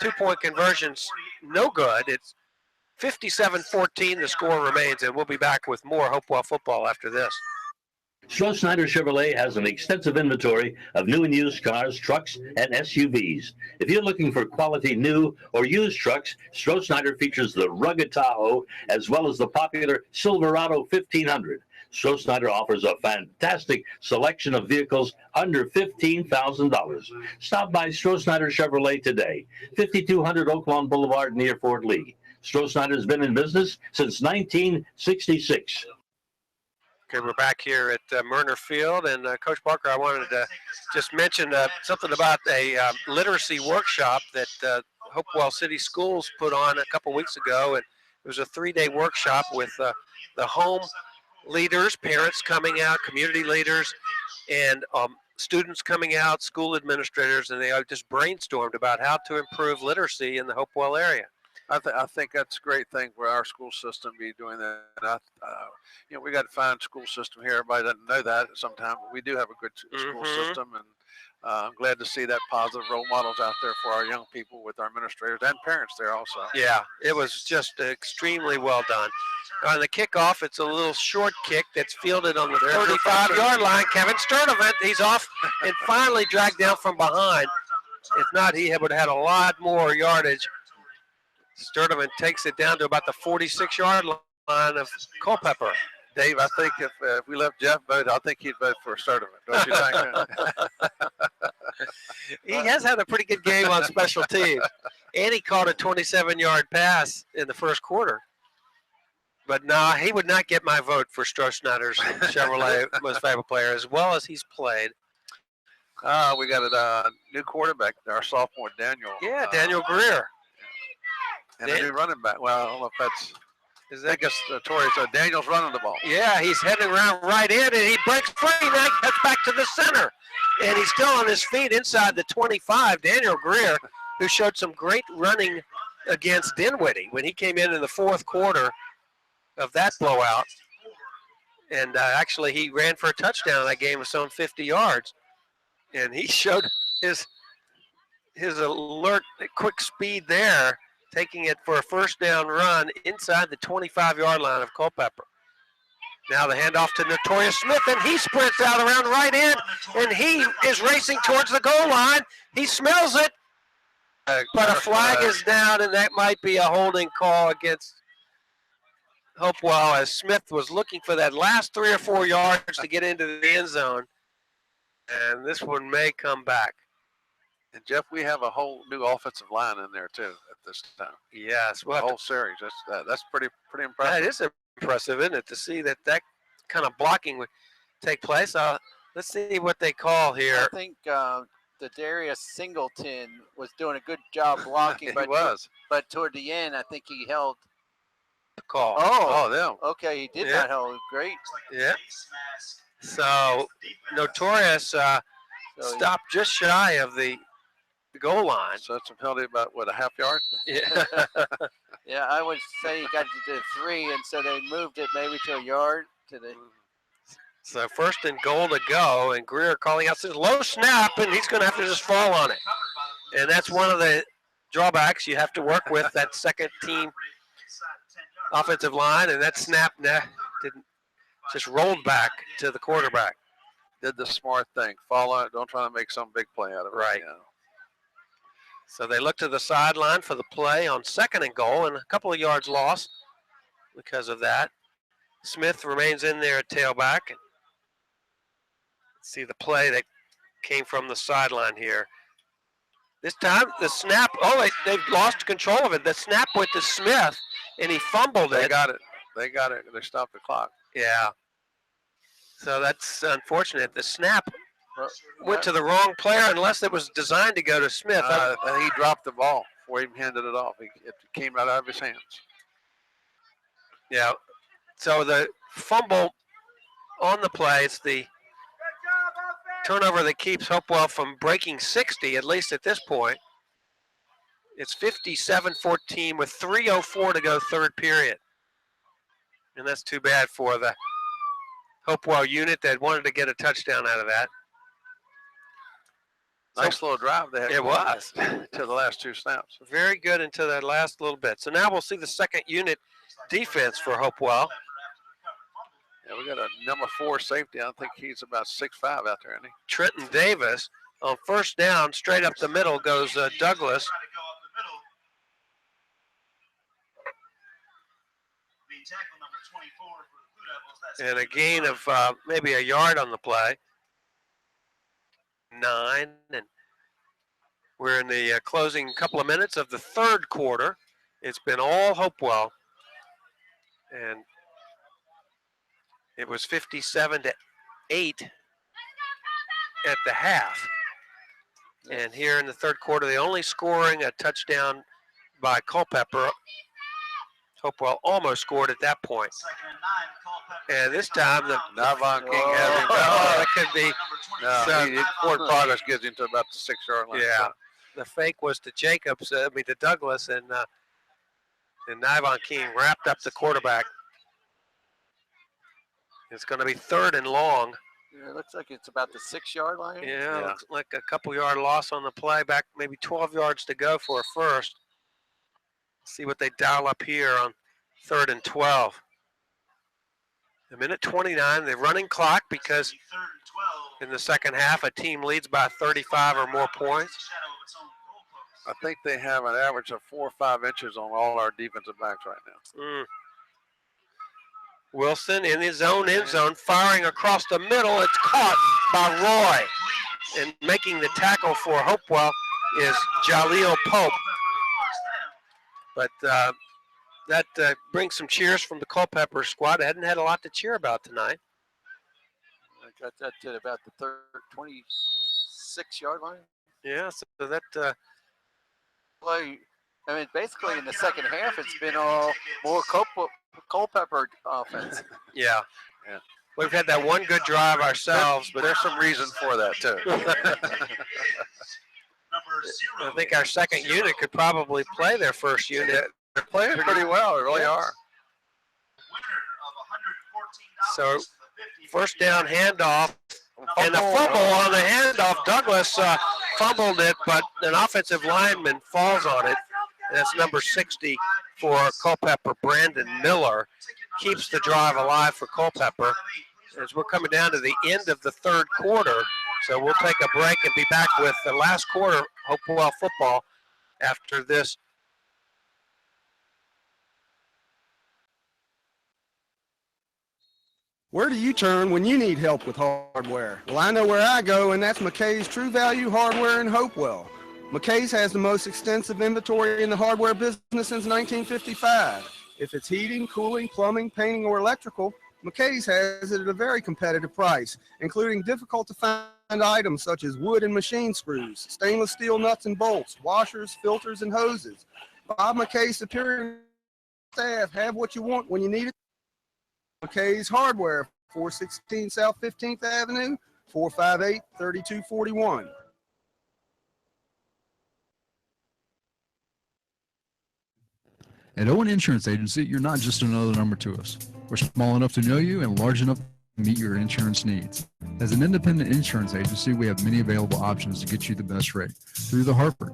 2-point conversions no good, it's 57-14, the score remains, and we'll be back with more Hopewell football after this. Stroh Snyder Chevrolet has an extensive inventory of new and used cars, trucks, and SUVs. If you're looking for quality new or used trucks, Stroh Snyder features the rugged Tahoe as well as the popular Silverado 1500. Stroh Snyder offers a fantastic selection of vehicles under $15,000. Stop by Stroh Snyder Chevrolet today, 5200 Oak Lawn Boulevard near Fort Lee. Stroh Snyder has been in business since 1966. Okay, we're back here at Murner Field, and Coach Barker, I wanted to just mention something about a literacy workshop that Hopewell City Schools put on a couple weeks ago, and it was a 3-day workshop with the home leaders, parents coming out, community leaders, and students coming out, school administrators, and they just brainstormed about how to improve literacy in the Hopewell area. I think that's a great thing for our school system to be doing that. We got a fine school system here. Everybody doesn't know that sometimes, but we do have a good school system, and I'm glad to see that positive role models out there for our young people with our administrators and parents there also. Yeah, it was just extremely well done. On the kickoff, it's a little short kick that's fielded on the 35-yard line. Kevin Sturdivant, he's off and finally dragged down from behind. If not, he would have had a lot more yardage. Sturdivant takes it down to about the 46-yard line of Culpeper. Dave, I think if we left Jeff vote, I think he'd vote for Sturdivant. Don't you think? He has had a pretty good game on special teams. And he caught a 27-yard pass in the first quarter. But no, he would not get my vote for Stroh-Schneider's Chevrolet most valuable player, as well as he's played. We got a new quarterback, our sophomore, Daniel. Yeah, Daniel Greer. And a new running back. Well, I don't know if that's I guess Torrey. So Daniel's running the ball. Yeah, he's heading around right in, and he breaks free. Now he cuts back to the center. And he's still on his feet inside the 25. Daniel Greer, who showed some great running against Dinwiddie when he came in the fourth quarter of that blowout. And actually, he ran for a touchdown in that game of some 50 yards. And he showed his alert, quick speed there, taking it for a first down run inside the 25-yard line of Culpeper. Now the handoff to Notorious Smith, and he sprints out around right in, and he is racing towards the goal line. He smells it, but a flag is down, and that might be a holding call against Hopewell, as Smith was looking for that last 3 or 4 yards to get into the end zone, and this one may come back. And Jeff, we have a whole new offensive line in there too at this time. Yes, the whole series. That's pretty impressive. That is impressive, isn't it, to see that kind of blocking would take place. Let's see what they call here. I think the Darius Singleton was doing a good job blocking, but toward the end, I think he held the call. Them. Okay, he did not hold. Great. Yeah. So Notorious stopped just shy of the goal line. So it's a penalty about, a half yard? Yeah. Yeah, I would say he got to the 3, and so they moved it maybe to a yard to the. So first and goal to go, and Greer calling out, says low snap, and he's going to have to just fall on it. And that's one of the drawbacks you have to work with, that second team offensive line, and that snap didn't, just rolled back to the quarterback. Did the smart thing, follow it, don't try to make some big play out of it. Right. So they look to the sideline for the play on second and goal, and a couple of yards lost because of that. Smith remains in there at tailback. See the play that came from the sideline here. This time the snap, they've lost control of it. The snap went to Smith, and he fumbled it. They got it. They stopped the clock. Yeah. So that's unfortunate. The snap went to the wrong player unless it was designed to go to Smith. He dropped the ball before he handed it off. It came right out of his hands. Yeah. So the fumble on the play, it's the turnover that keeps Hopewell from breaking 60, at least at this point. It's 57-14 with 3:04 to go third period. And that's too bad for the Hopewell unit that wanted to get a touchdown out of that. Nice little drive they had. It was. To the last 2 snaps. Very good into that last little bit. So now we'll see the second unit defense for Hopewell. Yeah, we got a number 4 safety. I think he's about 6'5" out there, isn't he? Trenton Davis. On first down, straight up the middle goes Douglas. And a gain of maybe a yard on the play. 9, and we're in the closing couple of minutes of the third quarter. It's been all Hopewell, and it was 57-8 at the half. And here in the third quarter, they only scoring a touchdown by Culpeper. Hopewell almost scored at that point. And this time the Navon King has him. that could be. Forward progress gets him to about the 6-yard line. Yeah, the fake was to Jacobs, to Douglas, and Navon King wrapped up the quarterback. It's going to be 3rd and long. Yeah, it looks like it's about the 6-yard line. Yeah, looks like a couple-yard loss on the play. Back maybe 12 yards to go for a first. See what they dial up here on 3rd and 12. A minute 29, the running clock, because in the second half a team leads by 35 or more points. I think they have an average of 4 or 5 inches on all our defensive backs right now. Wilson in his own end zone, firing across the middle. It's caught by Roy. And making the tackle for Hopewell is Jaleel Pope. But that brings some cheers from the Culpeper squad. They hadn't had a lot to cheer about tonight. I got that to about the 26-yard line. Yeah, so that play. I mean, basically in the second half, it's been all more Culpeper offense. Yeah. We've had that one good drive ourselves, but there's some reason for that too. I think our second unit could probably play their first unit. They're playing pretty well. They really are. So first down handoff, and the fumble on the handoff. Douglas fumbled it, but an offensive lineman falls on it. And that's number 60 for Culpeper, Brandon Miller. Keeps the drive alive for Culpeper as we're coming down to the end of the 3rd quarter. So we'll take a break and be back with the last quarter Hopewell football after this. Where do you turn when you need help with hardware? Well, I know where I go, and that's McKay's True Value Hardware in Hopewell. McKay's has the most extensive inventory in the hardware business since 1955. If it's heating, cooling, plumbing, painting, or electrical, McKay's has it at a very competitive price, including difficult to find items such as wood and machine screws, stainless steel nuts and bolts, washers, filters, and hoses. Bob McKay's superior staff have what you want when you need it. McKay's Hardware, 416 South 15th Avenue, 458-3241. At Owen Insurance Agency, you're not just another number to us. We're small enough to know you and large enough to meet your insurance needs. As an independent insurance agency, we have many available options to get you the best rate through the Hartford,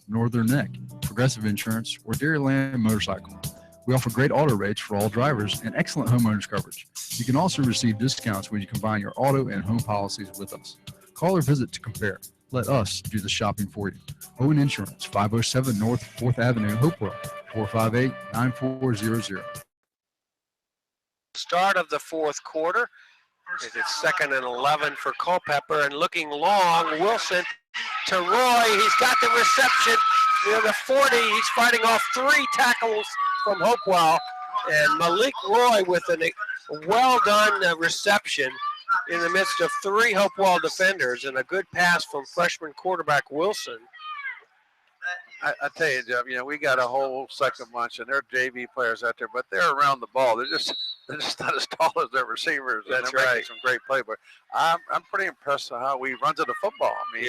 Northern Neck, Progressive Insurance, or Dairyland Motorcycle. We offer great auto rates for all drivers and excellent homeowners coverage. You can also receive discounts when you combine your auto and home policies with us. Call or visit to compare. Let us do the shopping for you. Owen Insurance, 507 North 4th Avenue, Hopewell, 458-9400. Start of the 4th quarter. It's 2nd and 11 for Culpeper, and looking long, Wilson to Roy. He's got the reception near the 40. He's fighting off 3 tackles from Hopewell, and Malik Roy with a well-done reception in the midst of 3 Hopewell defenders, and a good pass from freshman quarterback Wilson. I tell you, Jeff, we got a whole second bunch, and they're JV players out there, but they're around the ball. They're just not as tall as their receivers. That's and they're right. making some great play, but I'm pretty impressed with how we run to the football. I mean,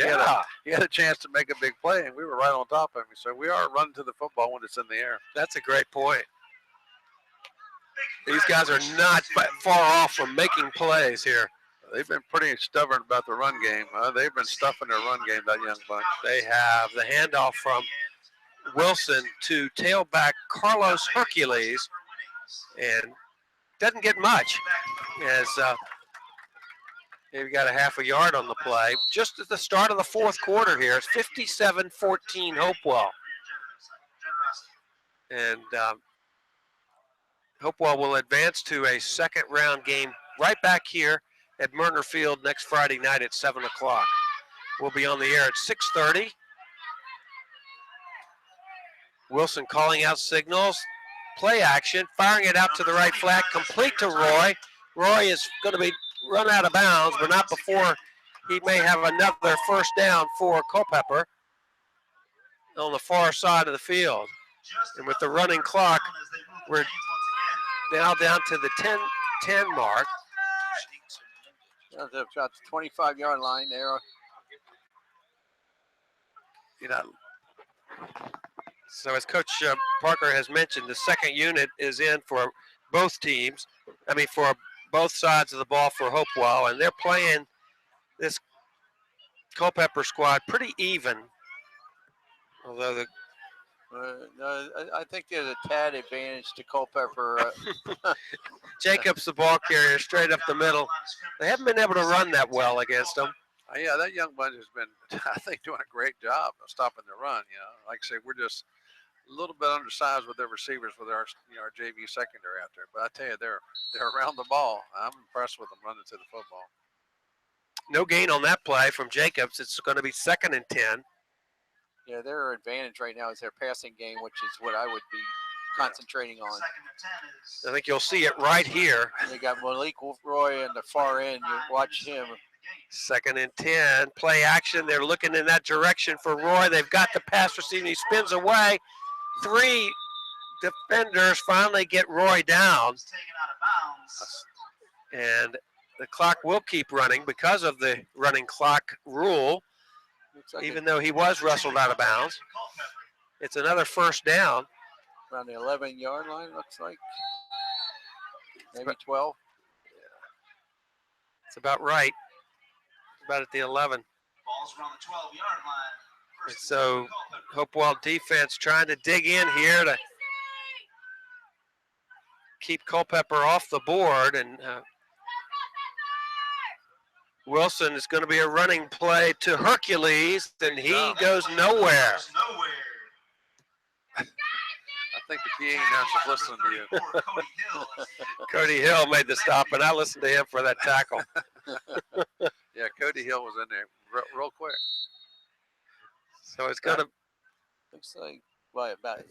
he had a chance to make a big play, and we were right on top of him. So we are running to the football when it's in the air. That's a great point. These guys are not far off from making plays here. They've been pretty stubborn about the run game. They've been stuffing their run game, that young bunch. They have the handoff from Wilson to tailback Carlos Hercules, and doesn't get much as they've got a half a yard on the play. Just at the start of the 4th quarter here, it's 57-14 Hopewell. And Hopewell will advance to a 2nd round game right back here at Murner Field next Friday night at 7 o'clock. We'll be on the air at 6:30. Wilson calling out signals, play action, firing it out to the right flat, complete to Roy. Roy is going to be run out of bounds, but not before he may have another first down for Culpeper on the far side of the field. And with the running clock, we're now down to the 10 mark. About the 25-yard line there. So as Coach Parker has mentioned, the second unit is in for both teams. I mean, for both sides of the ball for Hopewell, and they're playing this Culpeper squad pretty even. Although No, I think there's a tad advantage to Culpeper. Jacobs, the ball carrier, straight up the middle. They haven't been able to run that well against them. Yeah, that young bunch has been, I think, doing a great job of stopping the run. Like I say, we're just a little bit undersized with their receivers with our JV secondary out there. But I tell you, they're around the ball. I'm impressed with them running to the football. No gain on that play from Jacobs. It's going to be 2nd and 10. Yeah, their advantage right now is their passing game, which is what I would be concentrating on. I think you'll see it right here. They got Malik Roy in the far end. You watch him. 2nd and 10. Play action. They're looking in that direction for Roy. They've got the pass receiving. He spins away. 3 defenders finally get Roy down. And the clock will keep running because of the running clock rule, even though he was wrestled out of bounds. It's another first down. Around the 11-yard line, looks like. Maybe 12. It's about right. About at the 11. Ball's around the 12-yard line. And so Hopewell defense trying to dig in here to keep Culpeper off the board. And Wilson is going to be a running play to Hercules, and he goes nowhere. I think the PA announcer's listening to you. Cody Hill made the stop, and I listened to him for that tackle. Yeah, Cody Hill was in there real quick. So it's going to. Looks like, what, about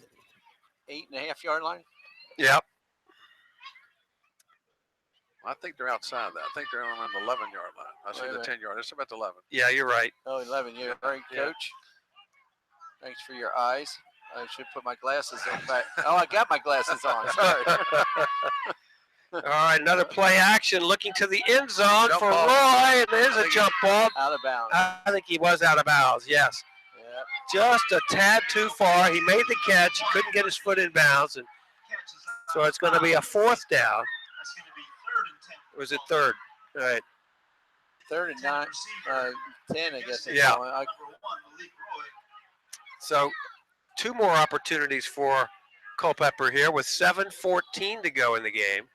8.5-yard line? Yep. I think they're outside that. I think they're around the 11-yard line. I see the 10-yard. It's about the 11. Yeah, you're right. Oh, 11. You're right, Coach. Thanks for your eyes. I should put my glasses on back. Oh, I got my glasses on. Sorry. All right, another play action looking to the end zone Jump for ball. Roy. And there's a jump ball. Out of bounds. I think he was out of bounds, yes. Yep. Just a tad too far. He made the catch. He couldn't get his foot in bounds. And so it's going to be a 4th down. Or was it 3rd? All right. 3rd and 9, 10, I guess. Yeah. So 2 more opportunities for Culpeper here with 7:14 to go in the game.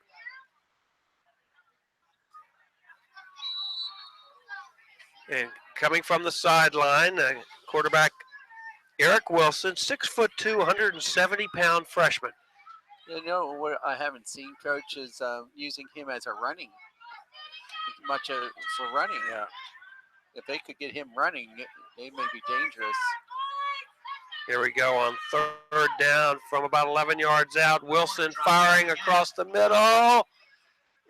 And coming from the sideline, quarterback Eric Wilson, 6'2", 170-pound freshman. You know what I haven't seen, Coach, is using him as a running, for running. Yeah. If they could get him running, they may be dangerous. Here we go on 3rd down from about 11 yards out. Wilson firing across the middle.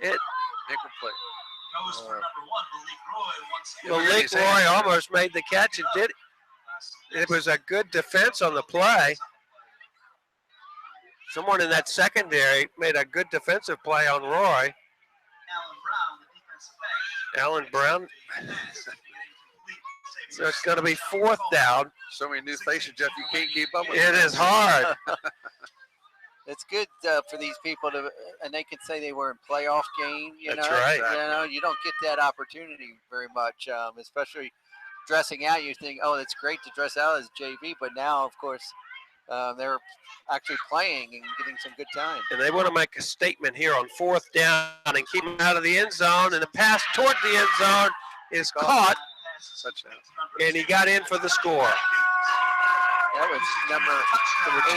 Incomplete. Goes for number 1, Malik Roy almost made the catch and did. It was a good defense on the play. Someone in that secondary made a good defensive play on Roy. Alan Brown. So it's going to be 4th down. So many new faces, Jeff, you can't keep up with It is hard. It's good for these people to, and they can say they were in playoff game. That's right. You know, you don't get that opportunity very much, especially dressing out. You think, oh, it's great to dress out as JV, but now, of course, they're actually playing and getting some good time. And they want to make a statement here on 4th down and keep him out of the end zone. And the pass toward the end zone is caught. And he got in for the score. That was number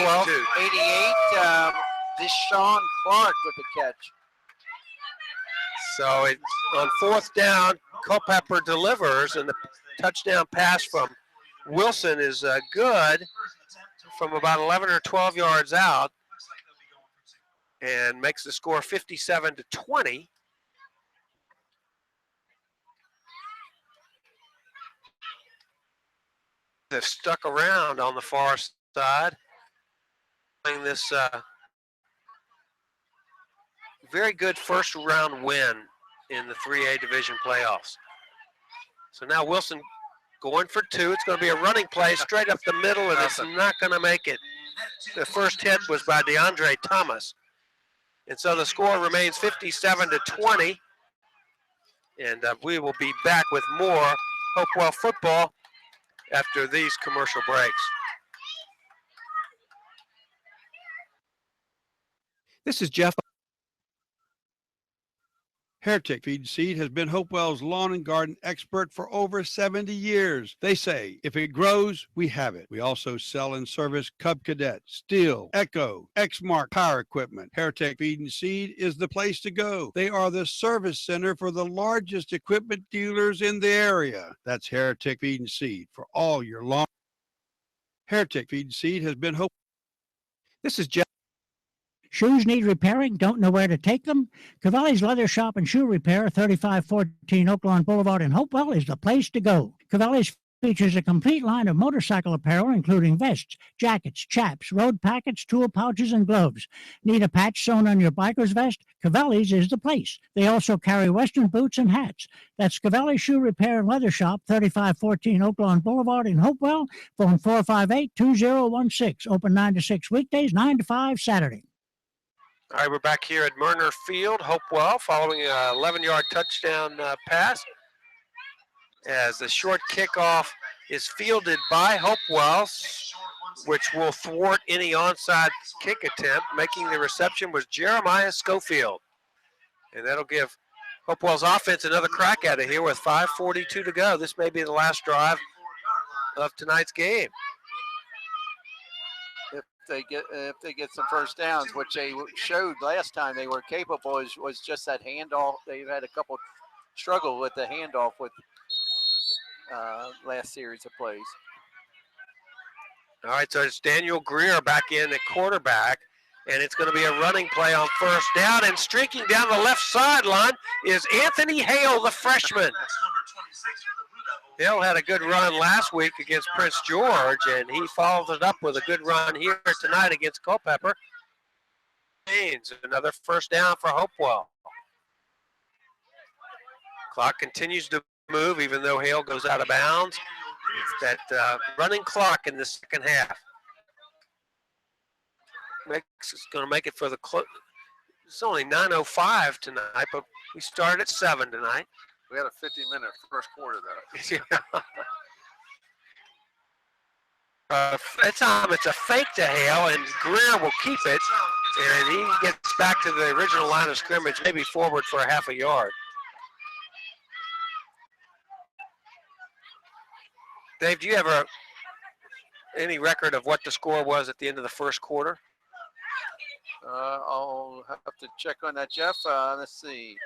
12. 88, Deshaun Clark with the catch. So on 4th down, Culpeper delivers, and the touchdown pass from Wilson is good from about 11 or 12 yards out and makes the score 57-20. They've stuck around on the far side. this very good first round win in the 3A division playoffs. So now Wilson going for two. It's going to be a running play straight up the middle, and it's not going to make it. The first hit was by DeAndre Thomas. And so the score remains 57-20. And we will be back with more Hopewell football after these commercial breaks. This is Jeff. Heretic Feed and Seed has been Hopewell's lawn and garden expert for over 70 years. They say, if it grows, we have it. We also sell and service Cub Cadet, Steel, Echo, X-Mark power equipment. Heretic Feed and Seed is the place to go. They are the service center for the largest equipment dealers in the area. That's Heretic Feed and Seed for all your lawn. Heretic Feed and Seed has been Hopewell. This is Jeff. Shoes need repairing? Don't know where to take them? Cavalli's Leather Shop and Shoe Repair, 3514 Oaklawn Boulevard in Hopewell is the place to go. Cavalli's features a complete line of motorcycle apparel, including vests, jackets, chaps, road packets, tool pouches, and gloves. Need a patch sewn on your biker's vest? Cavalli's is the place. They also carry Western boots and hats. That's Cavalli's Shoe Repair and Leather Shop, 3514 Oaklawn Boulevard in Hopewell. Phone 458-2016. Open 9 to 6 weekdays, 9 to 5 Saturday. All right, we're back here at Murner Field, Hopewell, following an 11-yard touchdown pass. As the short kickoff is fielded by Hopewell, which will thwart any onside kick attempt. Making the reception was Jeremiah Schofield. And that'll give Hopewell's offense another crack at it here with 5:42 to go. This may be the last drive of tonight's game. If they get some first downs, which they showed last time they were capable, was just that handoff. They've had a couple struggle with the handoff with last series of plays. All right, so it's Daniel Greer back in at quarterback, and it's going to be a running play on first down, and streaking down the left sideline is Anthony Hale, the freshman. Hale had a good run last week against Prince George, and he followed it up with a good run here tonight against Culpeper. Another first down for Hopewell. Clock continues to move, even though Hale goes out of bounds. It's that running clock in the second half. It's going to make it for the close. It's only 9:05 tonight, but we started at 7 tonight. We had a 50-minute first quarter, though. That time it's a fake to Hale, and Greer will keep it, and he gets back to the original line of scrimmage, maybe forward for a half a yard. Dave, do you have any record of what the score was at the end of the first quarter? I'll have to check on that, Jeff. Let's see.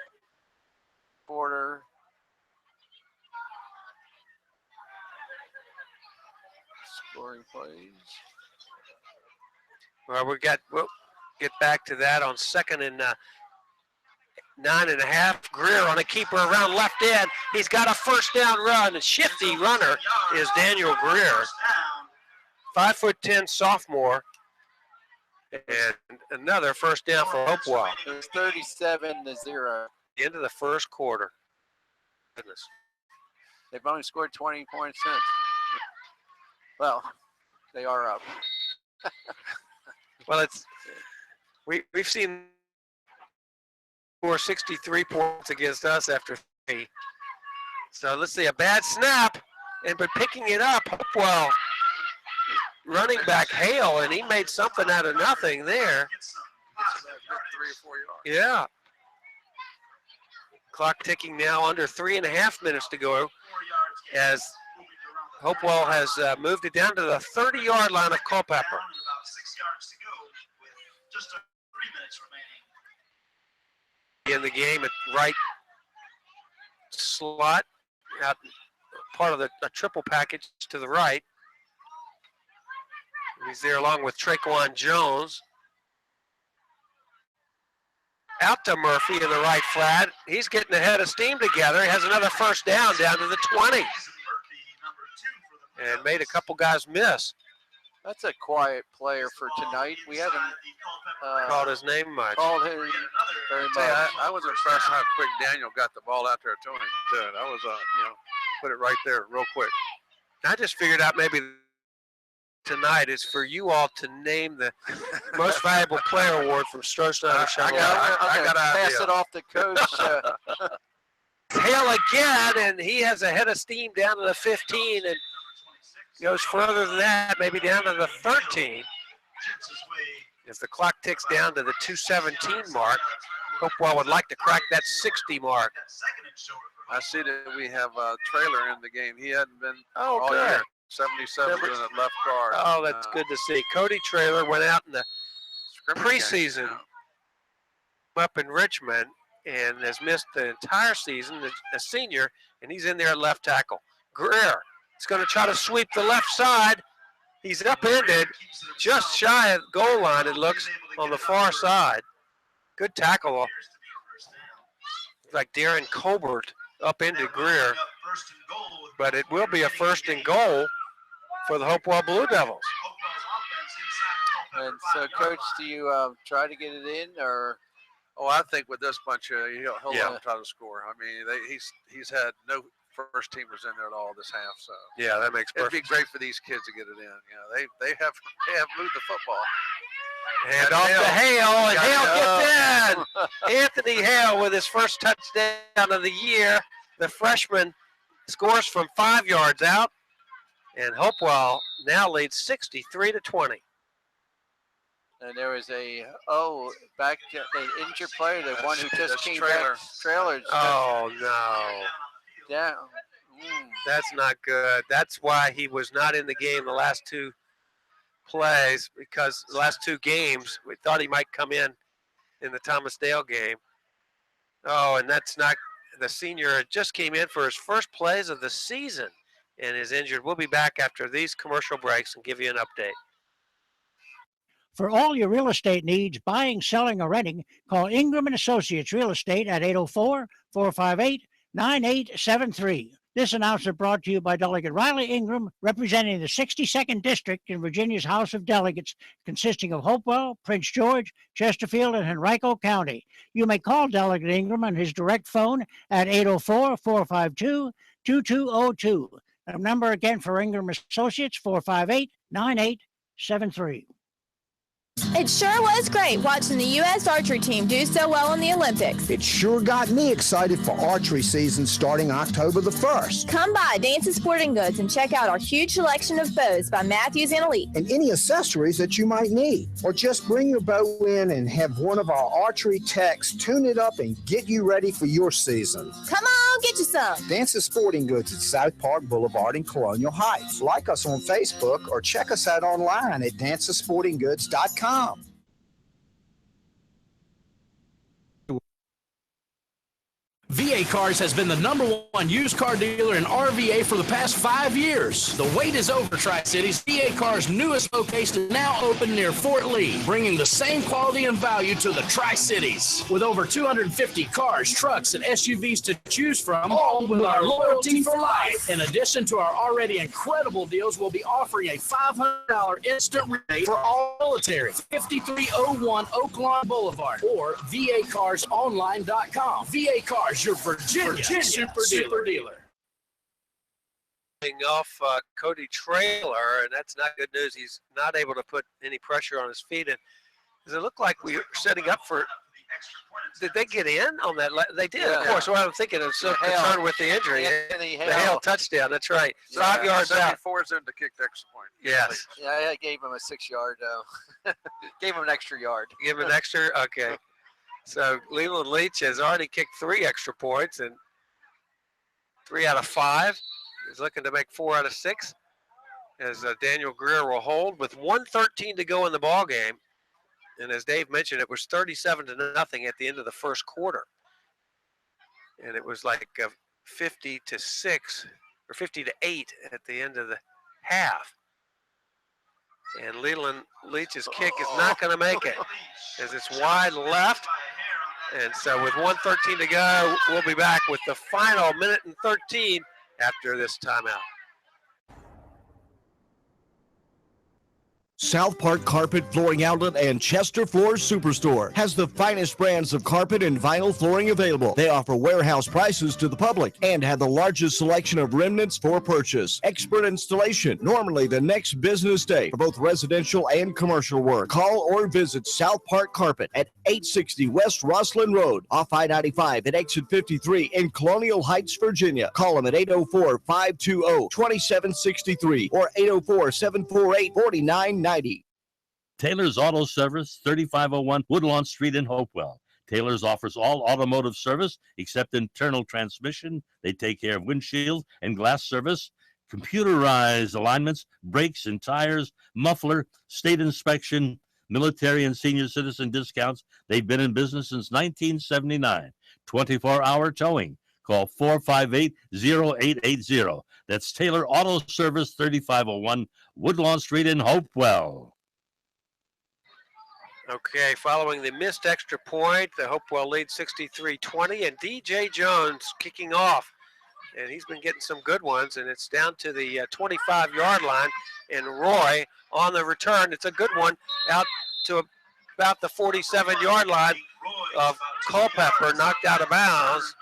Border. Scoring plays. Well, we'll get back to that on 2nd and 9.5. Greer on a keeper around left end. He's got a first down run. A shifty runner is Daniel Greer. 5'10" sophomore. And another first down for Hopewell. It was 37-0. The end of the first quarter. Goodness. They've only scored 20 points since. Well, they are up. Well, we've seen 63 points against us after 3. So let's see, a bad snap, but picking it up, Hopewell running back Hale, and he made something out of nothing there. 3 or 4 yards. Yeah. Clock ticking now, under 3.5 minutes to go, as Hopewell has moved it down to the 30-yard line of Culpeper. In the game at right slot, out part of a triple package to the right. He's there along with Traquan Jones. Out to Murphy in the right flat. He's getting the head of steam together. He has another first down to the 20. And made a couple guys miss. That's a quiet player for tonight. We haven't Called his name much. called him very much. I was impressed how quick Daniel got the ball out there to him. That was, put it right there real quick. I just figured out maybe tonight is for you all to name the most valuable player award from Stroh-Snyder Chevrolet. I got to pass it off to Coach. Hale again, and he has a head of steam down to the 15 and goes further than that, maybe down to the 13. As the clock ticks down to the 2:17 mark, Hopewell would like to crack that 60 mark. I see that we have a trailer in the game. He hadn't been all good. year. 77 doing it left guard. Oh, that's good to see. Cody Traylor went out in the preseason up in Richmond and has missed the entire season, a senior, and he's in there at left tackle. Greer is going to try to sweep the left side. He's upended just shy of the goal line, it looks, on the far side. Good tackle. Like Darren Colbert upended Greer. But it will be a 1st and goal for the Hopewell Blue Devils. And so, Coach, do you try to get it in, or? Oh, I think with this bunch, he'll let them try to score. I mean, he's had no first teamers in there at all this half. So yeah, that makes perfect. It'd be great for these kids to get it in. They have moved the football. Hand off to Hale, and Hale gets in. Anthony Hale with his first touchdown of the year. The freshman scores from 5 yards out, and Hopewell now leads 63-20. And there was an injured player, the one who just came back. Trailers. Oh, no. Yeah. That's not good. That's why he was not in the game the last 2 plays, because the last 2 games, we thought he might come in the Thomas Dale game. Oh, and that's not – the senior just came in for his first plays of the season and is injured. We'll be back after these commercial breaks and give you an update. For all your real estate needs, buying, selling, or renting, call Ingram & Associates Real Estate at 804-458-9873. This announcement brought to you by Delegate Riley Ingram, representing the 62nd District in Virginia's House of Delegates, consisting of Hopewell, Prince George, Chesterfield, and Henrico County. You may call Delegate Ingram on his direct phone at 804-452-2202. The number again for Ingram Associates, 458-9873. It sure was great watching the U.S. archery team do so well in the Olympics. It sure got me excited for archery season starting October the 1st. Come by Dance and Sporting Goods and check out our huge selection of bows by Matthews and Elite. And any accessories that you might need. Or just bring your bow in and have one of our archery techs tune it up and get you ready for your season. Come on, get you some. Dance and Sporting Goods at South Park Boulevard in Colonial Heights. Like us on Facebook or check us out online at danceandsportinggoods.com. VA Cars has been the #1 used car dealer in RVA for the past 5 years. The wait is over, Tri-Cities. VA Cars' newest location is now open near Fort Lee, bringing the same quality and value to the Tri-Cities. With over 250 cars, trucks, and SUVs to choose from, all with our loyalty for life. In addition to our already incredible deals, we'll be offering a $500 instant rebate for all military. 5301 Oak Lawn Boulevard or VACarsOnline.com. VA Cars, your Virginia super dealer. Off Cody Traylor, and that's not good news. He's not able to put any pressure on his feet. And does it look like we're setting up for? Did they get in on that? They did, of course. What I'm thinking is so concerned with the injury. The Hale touchdown. That's right. 5 yards out. 74 is in to kick the extra point. Yes. Yeah, I gave him a 6-yard. Gave him an extra yard. Give him an extra. Okay. So Leland Leach has already kicked 3 extra points, and 3 out of 5. He's looking to make 4 out of 6, as Daniel Greer will hold with 1:13 to go in the ball game. And as Dave mentioned, it was 37-0 at the end of the first quarter, and it was like 50-6 or 50-8 at the end of the half. And Leland Leach's kick is not going to make it, as it's wide left. And so with 1:13 to go, we'll be back with the final 1:13 after this timeout. South Park Carpet Flooring Outlet and Chester Floors Superstore has the finest brands of carpet and vinyl flooring available. They offer warehouse prices to the public and have the largest selection of remnants for purchase. Expert installation, normally the next business day for both residential and commercial work. Call or visit South Park Carpet at 860 West Roslyn Road, off I-95 at exit 53 in Colonial Heights, Virginia. Call them at 804-520-2763 or 804-748-4990. Taylor's Auto Service, 3501 Woodlawn Street in Hopewell. Taylor's offers all automotive service except internal transmission. They take care of windshield and glass service, computerized alignments, brakes and tires, muffler, state inspection, military and senior citizen discounts. They've been in business since 1979. 24-hour towing. Call 458-0880. That's Taylor Auto Service, 3501 Woodlawn Street in Hopewell. Okay, following the missed extra point, the Hopewell lead 63-20, and DJ Jones kicking off. And he's been getting some good ones, and it's down to the 25-yard line. And Roy on the return, it's a good one, out to about the 47-yard line of Culpeper, knocked out of bounds.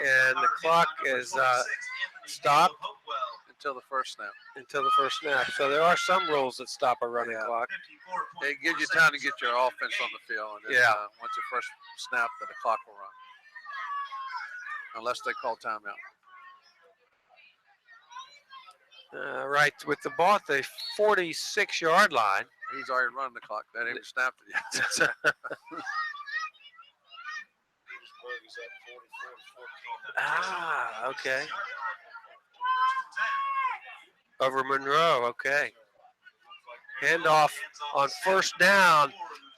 And the clock is stopped until the first snap. So there are some rules that stop a running clock. It gives you time to get your offense on the field. And then, once the first snap, then the clock will run. Unless they call timeout. Right, with the ball at the 46-yard line. He's already running the clock. That ain't snapped it yet. Okay. Over Monroe, okay. Handoff on first down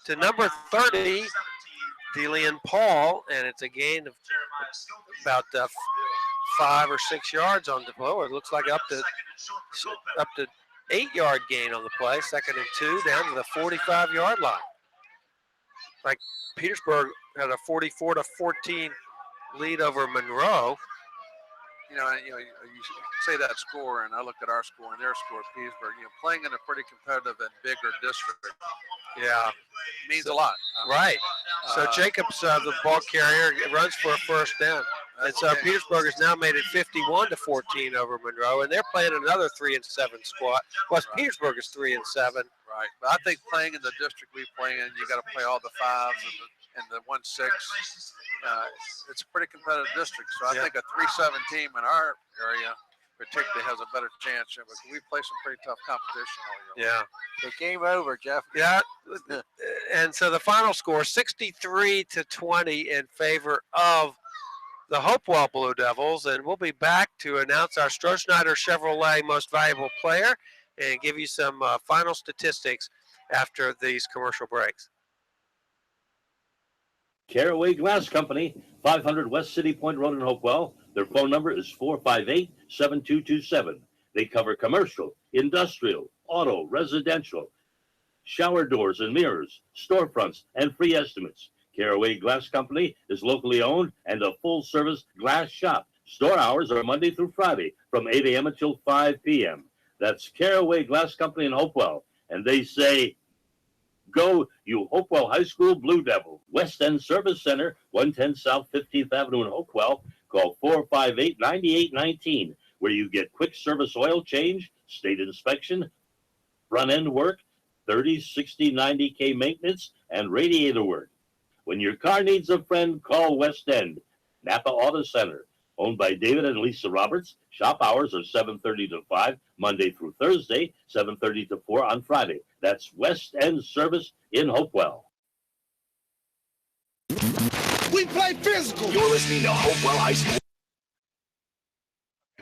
to number 30, Delian Paul, and it's a gain of about 5 or 6 yards on the play. It looks like up to 8-yard gain on the play. 2nd and 2 down to the 45-yard line. Like Petersburg had a 44-14 lead over Monroe. You say that score, and I look at our score and their score, Petersburg. Playing in a pretty competitive and bigger district. Yeah, means a lot. Right. So Jacobs, the ball carrier, runs for a first down, and so Petersburg has now made it 51-14 over Monroe, and they're playing another 3-7 squad. Plus Petersburg is 3-7. Right, but I think playing in the district we play in, you got to play all the 5s and the 1-6. It's a pretty competitive district, so I think a 3-7 team in our area particularly has a better chance. Because we play some pretty tough competition all year. Yeah. The game over, Jeff. Yeah. And so the final score, 63-20 in favor of the Hopewell Blue Devils. And we'll be back to announce our Stroh-Schneider Chevrolet Most Valuable Player and give you some final statistics after these commercial breaks. Caraway Glass Company, 500 West City Point Road in Hopewell. Their phone number is 458-7227. They cover commercial, industrial, auto, residential, shower doors and mirrors, storefronts, and free estimates. Caraway Glass Company is locally owned and a full-service glass shop. Store hours are Monday through Friday from 8 a.m. until 5 p.m. That's Caraway Glass Company in Hopewell. And they say, go, you Hopewell High School Blue Devil. West End Service Center, 110 South 15th Avenue in Hopewell. Call 458-9819, where you get quick service oil change, state inspection, front end work, 30, 60, 90K maintenance, and radiator work. When your car needs a friend, call West End. Napa Auto Center, owned by David and Lisa Roberts. Shop hours are 7:30 to 5, Monday through Thursday, 7:30 to 4 on Friday. That's West End Service in Hopewell. We play physical. You're listening to Hopewell High School.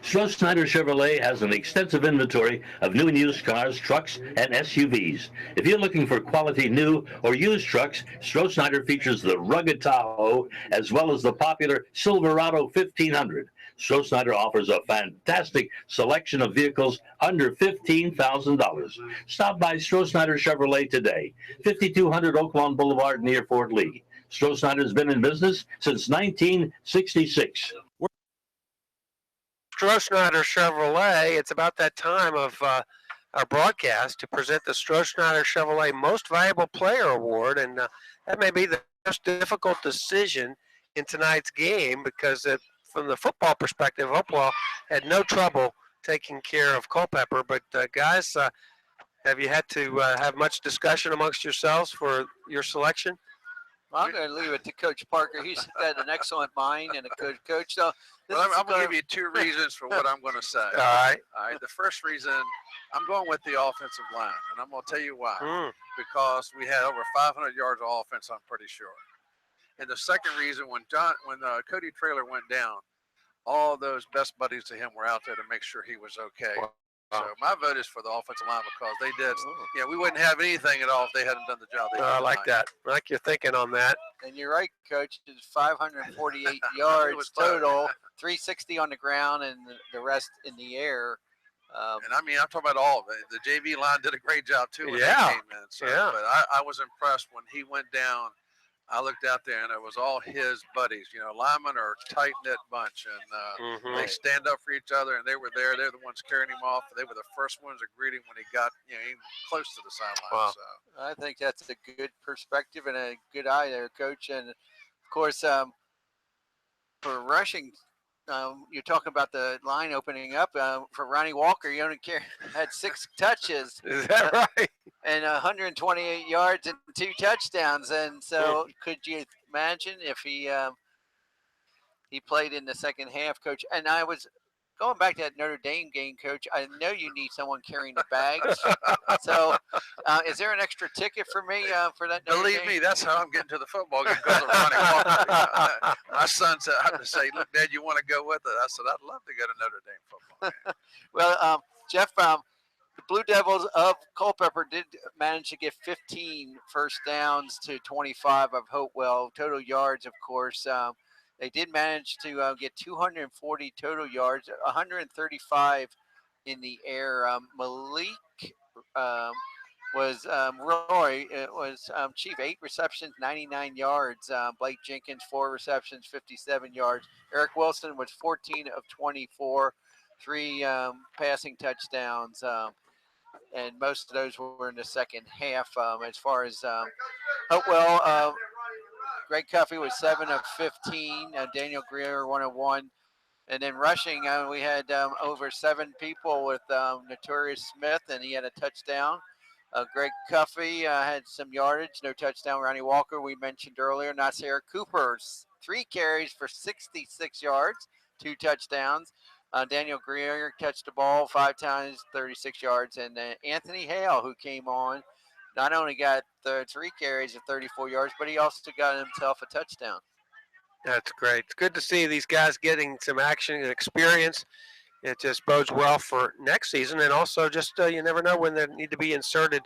Stroh-Schneider Chevrolet has an extensive inventory of new and used cars, trucks, and SUVs. If you're looking for quality new or used trucks, Stroh-Schneider features the rugged Tahoe as well as the popular Silverado 1500. Stroh-Schneider offers a fantastic selection of vehicles under $15,000. Stop by Stroh-Schneider Chevrolet today, 5200 Oaklawn Boulevard near Fort Lee. Stroh-Schneider has been in business since 1966. Stroh-Schneider Chevrolet, it's about that time of our broadcast to present the Stroh-Schneider Chevrolet Most Valuable Player Award, and that may be the most difficult decision in tonight's game because from the football perspective, Hopewell had no trouble taking care of Culpeper. But guys, have you had to have much discussion amongst yourselves for your selection? Well, I'm going to leave it to Coach Parker. He's got an excellent mind and a good coach. So I'm going to give you two reasons for what I'm going to say. All right. All right. The first reason, I'm going with the offensive line, and I'm going to tell you why. Because we had over 500 yards of offense, I'm pretty sure. And the second reason, when Cody Traylor went down, all those best buddies to him were out there to make sure he was okay. Wow. So my vote is for the offensive line because they did. We wouldn't have anything at all if they hadn't done the job they did. I like that. I like your thinking on that. And you're right, Coach. It's 548 yards total, 360 on the ground, and the rest in the air. And I mean, I'm talking about all of it. The JV line did a great job too when they came in. So, but I was impressed when he went down. I looked out there and it was all his buddies. Linemen are a tight-knit bunch, and they stand up for each other, and they were there. They're the ones carrying him off. They were the first ones to greet him when he got even close to the sideline. Wow. So I think that's a good perspective and a good eye there, Coach. And, of course, for rushing, you're talking about the line opening up. For Ronnie Walker, he only had 6 touches. Is that right? And 128 yards and 2 touchdowns. And so could you imagine if he played in the second half, Coach? And I was going back to that Notre Dame game, Coach. I know you need someone carrying the bags. So is there an extra ticket for me for that Notre Believe Dame? me, that's how I'm getting to the football game because of Ronnie Walker. My son said, I had to say, look, Dad, you want to go with it? I said, I'd love to go to Notre Dame football game. Well, Jeff, the Blue Devils of Culpeper did manage to get 15 first downs to 25 of Hopewell. Total yards, of course. They did manage to get 240 total yards, 135 in the air. Malik was Roy. It was Chief, 8 receptions, 99 yards. Blake Jenkins, 4 receptions, 57 yards. Eric Wilson was 14 of 24, 3 passing touchdowns. And most of those were in the second half. As far as Hopewell, Greg Cuffey was 7 of 15. Daniel Greer 1 of 1. And then rushing, we had over 7 people with Notorious Smith, and he had a touchdown. Greg Cuffey had some yardage, no touchdown. Ronnie Walker, we mentioned earlier. Nasir Cooper, 3 carries for 66 yards, 2 touchdowns. Daniel Greer touched the ball 5 times, 36 yards. And Anthony Hale, who came on, not only got 3 carries of 34 yards, but he also got himself a touchdown. That's great. It's good to see these guys getting some action and experience. It just bodes well for next season. And also just you never know when they need to be inserted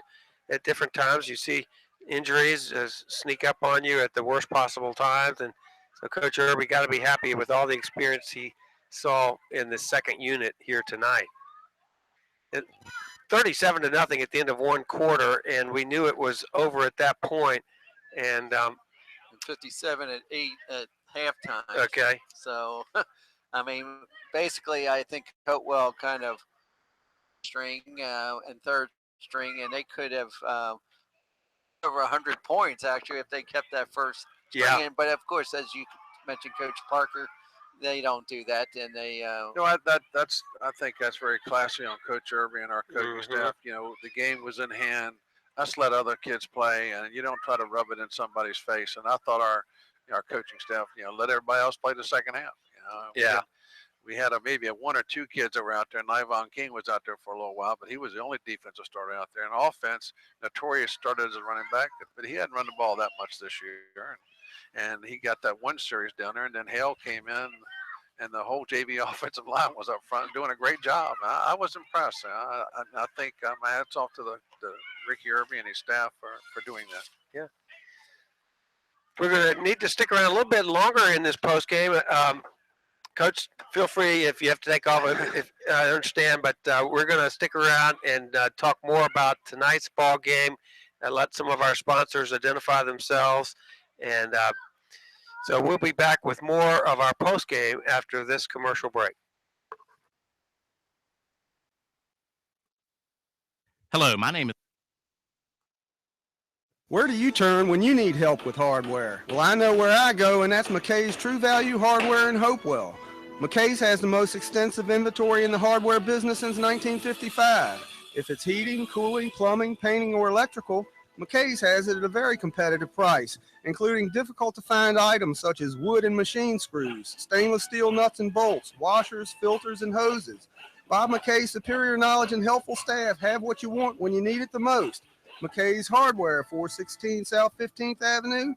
at different times. You see injuries sneak up on you at the worst possible times. And so Coach Irby got to be happy with all the experience he saw in the second unit here tonight. 37-0 at the end of one quarter, and we knew it was over at that point. And 57-8 at halftime. Okay. So, I mean, basically, I think Hopewell kind of string and third string, and they could have over 100 points actually if they kept that first string in. But of course, as you mentioned, Coach Parker, they don't do that, and they. I think that's very classy on Coach Irby and our coaching staff. The game was in hand. Let's let other kids play, and you don't try to rub it in somebody's face. And I thought our coaching staff, let everybody else play the second half. We had maybe 1 or 2 kids that were out there, and Nivon King was out there for a little while, but he was the only defensive starter out there. And offense, Notorious started as a running back, but he hadn't run the ball that much this year. And he got that 1 series down there, and then Hale came in, and the whole JV offensive line was up front doing a great job. I was impressed. I think my hats off to the Ricky Irby and his staff for doing that. Yeah. We're going to need to stick around a little bit longer in this post game. Coach, feel free if you have to take off. If I understand, but we're going to stick around and talk more about tonight's ball game and let some of our sponsors identify themselves. And so we'll be back with more of our post game after this commercial break. Hello, my name is. Where do you turn when you need help with hardware? Well, I know where I go, and that's McKay's True Value Hardware in Hopewell. McKay's has the most extensive inventory in the hardware business since 1955. If it's heating, cooling, plumbing, painting, or electrical, McKay's has it at a very competitive price, including difficult-to-find items such as wood and machine screws, stainless steel nuts and bolts, washers, filters, and hoses. Bob McKay's superior knowledge and helpful staff have what you want when you need it the most. McKay's Hardware, 416 South 15th Avenue.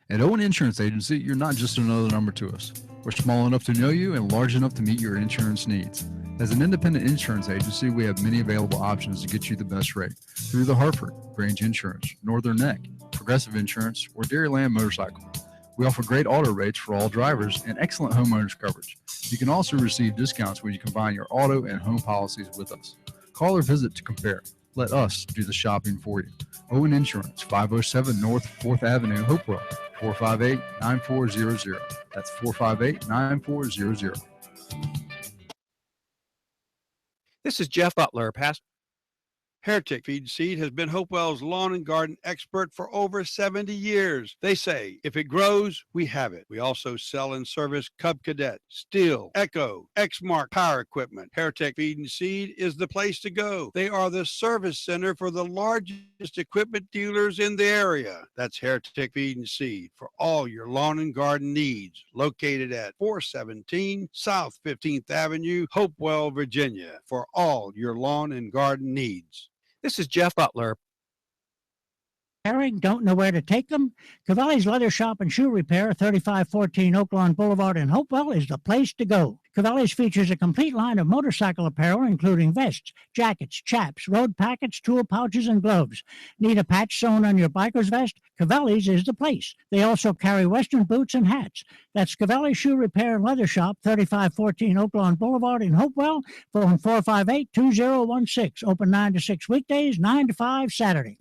At Owen Insurance Agency, you're not just another number to us. We're small enough to know you and large enough to meet your insurance needs. As an independent insurance agency, we have many available options to get you the best rate through the Hartford, Grange Insurance, Northern Neck, Progressive Insurance, or Dairyland Motorcycle. We offer great auto rates for all drivers and excellent homeowners coverage. You can also receive discounts when you combine your auto and home policies with us. Call or visit to compare. Let us do the shopping for you. Owen Insurance, 507 North 4th Avenue, Hopewell, 458-9400. That's 458-9400. This is Jeff Butler, pastor. Heretic Feed and Seed has been Hopewell's lawn and garden expert for over 70 years. They say, if it grows, we have it. We also sell and service Cub Cadet, Steel, Echo, Exmark power equipment. Heretic Feed and Seed is the place to go. They are the service center for the largest equipment dealers in the area. That's Heretic Feed and Seed for all your lawn and garden needs. Located at 417 South 15th Avenue, Hopewell, Virginia, for all your lawn and garden needs. This is Jeff Butler. Don't know where to take them? Cavalli's Leather Shop and Shoe Repair, 3514 Oak Lawn Boulevard in Hopewell, is the place to go. Cavalli's features a complete line of motorcycle apparel, including vests, jackets, chaps, road packets, tool pouches, and gloves. Need a patch sewn on your biker's vest? Cavalli's is the place. They also carry Western boots and hats. That's Cavalli's Shoe Repair and Leather Shop, 3514 Oak Lawn Boulevard in Hopewell. Phone 458-2016. Open 9 to 6 weekdays, 9 to 5 Saturday.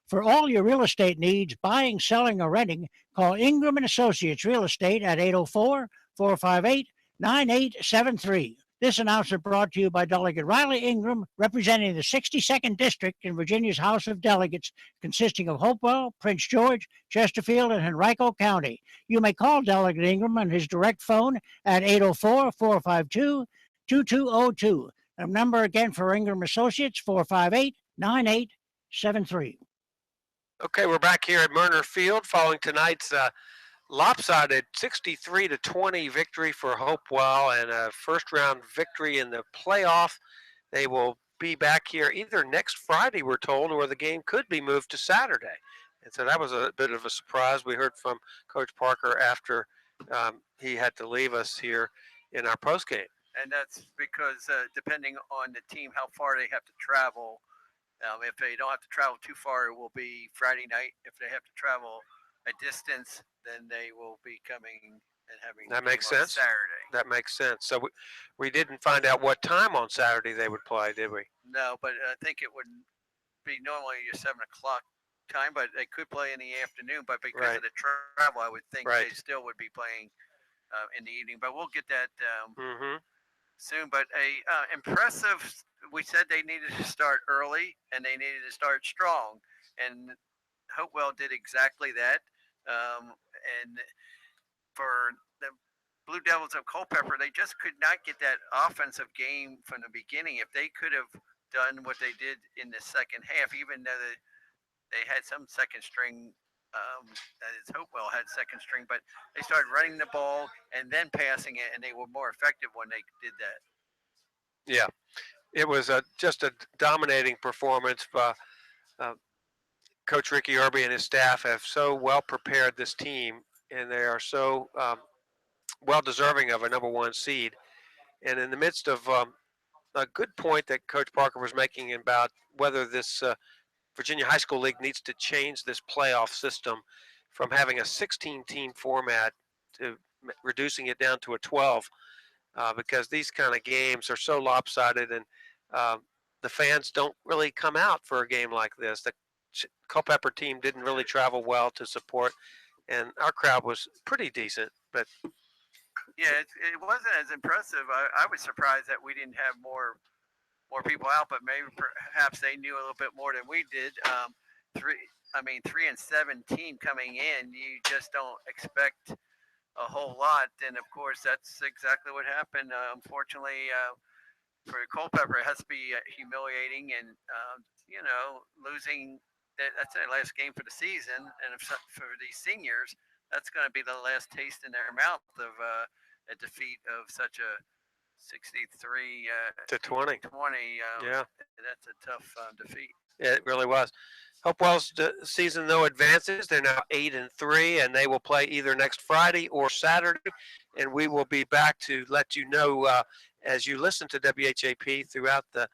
For all your real estate needs, buying, selling, or renting, call Ingram & Associates Real Estate at 804-458-9873. This announcement brought to you by Delegate Riley Ingram, representing the 62nd District in Virginia's House of Delegates, consisting of Hopewell, Prince George, Chesterfield, and Henrico County. You may call Delegate Ingram on his direct phone at 804-452-2202. The number again for Ingram Associates, 458-9873. Okay, we're back here at Murner Field following tonight's lopsided 63-20 victory for Hopewell and a first-round victory in the playoff. They will be back here either next Friday, we're told, or the game could be moved to Saturday. And so that was a bit of a surprise. We heard from Coach Parker after he had to leave us here in our postgame. And that's because depending on the team, how far they have to travel. If they don't have to travel too far, it will be Friday night. If they have to travel a distance, then they will be coming and having that makes sense. Saturday. That makes sense. So we didn't find out what time on Saturday they would play, did we? No, but I think it would be normally a 7 o'clock time, but they could play in the afternoon. But because of the travel, I would think they still would be playing in the evening. But we'll get that soon. But a impressive. We said they needed to start early and they needed to start strong, and Hopewell did exactly that. And for the Blue Devils of Culpeper, they just could not get that offensive game from the beginning. If they could have done what they did in the second half, even though they had some second string, that is Hopewell had second string, but they started running the ball and then passing it, and they were more effective when they did that. Yeah. It was just a dominating performance. Coach Ricky Irby and his staff have so well prepared this team, and they are so well deserving of a number one seed. And in the midst of a good point that Coach Parker was making about whether this Virginia High School League needs to change this playoff system from having a 16-team format to reducing it down to a 12. Because these kind of games are so lopsided, and the fans don't really come out for a game like this. The Culpeper team didn't really travel well to support, and our crowd was pretty decent. But Yeah, it wasn't as impressive. I was surprised that we didn't have more people out, but maybe perhaps they knew a little bit more than we did. 3-7 team coming in, you just don't expect a whole lot. And of course, that's exactly what happened. Unfortunately, for Culpeper, it has to be humiliating, and losing. That's their last game for the season, and for these seniors, that's going to be the last taste in their mouth of a defeat of such a 63 to 20. Yeah, that's a tough defeat. Yeah, it really was. Hopewell's season, though, advances. They're now 8-3, and they will play either next Friday or Saturday. And we will be back to let you know as you listen to WHAP throughout the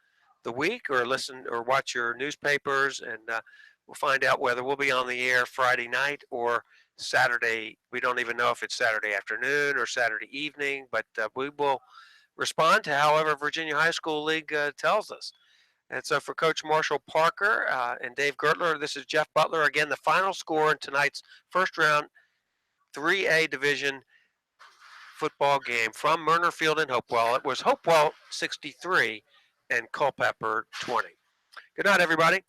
week, or listen or watch your newspapers, and we'll find out whether we'll be on the air Friday night or Saturday. We don't even know if it's Saturday afternoon or Saturday evening, but we will respond to however Virginia High School League tells us. And so for Coach Marshall Parker and Dave Gertler, this is Jeff Butler. Again, the final score in tonight's first round 3A division football game from Murner Field in Hopewell. It was Hopewell 63 and Culpeper 20. Good night, everybody.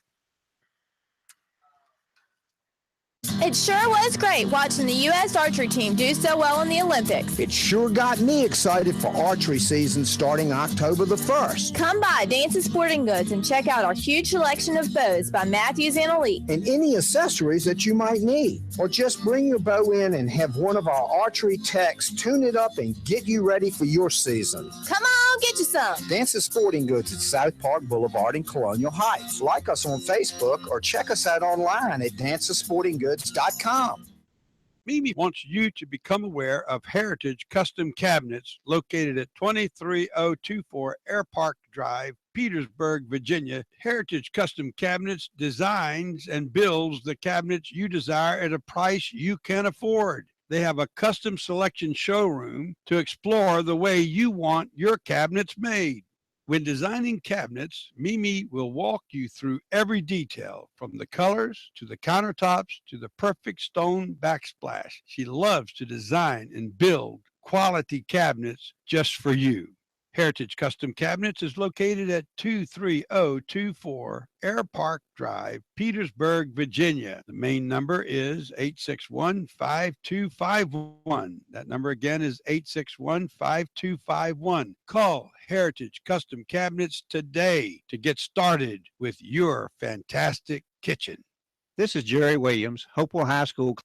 It sure was great watching the U.S. archery team do so well in the Olympics. It sure got me excited for archery season starting October the 1st. Come by Dance's Sporting Goods and check out our huge selection of bows by Matthews and Elite. And any accessories that you might need. Or just bring your bow in and have one of our archery techs tune it up and get you ready for your season. Come on, get you some. Dance's Sporting Goods at South Park Boulevard in Colonial Heights. Like us on Facebook or check us out online at dancesportinggoods.com. Mimi wants you to become aware of Heritage Custom Cabinets located at 23024 Air Park Drive, Petersburg, Virginia. Heritage Custom Cabinets designs and builds the cabinets you desire at a price you can afford. They have a custom selection showroom to explore the way you want your cabinets made. When designing cabinets, Mimi will walk you through every detail, from the colors to the countertops to the perfect stone backsplash. She loves to design and build quality cabinets just for you. Heritage Custom Cabinets is located at 23024 Air Park Drive, Petersburg, Virginia. The main number is 861-5251. That number again is 861-5251. Call Heritage Custom Cabinets today to get started with your fantastic kitchen. This is Jerry Williams, Hopewell High School.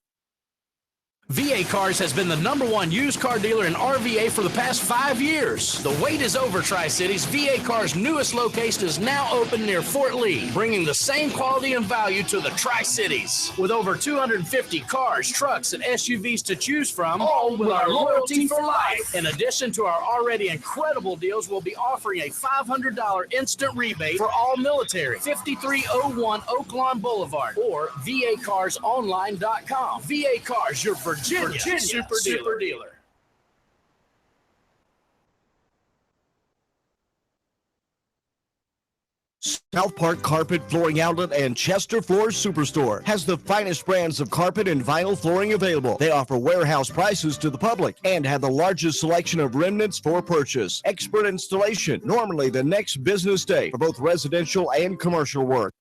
VA Cars has been the #1 used car dealer in RVA for the past 5 years. The wait is over, Tri-Cities. VA Cars' newest location is now open near Fort Lee, bringing the same quality and value to the Tri-Cities. With over 250 cars, trucks, and SUVs to choose from, all with our loyalty for life. In addition to our already incredible deals, we'll be offering a $500 instant rebate for all military. 5301 Oaklawn Boulevard or VACarsOnline.com. VA Cars, your Virginia super dealer. South Park Carpet Flooring Outlet and Chester Floors Superstore has the finest brands of carpet and vinyl flooring available. They offer warehouse prices to the public and have the largest selection of remnants for purchase. Expert installation, normally the next business day for both residential and commercial work.